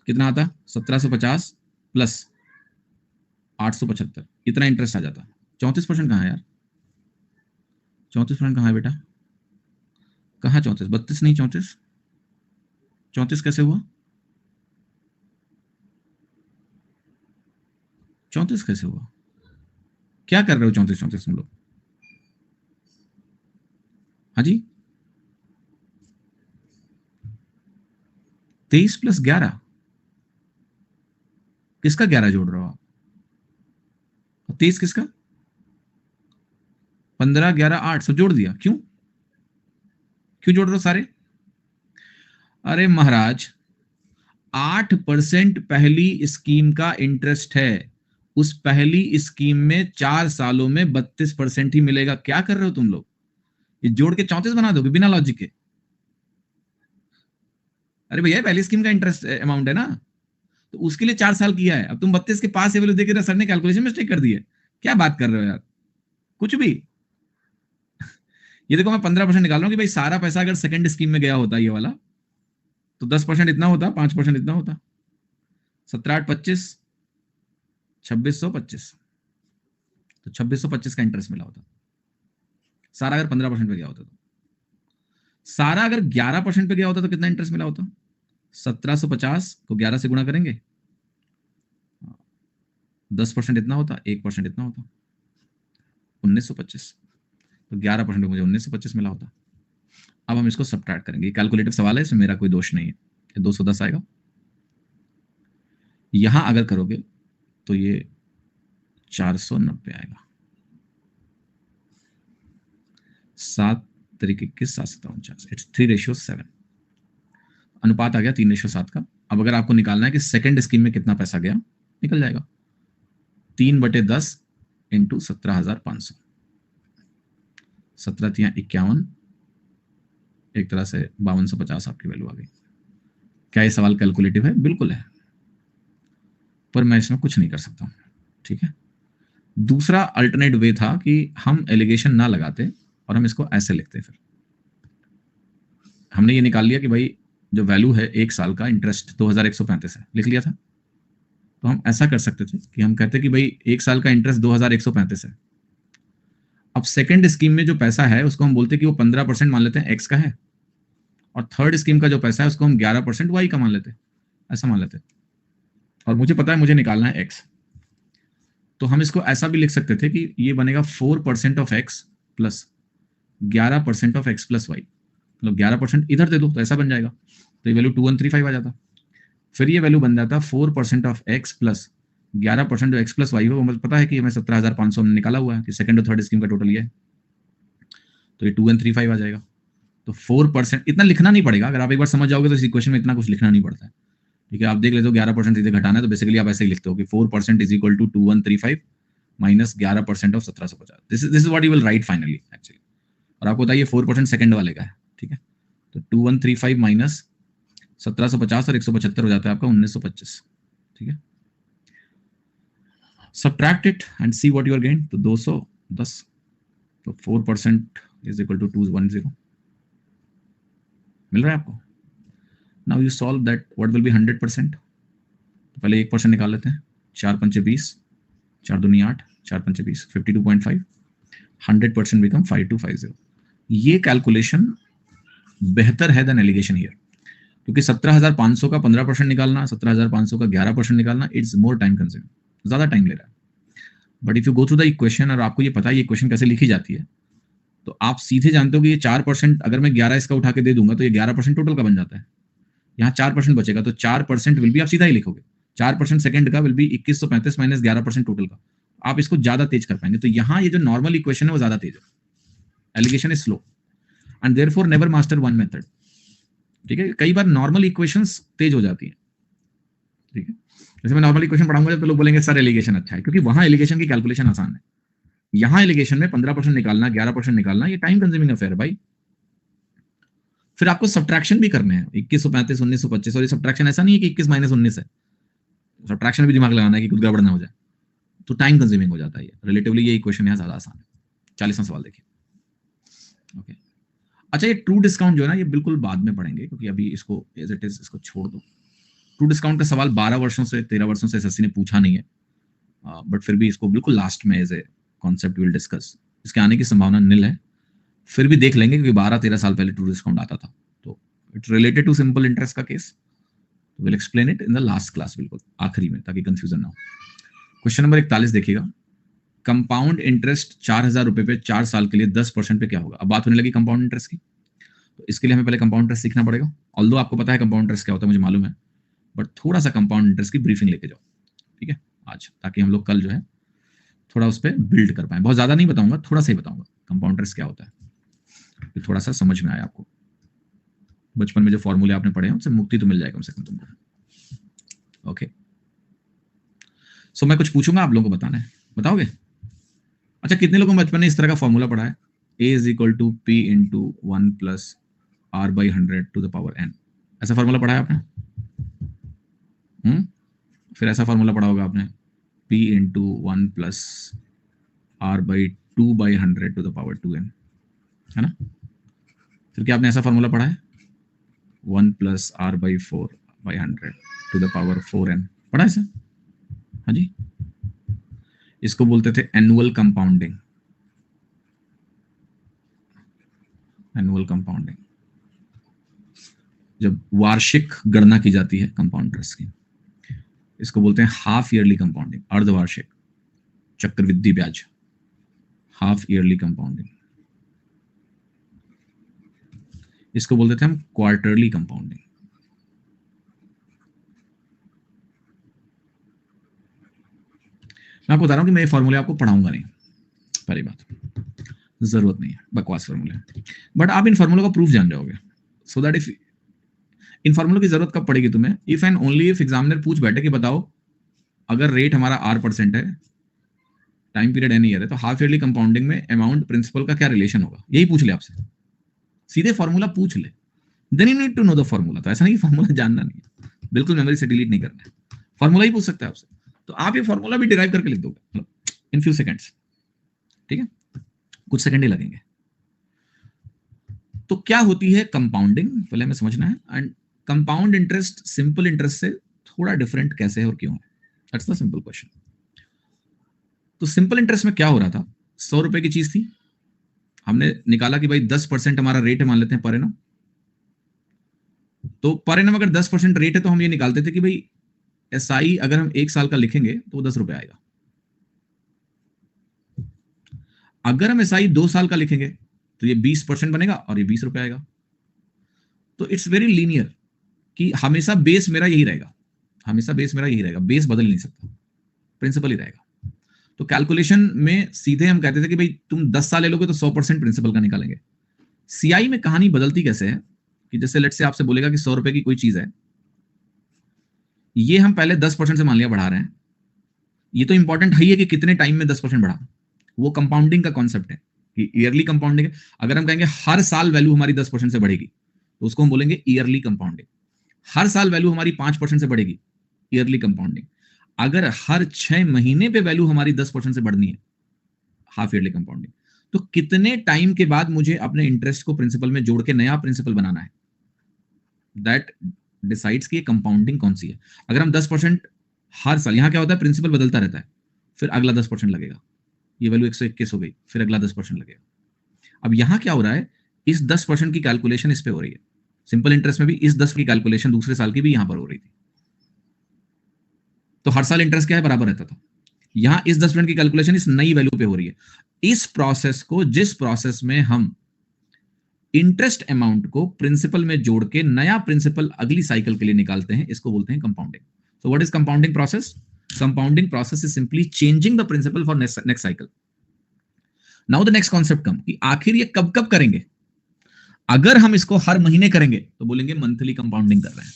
कितना आता? 1750 प्लस 875, इतना इंटरेस्ट आ जाता। 34% कहां है यार? 34% कहां है बेटा? कहां 34? 32 नहीं, 34। 34 कैसे हुआ? 34 कैसे हुआ? क्या कर रहे हो 34 तुम लोग? हाँ जी, 23 + 11, किसका 11 जोड़ रहे हो आप? 23 किसका? 15 11 8 सब जोड़ दिया। क्यों क्यों जोड़ रहे हो सारे? अरे महाराज, 8% पहली स्कीम का इंटरेस्ट है। उस पहली स्कीम में 4 सालों में 32% ही मिलेगा। क्या कर रहे हो तुम लोग? ये जोड़ के 34 बना दोगे बिना लॉजिक के? अरे भैया, पहली स्कीम का इंटरेस्ट अमाउंट है ना, तो उसके लिए 4 साल किया है। अब तुम 32 के पास वैल्यू देके सर ने कैलकुलेशन मिस्टेक कर दी है। क्या बात कर रहे हो यार, कुछ भी। ये देखो, मैं 15% निकाल रहा हूं कि भाई सारा पैसा अगर सेकंड स्कीम में गया होता ये वाला, तो 10% इतना होता, 5% इतना होता। 17 8 25, 2625, तो 2625 का इंटरेस्ट मिला होता सारा अगर 15% पे गया होता। तो सारा अगर 11% पे गया होता तो कितना इंटरेस्ट मिला होता? 1750 को 11 से गुणा करेंगे, 10% इतना होता, 1% इतना होता, 1925। तो 11% मुझे 1925 मिला होता। अब हम इसको सब्ट्रैक्ट करेंगे। कैलकुलेटिव सवाल है, इसमें मेरा कोई दोष नहीं है। ये 210 आएगा। यहां अगर करोगे तो ये 490 आएगा। 7 तरीके 21 7 47, इट्स 3:7। अनुपात आ गया 3:7 का। अब अगर आपको निकालना है कि सेकंड स्कीम में कितना पैसा गया, निकल जाएगा। 3/10 इंटू 17,500, 17×51, एक तरह से 5250 आपकी वैल्यू आ गई। क्या ये सवाल कैलकुलेटिव है? बिल्कुल है, पर मैं इसमें कुछ नहीं कर सकता हूं, ठीक है। दूसरा अल्टरनेट वे था कि हम एलिगेशन ना लगाते और हम इसको ऐसे लिखते। फिर हमने ये निकाल लिया कि भाई जो वैल्यू है 1 साल का इंटरेस्ट 2135 है, लिख लिया था। तो हम ऐसा कर सकते थे कि हम कहते कि भाई 1 साल का इंटरेस्ट 2135 है। अब सेकंड स्कीम में जो पैसा है उसको हम बोलते कि वो 15% मान लेते हैं एक्स का है, और थर्ड स्कीम का जो पैसा है उसको हम 11% वाई का मान लेते, ऐसा मान लेते। और मुझे पता है मुझे निकालना है एक्स, तो हम इसको ऐसा भी लिख सकते थे कि ये बनेगा 4% of X plus 11% of X plus Y, मतलब 11% इधर दे दो तो ऐसा बन जाएगा, तो ये वैल्यू 2135 आ जाता। फिर ये वैल्यू बन जाता 4% ऑफ एक्स प्लस 11% जो एक्स प्लस वाई हो, मुझे पता है कि हमें 17,500 निकाला हुआ है कि सेकंड और थर्ड स्कीम का टोटल ये है, तो ये 2135 आ जाएगा। तो 4%, इतना लिखना नहीं पड़ेगा, अगर आप एक बार समझ जाओगे तो इस इक्वेशन में इतना कुछ लिखना नहीं पड़ता है, ठीक है। आप देख लेते हो 11% सीधे घटाना है, तो बेसिकली आप ऐसे ही लिखते हो कि 4% is equal to 2135 minus 11% of 1750। This is what you will write finally actually. और आपको बताइए 4% सेकंड वाले का है, ठीक है। तो 2135 माइनस 1750 और 175 हो जाता है आपका 1925, ठीक है। Subtract it and see what you are gain. तो 210, तो 4% इज इक्वल टू 210 मिल रहा है आपको। Now you solve that, what will be 100%। तो पहले 1% निकाल लेते हैं, 4 पंचे 20, 4 दूनी 8, 4 पंचे 20, 52.5, 100% बिकम 5250। ये कैलकुलेशन बेहतर है देन एलिगेशन हियर, क्योंकि 17,500 का 15% निकालना, 17,500 का 11% निकालना, इट्स मोर टाइम कंज्यूमिंग, ज्यादा टाइम ले रहा है। But if you go through the equation और आपको ये पता है ये इक्वेशन कैसे लिखी जाती है, तो आप सीधे जानते हो कि ये 4%, अगर मैं 11 इसका उठा के दे दूंगा तो ये 11% टोटल का बन जाता है। यहाँ 4% बचेगा, तो 4% विल बी, आप सीधा ही लिखोगे 4% सेकंड का विल बी 2135 माइनस 11% टोटल का। आप इसको ज्यादा तेज कर पाएंगे। तो यहाँ ये जो नॉर्मल इक्वेशन है वो ज्यादा तेज है, alligation is slow and therefore never master one method, ठीक है। कई बार नॉर्मल इक्वेशंस तेज हो जाती है, ठीक है। जैसे मैं नॉर्मल इक्वेशन पढ़ाऊंगा तो लोग बोलेंगे सर एलिगेशन अच्छा है, क्योंकि वहां एलिगेशन की कैलकुलेशन आसान है। यहाँ एलिगेशन में 15% निकालना, 11% निकालना, ये टाइम कंज्यूमिंग अफेयर है भाई। फिर आपको सब्ट्रैक्शन भी करने हैं, 2135, 1925, और ये सब्ट्रैक्शन ऐसा नहीं है कि 21 माइनस 19 है, सब्ट्रैक्शन भी दिमाग लगाना है कि कुछ गड़बड़ ना हो जाए, तो टाइम कंज्यूमिंग हो जाता है। रिलेटिवली ये इक्वेशन यहाँ ज्यादा आसान है। 40वां सवाल देखिए, ओके। अच्छा, ये ट्रू डिस्काउंट जो है ना, ये बिल्कुल बाद में पढ़ेंगे, क्योंकि अभी इसको एज इट इज इसको छोड़ दो। ट्रू डिस्काउंट का सवाल 12 वर्षों से 13 वर्षों से एसएससी ने पूछा नहीं है, बट फिर भी इसको बिल्कुल लास्ट में as a concept will discuss. इसके आने की संभावना निल है, फिर भी देख लेंगे, क्योंकि 12-13 साल पहले ट्रू डिस्काउंट आता था, तो it's related to simple interest का case, will explain it in the last class, बिल्कुल आखिरी में, ताकि कंफ्यूजन ना हो। क्वेश्चन नंबर 41 देखिएगा। कंपाउंड इंटरेस्ट 4,000 रुपए पे 4 साल के लिए 10% पे क्या होगा। अब बात होने लगी कंपाउंड इंटरेस्ट की, तो इसके लिए हमें पहले कंपाउंड इंटरेस्ट सीखना पड़ेगा। ऑल्दो आपको पता है कंपाउंड इंटरेस्ट क्या होता है, मुझे मालूम है, बट थोड़ा सा कंपाउंड इंटरेस्ट की ब्रीफिंग लेके जाओ, ठीक है, आज, ताकि हम लोग कल जो है थोड़ा उस पर बिल्ड कर पाए। बहुत ज्यादा नहीं बताऊंगा, थोड़ा सा ही बताऊंगा कंपाउंड इंटरेस्ट क्या होता है, थोड़ा सा समझ में आया आपको। बचपन में जो फॉर्मूले आपने पढ़े हैं उससे मुक्ति तो मिल जाएगा कम से कम तुमको, ओके। सो मैं कुछ पूछूंगा, आप लोगों को बताना है, बताओगे। अच्छा, कितने लोगों ने बचपन में इस तरह का फॉर्मूला पढ़ा है, a is equal to p into 1 plus r by 100 to the power n। ऐसा फॉर्मूला पढ़ा है आपने? फिर ऐसा फॉर्मूला पढ़ा होगा आपने, p into 1 plus r by 2 by 100 to the power 2n, है ना। फिर क्या आपने ऐसा फॉर्मूला पढ़ा है, 1 plus r by 4 by 100 to the power 4n, पढ़ा है ऐसा? हाँ जी, इसको बोलते थे एनुअल कंपाउंडिंग, एनुअल कंपाउंडिंग, जब वार्षिक गणना की जाती है कंपाउंड इंटरेस्ट की, इसको बोलते हैं हाफ ईयरली कंपाउंडिंग, अर्धवार्षिक चक्रवृद्धि ब्याज, हाफ ईयरली कंपाउंडिंग। इसको बोलते थे हम क्वार्टरली कंपाउंडिंग। मैं आपको बता रहा हूं कि मैं ये फॉर्मूले आपको पढ़ाऊंगा नहीं, पहली बात, जरूरत नहीं है, बकवास फॉर्मूले, बट आप इन फॉर्मूलों का प्रूफ जान जाओगे, सो दैट इफ इन फॉर्मूलों की जरूरत कब पड़ेगी तुम्हें, if and only if examiner पूछ बैठे कि बताओ अगर रेट हमारा r% है टाइम पीरियड एन ईयर है, तो हाफ ईयरली कंपाउंडिंग में अमाउंट प्रिंसिपल का क्या रिलेशन होगा, यही पूछ ले आपसे, सीधे फॉर्मूला पूछ ले, then you need to know the formula. तो ऐसा नहीं फॉर्मूला जानना नहीं है, बिल्कुल मेमोरी से डिलीट नहीं करना है, फॉर्मूला ही पूछ सकता है आपसे, तो आप ये फॉर्मूला भी डिराइव करके लिख दोगे मतलब इन फ्यू सेकंड्स, ठीक है, कुछ सेकंड ही लगेंगे। तो क्या होती है कंपाउंडिंग, पहले हमें समझना है। And compound interest simple interest से थोड़ा डिफरेंट कैसे है और क्यों है, दैट्स द सिंपल क्वेश्चन। तो सिंपल इंटरेस्ट में क्या हो रहा था, 100 रुपए की चीज थी, हमने निकाला कि भाई 10% हमारा रेट है, मान लेते हैं पर एनम, तो पर एनम अगर 10% रेट है तो हम ये निकालते थे कि भाई एसआई अगर हम 1 साल का लिखेंगे तो वो 10 रुपए आएगा, अगर हम एसआई 2 साल का लिखेंगे तो ये 20% बनेगा और ये 20 रुपए आएगा। तो इट्स वेरी लीनियर कि हमेशा बेस मेरा यही रहेगा, हमेशा बेस मेरा यही रहेगा, बेस बदल नहीं सकता, प्रिंसिपल ही रहेगा। तो कैलकुलेशन में सीधे हम कहते थे कि भाई तुम 10 साल ले लोगे तो 100% प्रिंसिपल का निकालेंगे। सीआई में कहानी बदलती कैसे है कि जैसे लेट से आपसे बोलेगा कि 100 रुपए की कोई चीज है, ये हम पहले 10% से मान लिया बढ़ा रहे हैं, ये तो इंपॉर्टेंट है कि कितने टाइम में 10% बढ़ा, वो कंपाउंडिंग का कॉन्सेप्ट है कि ईयरली कंपाउंडिंग है। अगर हम कहेंगे हर साल वैल्यू हमारी 10% से बढ़ेगी तो उसको हम बोलेंगे ईयरली कंपाउंडिंग। हर साल वैल्यू हमारी 5% से बढ़ेगी, ईयरली कंपाउंडिंग। अगर हर 6 महीने पे वैल्यू हमारी 10% से बढ़नी है, हाफ ईयरली कंपाउंडिंग। तो कितने टाइम के बाद मुझे अपने इंटरेस्ट को प्रिंसिपल में जोड़ के नया प्रिंसिपल बनाना है, दैट डिसाइड्स कि कंपाउंडिंग कौन सी है। अगर हम 10% हर साल, यहां क्या होता है प्रिंसिपल बदलता रहता है, फिर अगला 10% लगेगा, ये वैल्यू 121 हो गई, फिर अगला 10% लगेगा। अब यहां क्या हो रहा है, इस 10% की कैलकुलेशन इस पे हो रही है, सिंपल इंटरेस्ट में भी इस 10 की कैलकुलेशन दूसरे साल की भी यहां पर हो रही थी, तो हर साल इंटरेस्ट क्या है बराबर रहता था, यहां इस 10% की कैलकुलेशन इस नई वैल्यू पे हो रही है। इस प्रोसेस को, जिस प्रोसेस में हम इंटरेस्ट अमाउंट को प्रिंसिपल में जोड़ के नया प्रिंसिपल अगली साइकिल के लिए निकालते हैं, इसको बोलते हैं compounding. So what is compounding process? Compounding process is simply changing the principal for next cycle. Now the next concept come कि आखिर ये कब कब करेंगे। अगर हम इसको हर महीने करेंगे तो बोलेंगे मंथली कंपाउंडिंग कर रहे हैं,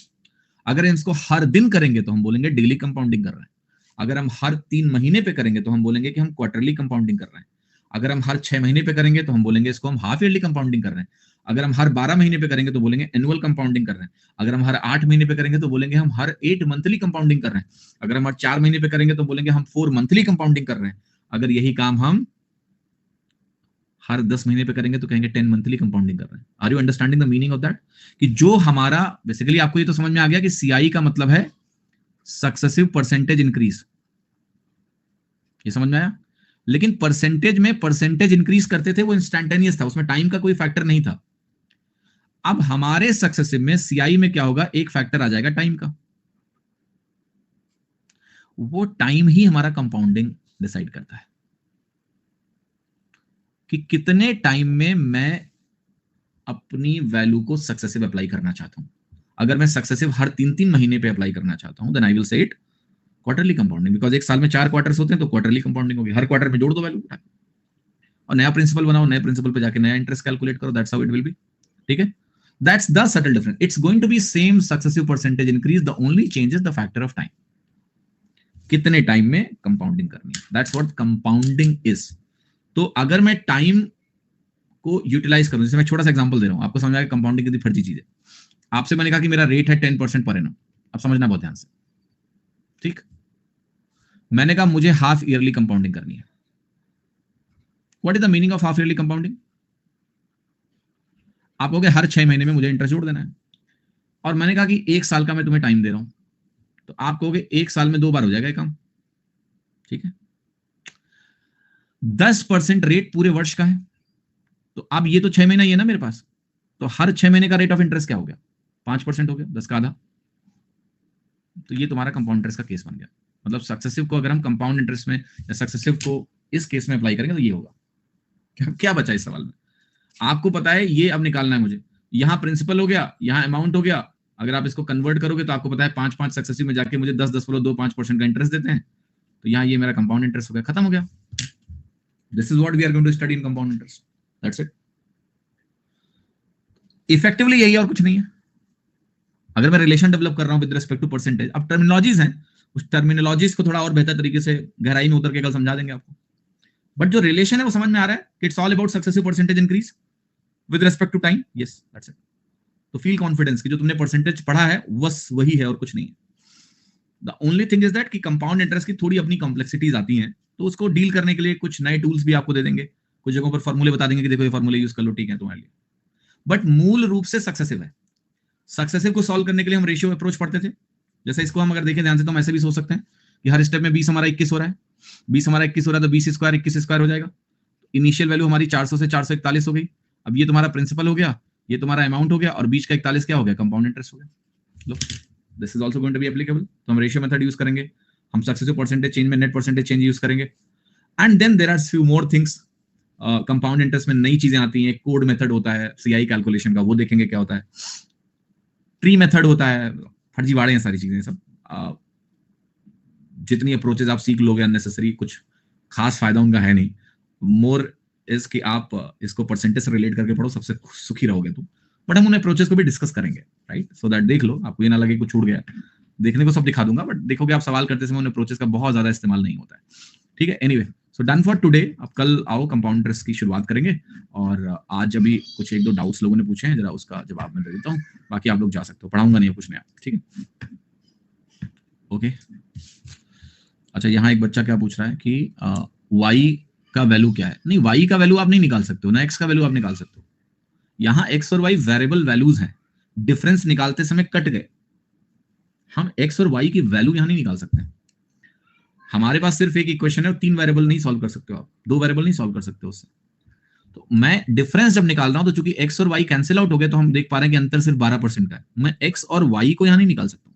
अगर हम इसको हर दिन करेंगे तो हम बोलेंगे डेली कंपाउंडिंग कर रहे हैं, अगर हम हर 3 महीने पे करेंगे तो हम बोलेंगे कि हम क्वार्टरली कंपाउंडिंग कर रहे हैं, अगर हम हर 6 महीने पे करेंगे तो हम बोलेंगे इसको हम हाफ ईयरली कंपाउंडिंग कर रहे हैं, अगर हम हर 12 महीने पे करेंगे तो बोलेंगे एनुअल कंपाउंडिंग कर रहे हैं, अगर हम हर 8 महीने पे करेंगे तो बोलेंगे हम हर 8 मंथली कंपाउंडिंग कर रहे हैं, अगर हम हर 4 महीने पे करेंगे तो बोलेंगे हम 4 मंथली कंपाउंडिंग कर रहे हैं, अगर यही काम हम हर 10 महीने पे करेंगे तो कहेंगे 10 मंथली कंपाउंडिंग कर रहे हैं। Are you understanding the meaning of that? कि जो हमारा बेसिकली, आपको ये तो समझ में आ गया कि सीआई का मतलब है सक्सेसिव परसेंटेज इंक्रीज, ये समझ में आया? लेकिन परसेंटेज में परसेंटेज इंक्रीज करते थे वो इंस्टेंटेनियस था, उसमें टाइम का कोई फैक्टर नहीं था। अब हमारे सक्सेसिव में सीआई में क्या होगा, एक फैक्टर आ जाएगा टाइम का, वो टाइम ही हमारा कंपाउंडिंग डिसाइड करता है कि कितने टाइम में मैं अपनी वैल्यू को सक्सेसिव अप्लाई करना चाहता हूं। अगर मैं सक्सेसिव हर 3-3 महीने पे अप्लाई करना चाहता हूं, then I will say it quarterly compounding, because एक साल में 4 क्वार्टर्स होते हैं तो क्वार्टरली कंपाउंडिंग होगी, हर क्वार्टर में जोड़ दो वैल्यू और नया प्रिंसिपल बनाओ, नए प्रिंसिपल पे जाके नया इंटरेस्ट कैलकुलेट करो, that's how it will be. ठीक है, that's the subtle difference. It's going to be same successive percentage increase, the only change is the factor of time, कितने टाइम में कंपाउंडिंग करनी है, दैट्स व्हाट कंपाउंडिंग इज। तो अगर मैं time को यूटिलाइज करूं, जैसे मैं छोटा सा एग्जांपल दे रहा हूं, आपको समझ आएगा कंपाउंडिंग कितनी फर्जी चीज है। आपसे मैंने कहा कि मेरा रेट है 10% पर एनम, अब समझना बहुत ध्यान से, ठीक। मैंने कहा मुझे हाफ ईयरली कंपाउंडिंग करनी है। What is the meaning of half yearly compounding? आप कहोगे हर 6 महीने में मुझे इंटरेस्ट जोड़ देना है, और मैंने कहा कि 1 साल का मैं तुम्हें टाइम दे रहा हूं, तो आप कहोगे 1 साल में 2 बार हो जाएगा ये काम, ठीक है। 10% रेट पूरे वर्ष का है, तो अब ये तो 6 महीना ही है ना मेरे पास, तो हर 6 महीने का रेट ऑफ इंटरेस्ट क्या हो गया, 5% हो गया, 10 का आधा। तो ये तुम्हारा कंपाउंड इंटरेस्ट का केस बन गया। मतलब सक्सेसिव को अगर हम कंपाउंड इंटरेस्ट में या सक्सेसिव को इस केस में अप्लाई करेंगे तो ये होगा। क्या बचा इस सवाल में? आपको पता है ये अब निकालना है मुझे, यहां प्रिंसिपल हो गया, यहां अमाउंट हो गया, अगर आप इसको कन्वर्ट करोगे तो आपको पता है 5-5 सक्सेसिव में जाके मुझे 10.25% का इंटरेस्ट देते हैं, तो यहां ये मेरा कंपाउंड इंटरेस्ट हो गया, खत्म हो गया। This is what we are going to study in compound interest, that's it. Effectively यही और कुछ नहीं है। अगर मैं रिलेशन डेवलप कर रहा हूं विद रिस्पेक्ट टू परसेंटेज, अब टर्मिनोलॉजीज हैं, उस टर्मिनोलॉजीज को थोड़ा और बेहतर तरीके से गहराई में उतर के कल समझा देंगे आपको। बट जो रिलेशन है वो समझ में आ रहा है, it's all about successive percentage increase with respect to time. Yes, that's it. तो फील कॉन्फिडेंस की जो तुमने परसेंटेज पढ़ा है बस वही है और कुछ नहीं है। The only thing is that कि कंपाउंड इंटरेस्ट की थोड़ी अपनी कॉम्प्लेक्सिटीज आती हैं, तो उसको डील करने के लिए कुछ नए टूल्स भी आपको दे देंगे, कुछ जगहों पर फॉर्मूले बता देंगे कि देखो ये फॉर्मूले यूज कर लो, ठीक है तुम्हारे लिए। बट मूल रूप से सक्सेसिव है। सक्सेसिव को सॉल्व करने के लिए हम रेशियो अप्रोच पढ़ते थे। जैसे इसको हम अगर देखें ध्यान से तो हम ऐसे भी सोच सकते हैं कि हर स्टेप में 20 हमारा 21 हो रहा है, 20 हमारा 21 हो रहा है, तो 20 स्क्वायर 21 स्क्वायर हो जाएगा। इनिशियल वैल्यू हमारी 400 से 441 हो गई। अब ये तुम्हारा प्रिंसिपल हो गया, ये तुम्हारा अमाउंट हो गया, और बीच का 41 क्या हो गया, कंपाउंड इंटरेस्ट हो गया। लो, this is also going to be applicable. तो हम रेशियो मेथड यूज करेंगे, हम सक्सेसिव परसेंटेज चेंज में नेट परसेंटेज चेंज यूज करेंगे। And then there are few more things. Compound interest में नई चीजें आती हैं, कोड मेथड होता है सीआई कैलकुलेशन का, वो देखेंगे क्या होता है। ट्री मेथड होता है, फर्जीवाड़े हैं सारी चीजें सब। जितनी अप्रोचेज आप सीख लोगे अननेसेसरी, कुछ खास फायदा उनका है नहीं। मोर इज कि आप इसको परसेंटेज से रिलेट करके पढ़ो, सबसे सुखी रहोगे तुम। बट हम उन अप्रोचेस को भी डिस्कस करेंगे, राइट, सो दैट देख लो, आपको ये ना लगे कुछ छूट गया। देखने को सब दिखा दूंगा, बट देखोगे आप सवाल करते समय उन अप्रोचेस का बहुत ज्यादा इस्तेमाल नहीं होता है, ठीक है। Anyway, so done for today. अब कल आओ कंपाउंड इंटरेस्ट की शुरुआत करेंगे, और आज अभी कुछ एक दो डाउट्स लोगों ने पूछे हैं, जरा उसका जवाब मैं दे देता हूँ, बाकी आप लोग जा सकते हो, पढ़ाऊंगा नहीं कुछ नया, ठीक है, ओके। अच्छा, यहाँ एक बच्चा क्या पूछ रहा है कि y का वैल्यू क्या है। नहीं, y का वैल्यू आप नहीं निकाल सकते हो ना, x का वैल्यू आप निकाल सकते हो। यहाँ x और y वेरिएबल वैल्यूज हैं, डिफरेंस निकालते समय कट गए, हम x और y की वैल्यू यहाँ नहीं निकाल सकते। हमारे पास सिर्फ एक इक्वेशन है और 3 वेरिएबल नहीं सॉल्व कर सकते हो आप, 2 वेरिएबल नहीं सॉल्व कर सकते हो उससे। तो मैं डिफरेंस जब निकाल रहा हूं तो चूंकि x और y कैंसिल आउट हो गए, तो हम देख पा रहे हैं कि अंतर सिर्फ 12% का है। मैं x और y को यहाँ नहीं निकाल सकता,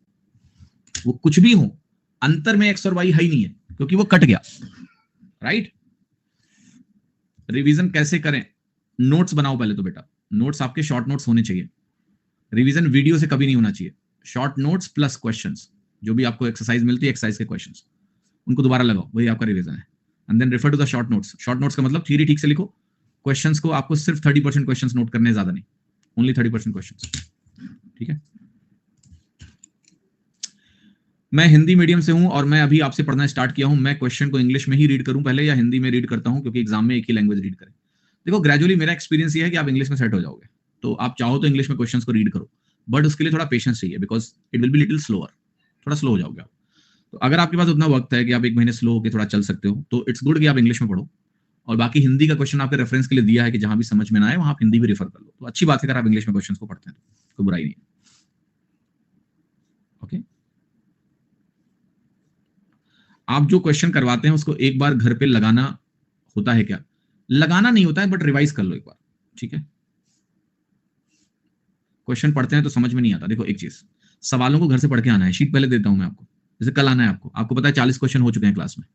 वो कुछ भी हो, अंतर में x और y है ही नहीं है, क्योंकि वो कट गया, राइट। रिवीजन कैसे करें, नोट्स बनाओ पहले तो बेटा, नोट्स आपके शॉर्ट नोट्स होने चाहिए। रिवीजन वीडियो से कभी नहीं होना चाहिए, शॉर्ट नोट्स प्लस क्वेश्चंस, जो भी आपको एक्सरसाइज मिलती है एक्सरसाइज के क्वेश्चंस, उनको दोबारा लगाओ, वही आपका रिवीजन है। And then refer to the short notes. Short notes का मतलब थ्योरी ठीक से लिखो, क्वेश्चंस को आपको सिर्फ 30% क्वेश्चंस नोट करने, ज्यादा नहीं, ओनली 30% क्वेश्चंस, ठीक है। मैं हिंदी मीडियम से हूं और मैं अभी आपसे पढ़ना स्टार्ट किया हूं। मैं क्वेश्चन को इंग्लिश में ही रीड करूं पहले या हिंदी में रीड करता हूं, क्योंकि एग्जाम में एक ही लैंग्वेज रीड करें। देखो, ग्रेजुअली मेरा एक्सपीरियंस ये है कि आप इंग्लिश में सेट हो जाओगे, तो आप चाहो तो इंग्लिश में क्वेश्चंस को रीड करो, बट उसके लिए थोड़ा पेशेंस चाहिए, because it will be little slower, थोड़ा स्लो हो जाओगे आप। तो अगर आपके पास उतना वक्त है कि आप 1 महीने स्लो होकर थोड़ा चल सकते हो, तो इट्स गुड कि आप इंग्लिश में पढ़ो, और बाकी हिंदी का क्वेश्चन आपके रेफरेंस के लिए दिया है कि जहां भी समझ में ना आए वहां आप हिंदी भी रेफर कर लो, तो अच्छी बात है अगर आप इंग्लिश में क्वेश्चन को पढ़ते हैं, तो बुराई नहीं है, ओके। आप जो क्वेश्चन करवाते हैं उसको एक बार घर पे लगाना होता है क्या? लगाना नहीं होता है, बट रिवाइज कर लो एक बार, ठीक है। क्वेश्चन पढ़ते हैं तो समझ में नहीं आता। देखो एक चीज, सवालों को घर से पढ़ के आना है, शीट पहले देता हूं मैं आपको, जैसे कल आना है आपको पता है 40 क्वेश्चन हो चुके हैं क्लास में,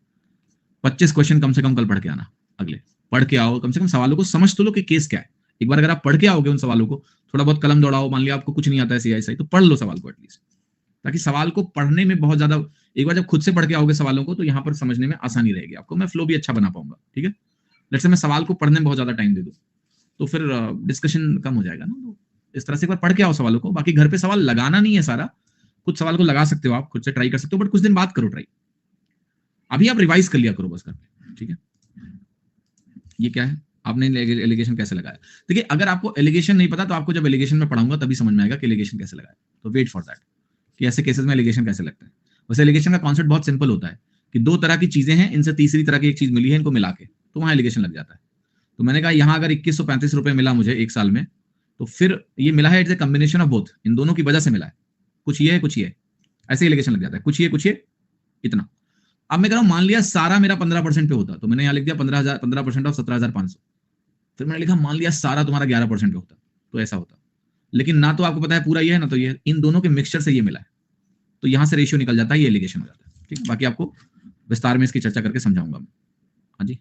25 क्वेश्चन कम से कम कल पढ़ के आना, अगले पढ़ के आओ, कम से कम सवालों को समझ तो लो कि केस क्या है। एक बार अगर आप पढ़ के आओगे उन सवालों को, थोड़ा बहुत कलम दौड़ाओ, मान लिया आपको कुछ नहीं आता है सीआईएसआई, तो पढ़ लो सवाल को एटलीस्ट, ताकि सवाल को पढ़ने में बहुत ज्यादा, एक बार जब खुद से पढ़ के आओगे सवालों को, तो यहाँ पर समझने में आसानी रहेगी आपको, मैं फ्लो भी अच्छा बना पाऊंगा, ठीक है। लेट्स से मैं सवाल को पढ़ने में बहुत ज्यादा टाइम दे दूं, तो फिर डिस्कशन कम हो जाएगा ना। तो इस तरह से एक बार पढ़ के आओ सवालों को, बाकी घर पे सवाल लगाना नहीं है सारा, कुछ सवाल को लगा सकते हो आप, खुद से ट्राई कर सकते हो, बट कुछ दिन बाद करो ट्राई, अभी आप रिवाइज कर लिया करो बस घर पे, ठीक है। ये क्या है, आपने एलिगेशन कैसे लगाया? देखिए, अगर आपको एलिगेशन नहीं पता तो आपको जब एलिगेशन में पढ़ाऊंगा तभी समझ में आएगा कि एलिगेशन कैसे लगाया, तो वेट फॉर दैट कि ऐसे केसेस में एलिगेशन कैसे लगता है। वैसे एलिगेशन का कॉन्सेप्ट बहुत सिंपल होता है कि 2 तरह की चीजें हैं, इनसे तीसरी तरह की एक चीज मिली है, इनको मिला के, तो वहां एलिगेशन लग जाता है। तो मैंने कहा यहाँ अगर 2135 रुपए मिला मुझे 1 साल में, तो फिर ये मिला है, it's a combination of both, इन दोनों की वजह से मिला है, कुछ ये है कुछ ये, ऐसे एलिगेशन लग जाता है, कुछ ये इतना। अब मैं कह रहा हूं मान लिया सारा मेरा 15% पे होता, तो मैंने यहाँ लिख दिया 15% ऑफ 17,500, फिर मैंने लिखा मान लिया सारा तुम्हारा 11% पे होता, तो ऐसा होता। लेकिन ना तो आपको पता है पूरा ये है ना तो ये, इन दोनों के मिक्सचर से ये मिला है, तो यहां से रेशियो निकल जाता है, ये एलिगेशन हो जाता है, ठीक है। बाकी आपको विस्तार में इसकी चर्चा करके समझाऊंगा मैं। हाँ जी,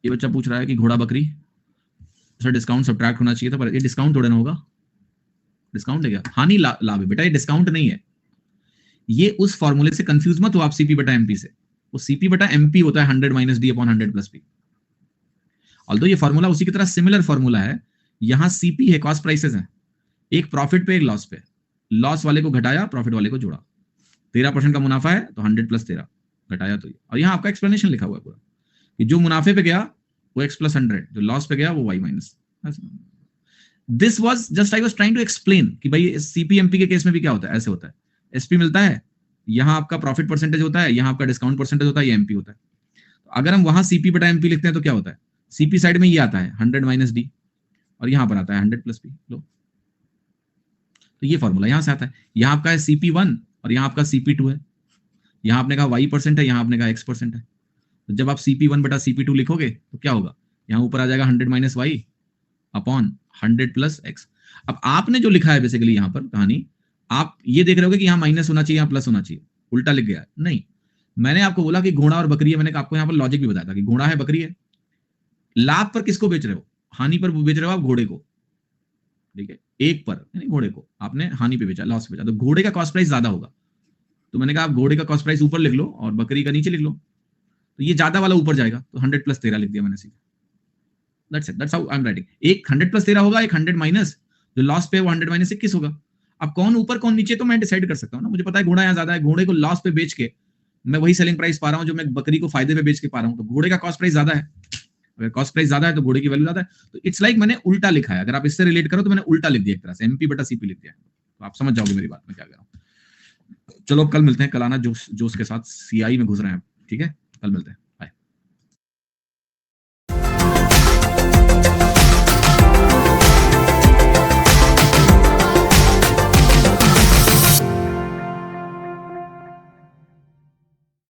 ये बच्चा पूछ रहा है कि घोड़ा बकरी सर डिस्काउंट सब्ट्रैक्ट होना चाहिए था, पर ये डिस्काउंट थोड़ा ना होगा, डिस्काउंट है क्या? हानि लाभ है बेटा, ये डिस्काउंट नहीं है। ये उस फॉर्मूले से कंफ्यूज मत हो आप, सीपी बटा एमपी से, वो सीपी बटा एमपी होता है 100 - d / 100 + p। ऑल्दो ये फॉर्मूला उसी की तरह सिमिलर फॉर्मूला है, यहां सीपी है, कॉस्ट प्राइसेस है, एक प्रॉफिट पे एक लॉस पे, लॉस वाले को घटाया प्रॉफिट वाले को जोड़ा, 13% का मुनाफा है तो 100 + 13, घटाया तो ये, और यहाँ आपका एक्सप्लेनेशन लिखा हुआ है पूरा कि जो मुनाफे पे गया वो x + 100, जो लॉस पे गया वो y - this was just I was trying to explain कि भाई सीपीएमपी के केस में भी क्या होता है, ऐसे होता है, एसपी मिलता है, यहाँ आपका प्रॉफिट परसेंटेज होता है, यहाँ आपका डिस्काउंट परसेंटेज होता है, ये एमपी होता है। तो अगर हम वहां सीपी बटा एमपी लिखते हैं तो क्या होता है, सीपी साइड में ये आता है 100 - डी, और यहाँ पर आता है 100 + पी। लो, तो ये फॉर्मूला यहाँ से आता है। यहाँ आपका है CP1 और यहाँ आपका CP2 है, यहाँ आपने कहा y% है, यहाँ आपने कहा x% है। तो जब आप CP1 बटा CP2 लिखोगे तो क्या होगा, यहाँ ऊपर आ जाएगा 100 - y अपॉन 100 + x। अब आपने जो लिखा है बेसिकली यहाँ पर कहानी, आप ये देख रहे होगे कि यहाँ माइनस होना चाहिए, यहाँ प्लस होना चाहिए, उल्टा लिख गया है। नहीं, मैंने आपको बोला कि घोड़ा और बकरी है, मैंने आपको यहाँ पर लॉजिक भी बताया था कि घोड़ा है बकरी है, लाभ पर किसको बेच रहे हो, हानि पर बेच रहे हो आप घोड़े को, ठीक है, एक पर यानी घोड़े को आपने हानि पे बेचा, लॉस पे बेचा, तो घोड़े का कॉस्ट प्राइस ज्यादा होगा। तो मैंने कहा आप घोड़े का कॉस्ट प्राइस ऊपर लिख लो और बकरी का नीचे लिख लो, तो ये ज्यादा वाला ऊपर जाएगा, तो 100 + 13 लिख दिया मैंने सीधा। That's it, that's how I am writing. एक 100 + 13 होगा, एक 100 माइनस जो लॉस पे वो 100 - 21 होगा। अब कौन ऊपर कौन नीचे तो मैं डिसाइड कर सकता हूँ ना, मुझे पता है घोड़ा यहाँ ज्यादा है, घोड़े को लॉस पे बेच के मैं वही सेलिंग प्राइस पा रहा हूँ जो मैं बकरी को फायदे पे बेच के पा रहा हूँ, तो घोड़े का कॉस्ट प्राइस ज्यादा है। अगर कॉस्ट प्राइस ज्यादा है तो घोड़े की वैल्यू ज्यादा है। तो इट्स लाइक मैंने उल्टा लिखा है, अगर आप इससे रिलेट करो तो मैंने उल्टा लिख दिया एक तरह से, एमपी बटा सीपी लिख दिया, तो आप समझ जाओगे मेरी बात में क्या कह रहा हूँ। चलो कल मिलते हैं, कल आना जोश के साथ, सीआई में घुस रहे हैं, ठीक है, कल मिलते हैं।